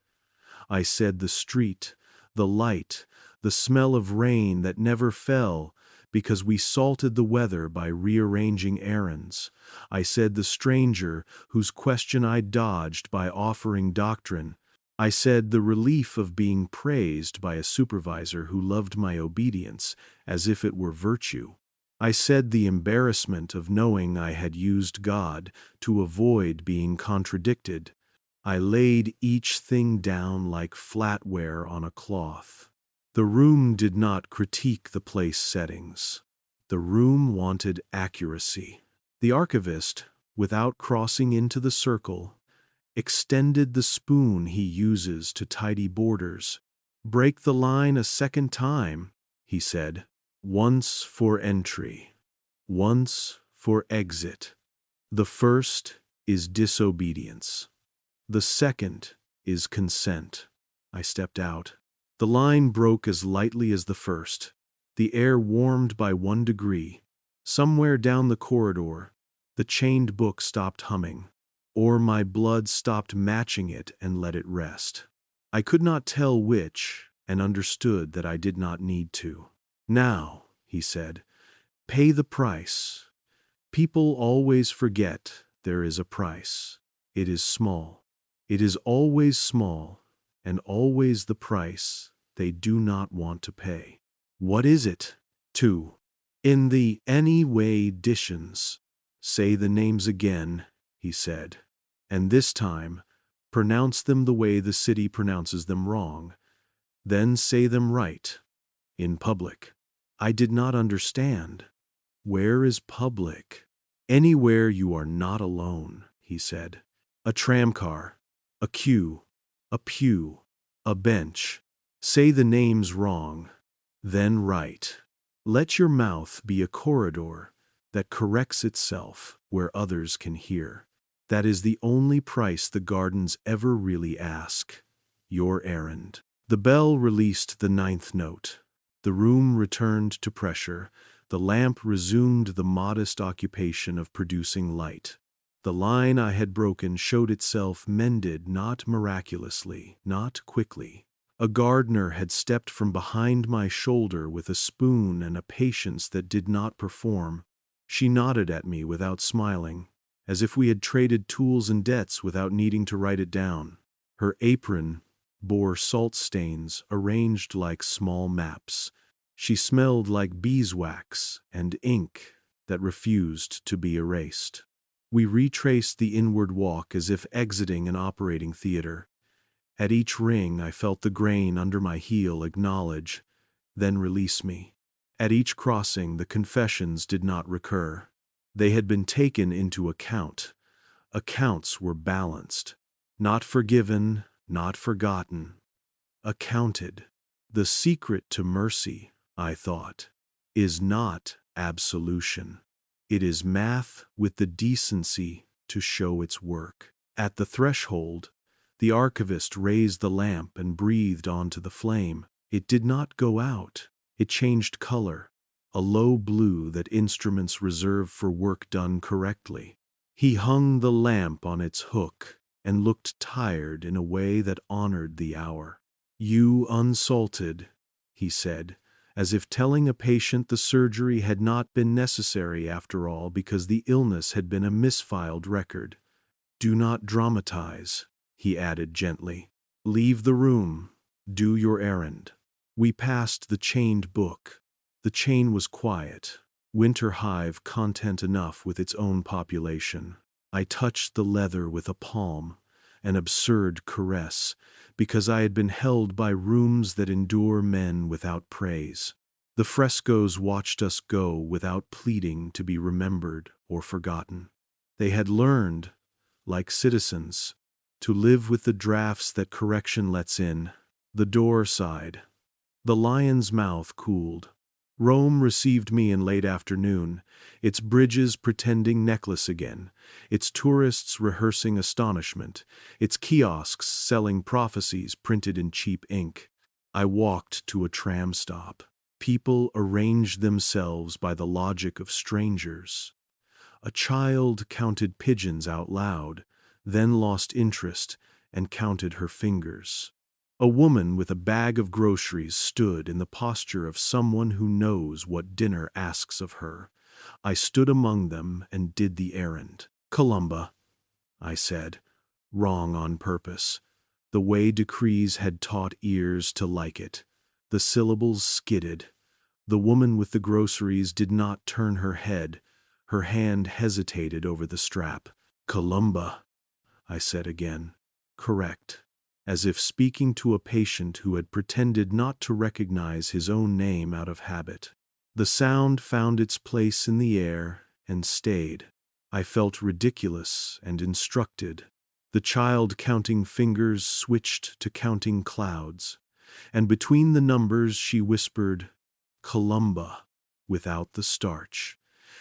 I said the street, the light, the smell of rain that never fell, because we salted the weather by rearranging errands. I said the stranger whose question I dodged by offering doctrine. I said the relief of being praised by a supervisor who loved my obedience as if it were virtue. I said the embarrassment of knowing I had used God to avoid being contradicted. I laid each thing down like flatware on a cloth. The room did not critique the place settings. The room wanted accuracy. The archivist, without crossing into the circle, extended the spoon he uses to tidy borders. "Break the line a second time," he said. "Once for entry, once for exit. The first is disobedience. The second is consent." I stepped out. The line broke as lightly as the first. The air warmed by 1 degree. Somewhere down the corridor, the chained book stopped humming, or my blood stopped matching it and let it rest. I could not tell which, and understood that I did not need to. "Now," he said, "pay the price. People always forget there is a price. It is small. It is always small, and always the price they do not want to pay." "What is it?" 2. "In the anyway editions, say the names again," he said, "and this time pronounce them the way the city pronounces them wrong. Then say them right, in public." I did not understand. "Where is public?" "Anywhere you are not alone," he said. "A tramcar, a queue, a pew, a bench. Say the names wrong, then right. Let your mouth be a corridor that corrects itself where others can hear. That is the only price the gardens ever really ask. Your errand." The bell released the 9th note. The room returned to pressure. The lamp resumed the modest occupation of producing light. The line I had broken showed itself mended not miraculously, not quickly. A gardener had stepped from behind my shoulder with a spoon and a patience that did not perform. She nodded at me without smiling, as if we had traded tools and debts without needing to write it down. Her apron bore salt stains arranged like small maps. She smelled like beeswax and ink that refused to be erased. We retraced the inward walk as if exiting an operating theater. At each ring I felt the grain under my heel acknowledge, then release me. At each crossing the confessions did not recur. They had been taken into account. Accounts were balanced. Not forgiven, not forgotten. Accounted. The secret to mercy, I thought, is not absolution. It is math with the decency to show its work. At the threshold, the archivist raised the lamp and breathed onto the flame. It did not go out. It changed color, a low blue that instruments reserve for work done correctly. He hung the lamp on its hook and looked tired in a way that honored the hour. "You unsalted," he said, as if telling a patient the surgery had not been necessary after all because the illness had been a misfiled record. "Do not dramatize," he added gently. "Leave the room. Do your errand." We passed the chained book. The chain was quiet, winter hive content enough with its own population. I touched the leather with a palm, an absurd caress, because I had been held by rooms that endure men without praise. The frescoes watched us go without pleading to be remembered or forgotten. They had learned, like citizens, to live with the drafts that correction lets in. The door sighed. The lion's mouth cooled. Rome received me in late afternoon, its bridges pretending necklace again, its tourists rehearsing astonishment, its kiosks selling prophecies printed in cheap ink. I walked to a tram stop. People arranged themselves by the logic of strangers. A child counted pigeons out loud, then lost interest and counted her fingers. A woman with a bag of groceries stood in the posture of someone who knows what dinner asks of her. I stood among them and did the errand. "Columba," I said, wrong on purpose. The way decrees had taught ears to like it. The syllables skidded. The woman with the groceries did not turn her head. Her hand hesitated over the strap. "Columba," I said again. Correct. As if speaking to a patient who had pretended not to recognize his own name out of habit. The sound found its place in the air and stayed. I felt ridiculous and instructed. The child counting fingers switched to counting clouds, and between the numbers she whispered, "Columba," without the starch,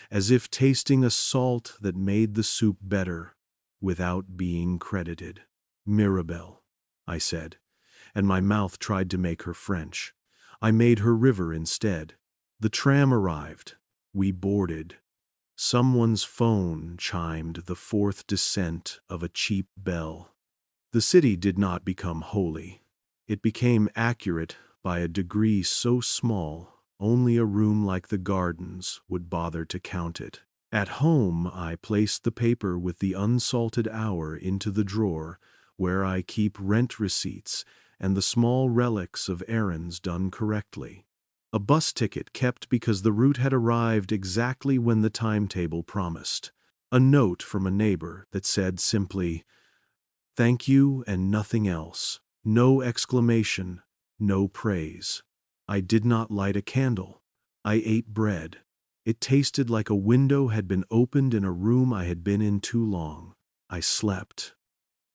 as if tasting a salt that made the soup better, without being credited. "Mirabelle," I said, and my mouth tried to make her French. I made her River instead. The tram arrived. We boarded. Someone's phone chimed the fourth descent of a cheap bell. The city did not become holy. It became accurate by a degree so small only a room like the gardens would bother to count it. At home, I placed the paper with the unsalted hour into the drawer where I keep rent receipts and the small relics of errands done correctly. A bus ticket kept because the route had arrived exactly when the timetable promised. A note from a neighbor that said simply, "Thank you and nothing else." No exclamation, no praise. I did not light a candle. I ate bread. It tasted like a window had been opened in a room I had been in too long. I slept.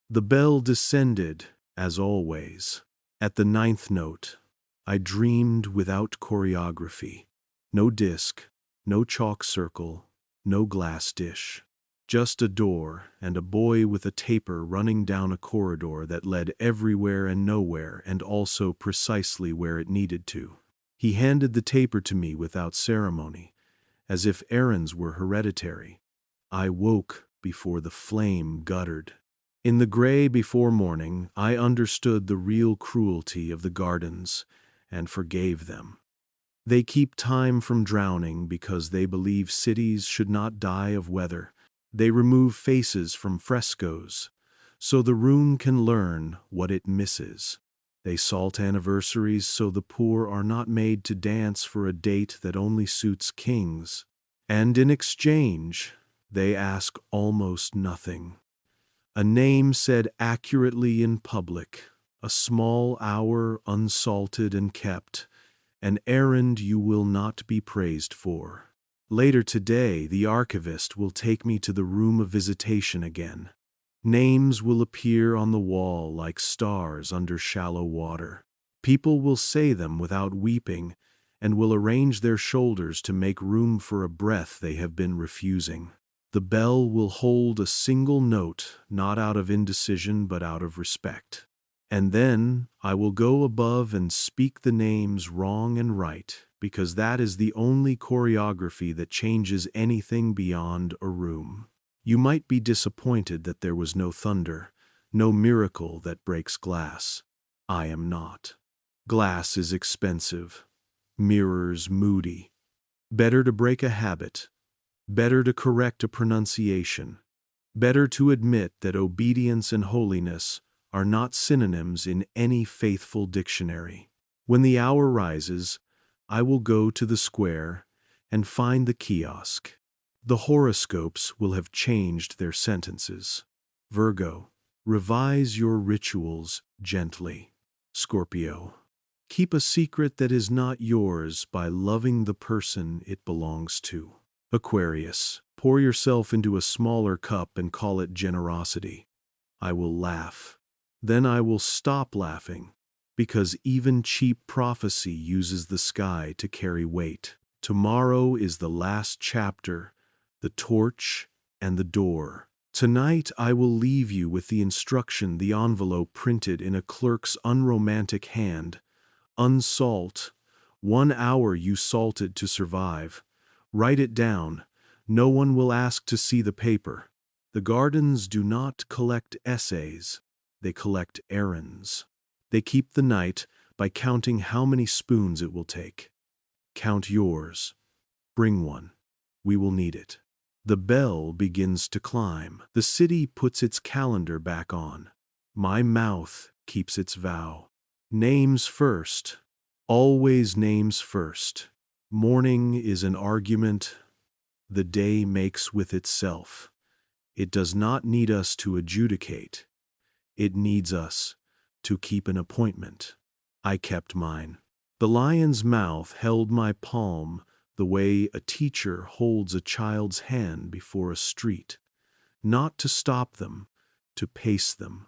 The bell descended, as always. At the ninth note, I dreamed without choreography. No disc, no chalk circle, no glass dish. Just a door and a boy with a taper running down a corridor that led everywhere and nowhere and also precisely where it needed to. He handed the taper to me without ceremony, as if errands were hereditary. I woke before the flame guttered. In the gray before morning, I understood the real cruelty of the gardens and forgave them. They keep time from drowning because they believe cities should not die of weather. They remove faces from frescoes, so the room can learn what it misses. They salt anniversaries so the poor are not made to dance for a date that only suits kings. And in exchange, they ask almost nothing. A name said accurately in public, a small hour unsalted and kept, an errand you will not be praised for. Later today, the archivist will take me to the room of visitation again. Names will appear on the wall like stars under shallow water. People will say them without weeping and will arrange their shoulders to make room for a breath they have been refusing. The bell will hold a single note, not out of indecision but out of respect. And then I will go above and speak the names wrong and right, because that is the only choreography that changes anything beyond a room. You might be disappointed that there was no thunder, no miracle that breaks glass. I am not. Glass is expensive. mirrors moody. Better to break a habit. Better to correct a pronunciation. Better to admit that obedience and holiness are not synonyms in any faithful dictionary. When the hour rises, I will go to the square and find the kiosk. The horoscopes will have changed their sentences. Virgo, revise your rituals gently. Scorpio, keep a secret that is not yours by loving the person it belongs to. Aquarius, pour yourself into a smaller cup and call it generosity. I will laugh. Then I will stop laughing, because even cheap prophecy uses the sky to carry weight. Tomorrow is the last chapter, the torch and the door. Tonight I will leave you with the instruction the envelope printed in a clerk's unromantic hand. Unsalt. 1 hour you salted to survive. Write it down. No one will ask to see the paper. The gardens do not collect essays. They collect errands. They keep the night by counting how many spoons it will take. Count yours. Bring one. We will need it. The bell begins to climb. The city puts its calendar back on. My mouth keeps its vow. Names first. Always names first. Morning is an argument the day makes with itself. It does not need us to adjudicate. It needs us to keep an appointment. I kept mine. The lion's mouth held my palm the way a teacher holds a child's hand before a street, not to stop them, to pace them.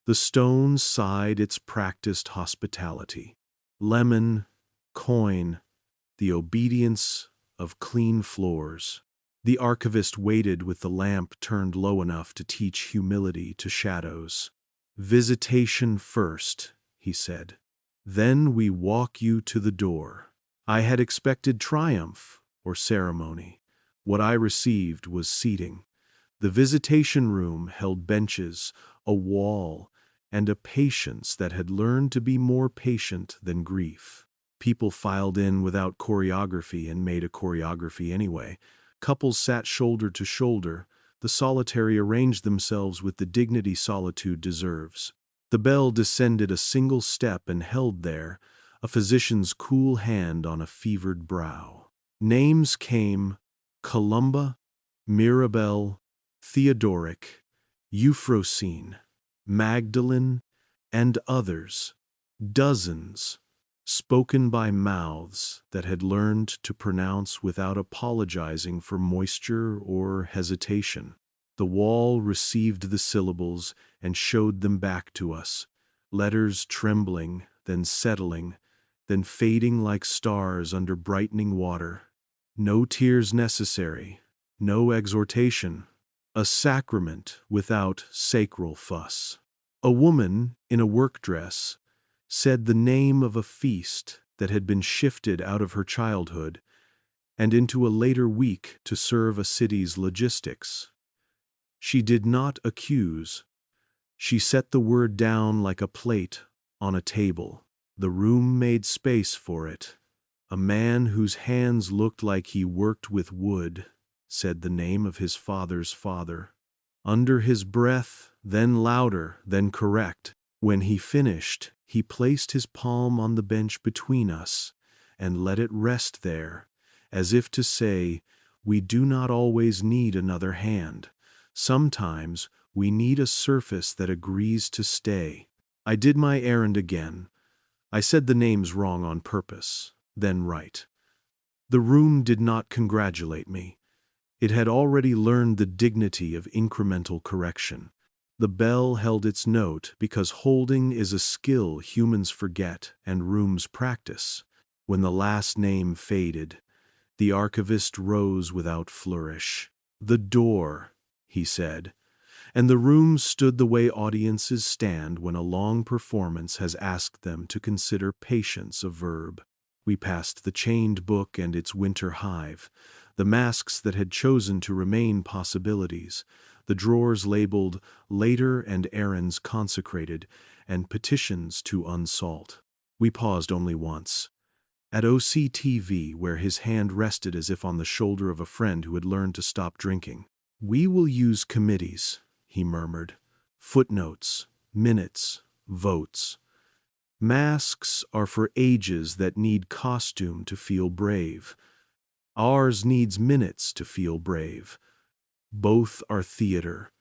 The stone sighed its practiced hospitality. Lemon, coin, the obedience of clean floors. The archivist waited with the lamp turned low enough to teach humility to shadows. Visitation first, he said. Then we walk you to the door. I had expected triumph or ceremony. What I received was seating. The visitation room held benches, a wall, and a patience that had learned to be more patient than grief. People filed in without choreography and made a choreography anyway. Couples sat shoulder to shoulder. The solitary arranged themselves with the dignity solitude deserves. The bell descended a single step and held there, a physician's cool hand on a fevered brow. Names came: Columba, Mirabelle, Theodoric, Euphrosyne, Magdalene, and others. Dozens, spoken by mouths that had learned to pronounce without apologizing for moisture or hesitation. The wall received the syllables and showed them back to us, letters trembling, then settling, then fading like stars under brightening water. No tears necessary, no exhortation, a sacrament without sacral fuss. A woman in a work dress said the name of a feast that had been shifted out of her childhood and into a later week to serve a city's logistics. She did not accuse. She set the word down like a plate on a table. The room made space for it. A man whose hands looked like he worked with wood said the name of his father's father. Under his breath, then louder, then correct. When he finished, he placed his palm on the bench between us and let it rest there, as if to say, we do not always need another hand. Sometimes we need a surface that agrees to stay. I did my errand again. I said the names wrong on purpose, then right. The room did not congratulate me. It had already learned the dignity of incremental correction. The bell held its note because holding is a skill humans forget and rooms practice. When the last name faded, the archivist rose without flourish. The door, he said, and the room stood the way audiences stand when a long performance has asked them to consider patience a verb. We passed the chained book and its winter hive, the masks that had chosen to remain possibilities, the drawers labeled later and errands consecrated, and petitions to unsalt. We paused only once. At OCT V, where his hand rested as if on the shoulder of a friend who had learned to stop drinking. "We will use committees," he murmured. "Footnotes, minutes, votes. Masks are for ages that need costume to feel brave. Ours needs minutes to feel brave. Both are theater.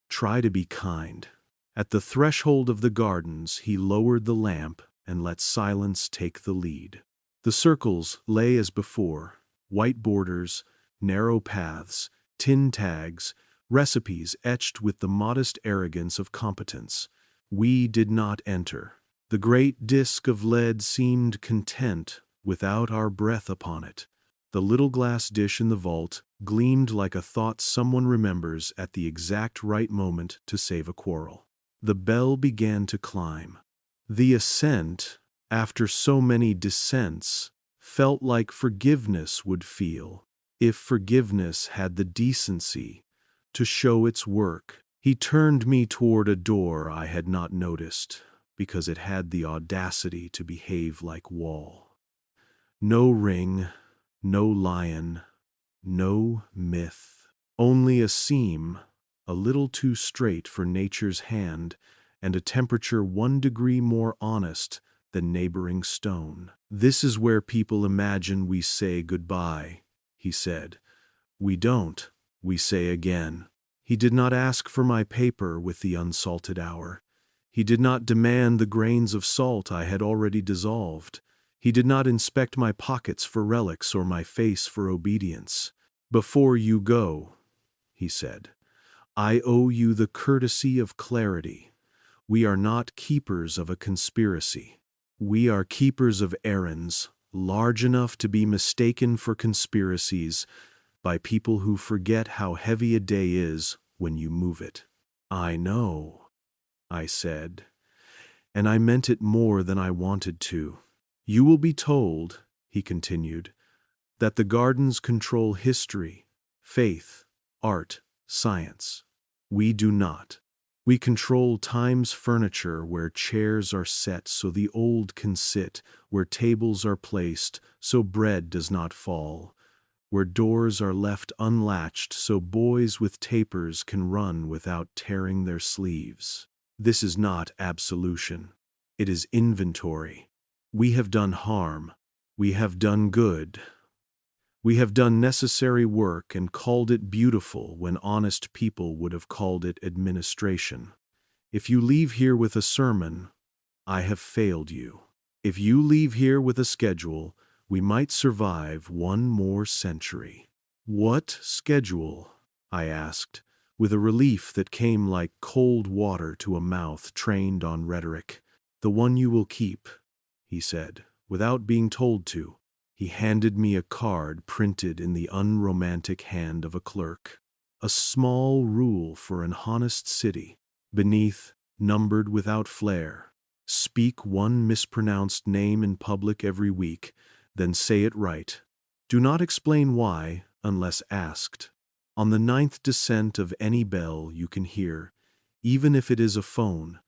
Try to be kind." At the threshold of the gardens, he lowered the lamp and let silence take the lead. The circles lay as before, white borders, narrow paths, tin tags, recipes etched with the modest arrogance of competence. We did not enter. The great disk of lead seemed content without our breath upon it. The little glass dish in the vault gleamed like a thought someone remembers at the exact right moment to save a quarrel. The bell began to climb. The ascent, after so many descents, felt like forgiveness would feel, if forgiveness had the decency to show its work. He turned me toward a door I had not noticed, because it had the audacity to behave like wall. No ring, no lion, no myth. Only a seam, a little too straight for nature's hand, and a temperature 1 degree more honest than neighboring stone. "This is where people imagine we say goodbye," he said. "We don't, we say again." He did not ask for my paper with the unsalted hour. He did not demand the grains of salt I had already dissolved. He did not inspect my pockets for relics or my face for obedience. "Before you go," he said, "I owe you the courtesy of clarity. We are not keepers of a conspiracy. We are keepers of errands, large enough to be mistaken for conspiracies by people who forget how heavy a day is when you move it." "I know," I said, and I meant it more than I wanted to. "You will be told," he continued, "that the gardens control history, faith, art, science. We do not. We control time's furniture, where chairs are set so the old can sit, where tables are placed so bread does not fall, where doors are left unlatched so boys with tapers can run without tearing their sleeves. This is not absolution. It is inventory. We have done harm. We have done good. We have done necessary work and called it beautiful when honest people would have called it administration. If you leave here with a sermon, I have failed you. If you leave here with a schedule, we might survive 1 more century." "What schedule?" I asked, with a relief that came like cold water to a mouth trained on rhetoric. "The one you will keep," he said, without being told to. He handed me a card printed in the unromantic hand of a clerk. "A small rule for an honest city. Beneath, numbered without flair. Speak 1 mispronounced name in public every week, then say it right. Do not explain why, unless asked. On the 9th descent of any bell you can hear, even if it is a phone,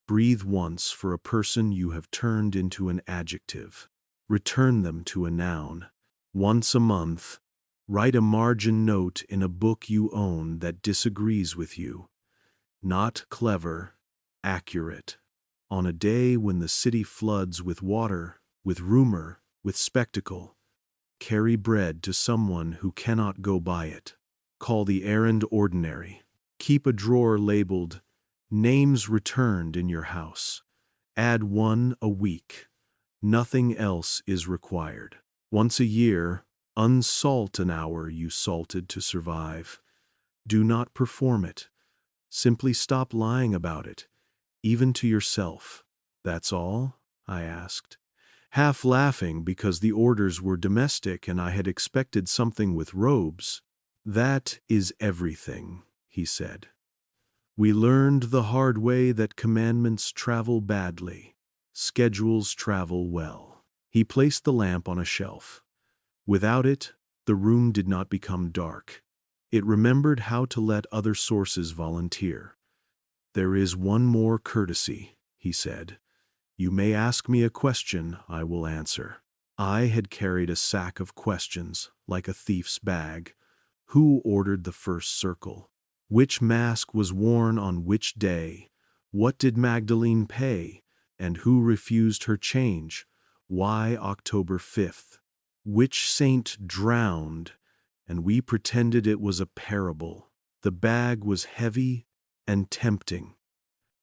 breathe once for a person you have turned into an adjective. Return them to a noun. Once a month, write a margin note in a book you own that disagrees with you. Not clever, accurate. On a day when the city floods with water, with rumor, with spectacle, carry bread to someone who cannot go by it. Call the errand ordinary. Keep a drawer labeled Names Returned in your house. Add 1 a week. Nothing else is required. Once a year, unsalt an hour you salted to survive. Do not perform it. Simply stop lying about it, even to yourself." "That's all?" I asked, half laughing because the orders were domestic and I had expected something with robes. "That is everything," he said. "We learned the hard way that commandments travel badly. Schedules travel well." He placed the lamp on a shelf. Without it, the room did not become dark. It remembered how to let other sources volunteer. "There is 1 more courtesy," he said. "You may ask me a question, I will answer." I had carried a sack of questions, like a thief's bag. Who ordered the first circle? Which mask was worn on which day? What did Magdalene pay? And who refused her change? Why October 5th? Which saint drowned? And we pretended it was a parable. The bag was heavy and tempting.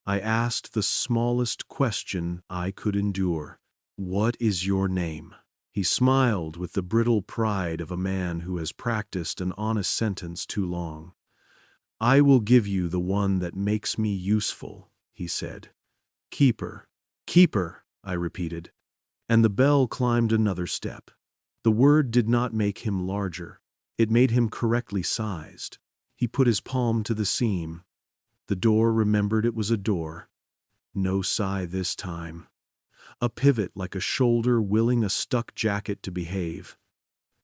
I asked the smallest question I could endure. What is your name? He smiled with the brittle pride of a man who has practiced an honest sentence too long. I will give you the one that makes me useful, he said. Keeper. Keeper, I repeated, and the bell climbed another step. The word did not make him larger. It made him correctly sized. He put his palm to the seam. The door remembered it was a door. No sigh this time. A pivot like a shoulder willing a stuck jacket to behave.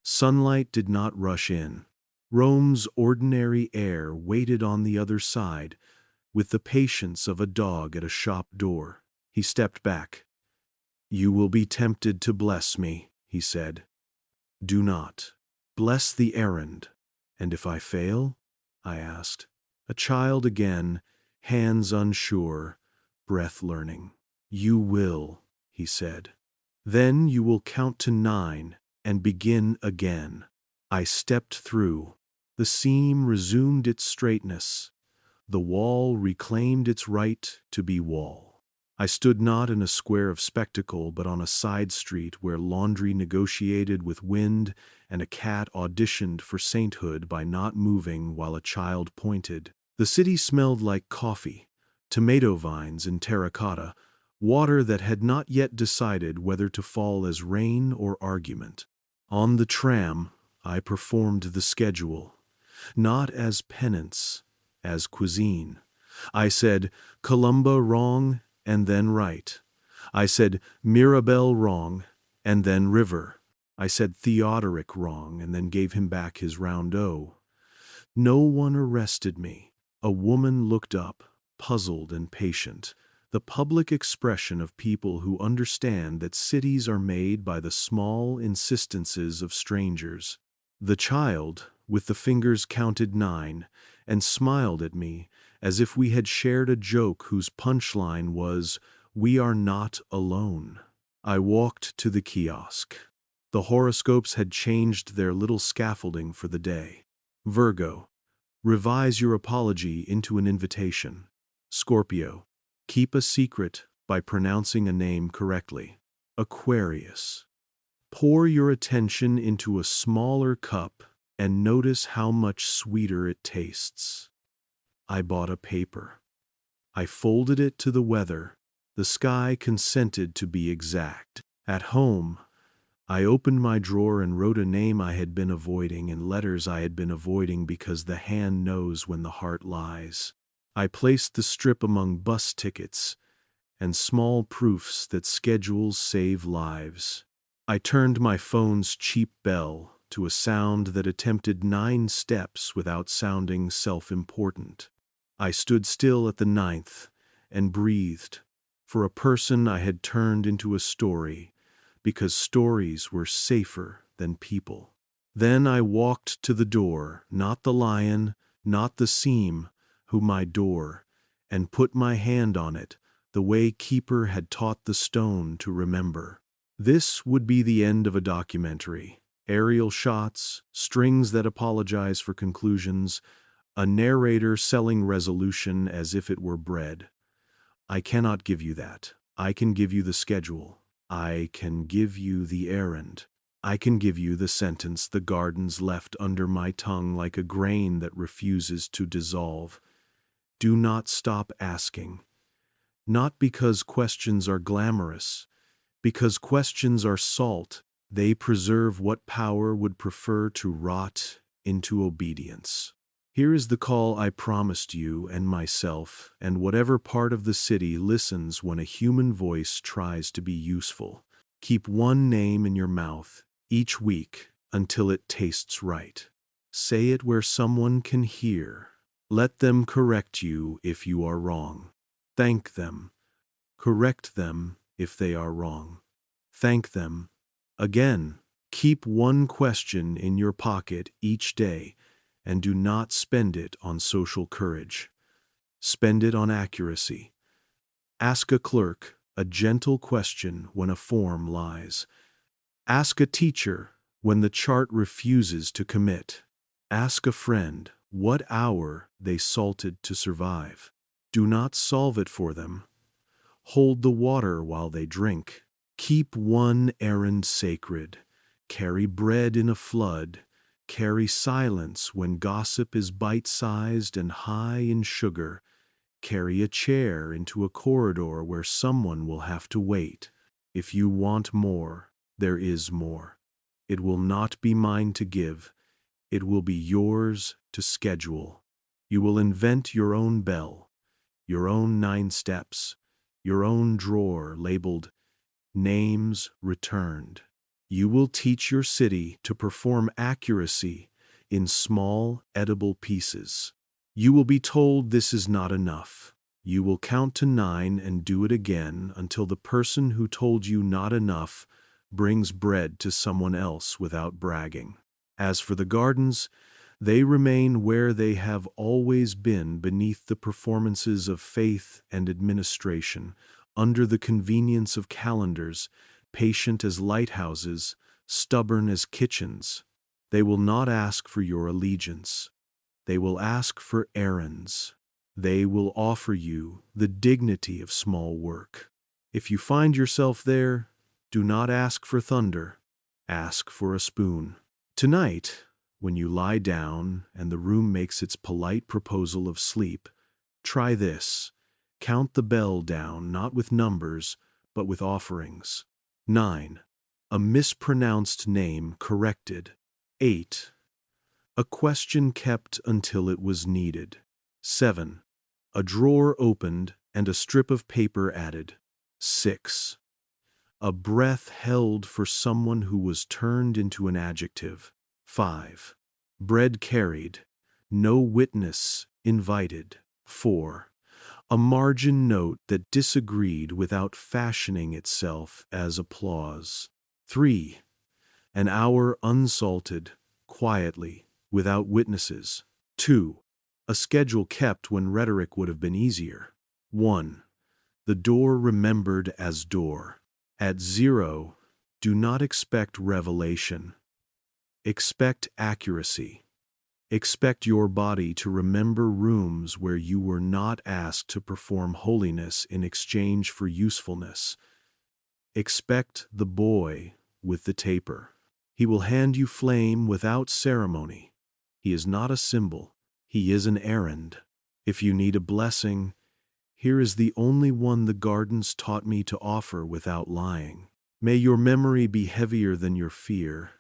Sunlight did not rush in. Rome's ordinary air waited on the other side, with the patience of a dog at a shop door. He stepped back. You will be tempted to bless me, he said. Do not. Bless the errand. And if I fail? I asked. A child again, hands unsure, breath learning. You will, he said. Then you will count to 9 and begin again. I stepped through. The seam resumed its straightness. The wall reclaimed its right to be wall. I stood not in a square of spectacle, but on a side street where laundry negotiated with wind and a cat auditioned for sainthood by not moving while a child pointed. The city smelled like coffee, tomato vines in terracotta, water that had not yet decided whether to fall as rain or argument. On the tram, I performed the schedule, not as penance, as cuisine. I said, Columba wrong, and then right. I said, Mirabelle wrong, and then river. I said Theodoric wrong, and then gave him back his round-o. No one arrested me. A woman looked up, puzzled and patient, the public expression of people who understand that cities are made by the small insistences of strangers. The child, with the fingers counted 9, and smiled at me as if we had shared a joke whose punchline was, we are not alone. I walked to the kiosk. The horoscopes had changed their little scaffolding for the day. Virgo, revise your apology into an invitation. Scorpio, keep a secret by pronouncing a name correctly. Aquarius, pour your attention into a smaller cup and notice how much sweeter it tastes. I bought a paper. I folded it to the weather. The sky consented to be exact. At home, I opened my drawer and wrote a name I had been avoiding and letters I had been avoiding because the hand knows when the heart lies. I placed the strip among bus tickets and small proofs that schedules save lives. I turned my phone's cheap bell to a sound that attempted 9 steps without sounding self-important. I stood still at the 9th and breathed. For a person I had turned into a story, because stories were safer than people. Then I walked to the door, not the lion, not the seam, who my door, and put my hand on it, the way Keeper had taught the stone to remember. This would be the end of a documentary. Aerial shots, strings that apologize for conclusions, a narrator selling resolution as if it were bread. I cannot give you that. I can give you the schedule. I can give you the errand. I can give you the sentence the gardens left under my tongue like a grain that refuses to dissolve. Do not stop asking. Not because questions are glamorous, because questions are salt. They preserve what power would prefer to rot into obedience. Here is the call I promised you and myself, and whatever part of the city listens when a human voice tries to be useful. Keep one name in your mouth each week until it tastes right. Say it where someone can hear. Let them correct you if you are wrong. Thank them. Correct them if they are wrong. Thank them Again, keep one question in your pocket each day and do not spend it on social courage. Spend it on accuracy. Ask a clerk a gentle question when a form lies. Ask a teacher when the chart refuses to commit. Ask a friend what hour they salted to survive. Do not solve it for them. Hold the water while they drink. Keep one errand sacred. Carry bread in a flood. Carry silence when gossip is bite-sized and high in sugar. Carry a chair into a corridor where someone will have to wait. If you want more, there is more. It will not be mine to give. It will be yours to schedule. You will invent your own bell, your own 9 steps, your own drawer labeled Names Returned. You will teach your city to perform accuracy in small, edible pieces. You will be told this is not enough. You will count to 9 and do it again until the person who told you not enough brings bread to someone else without bragging. As for the gardens, they remain where they have always been beneath the performances of faith and administration, under the convenience of calendars, patient as lighthouses, stubborn as kitchens. They will not ask for your allegiance. They will ask for errands. They will offer you the dignity of small work. If you find yourself there, do not ask for thunder. Ask for a spoon. Tonight, when you lie down and the room makes its polite proposal of sleep, try this. Count the bell down not with numbers, but with offerings. 9. A mispronounced name corrected. 8. A question kept until it was needed. 7. A drawer opened and a strip of paper added. 6. A breath held for someone who was turned into an adjective. 5. Bread carried. No witness invited. 4. A margin note that disagreed without fashioning itself as applause. 3. An hour unsalted, quietly, without witnesses. 2. A schedule kept when rhetoric would have been easier. 1. The door remembered as door. At 0, do not expect revelation. Expect accuracy. Expect your body to remember rooms where you were not asked to perform holiness in exchange for usefulness. Expect the boy with the taper. He will hand you flame without ceremony. He is not a symbol. He is an errand. If you need a blessing, here is the only one the gardens taught me to offer without lying. May your memory be heavier than your fear,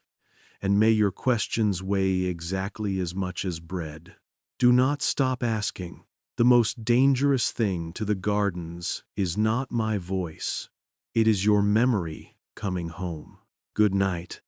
and may your questions weigh exactly as much as bread. Do not stop asking. The most dangerous thing to the gardens is not my voice. It is your memory coming home. Good night.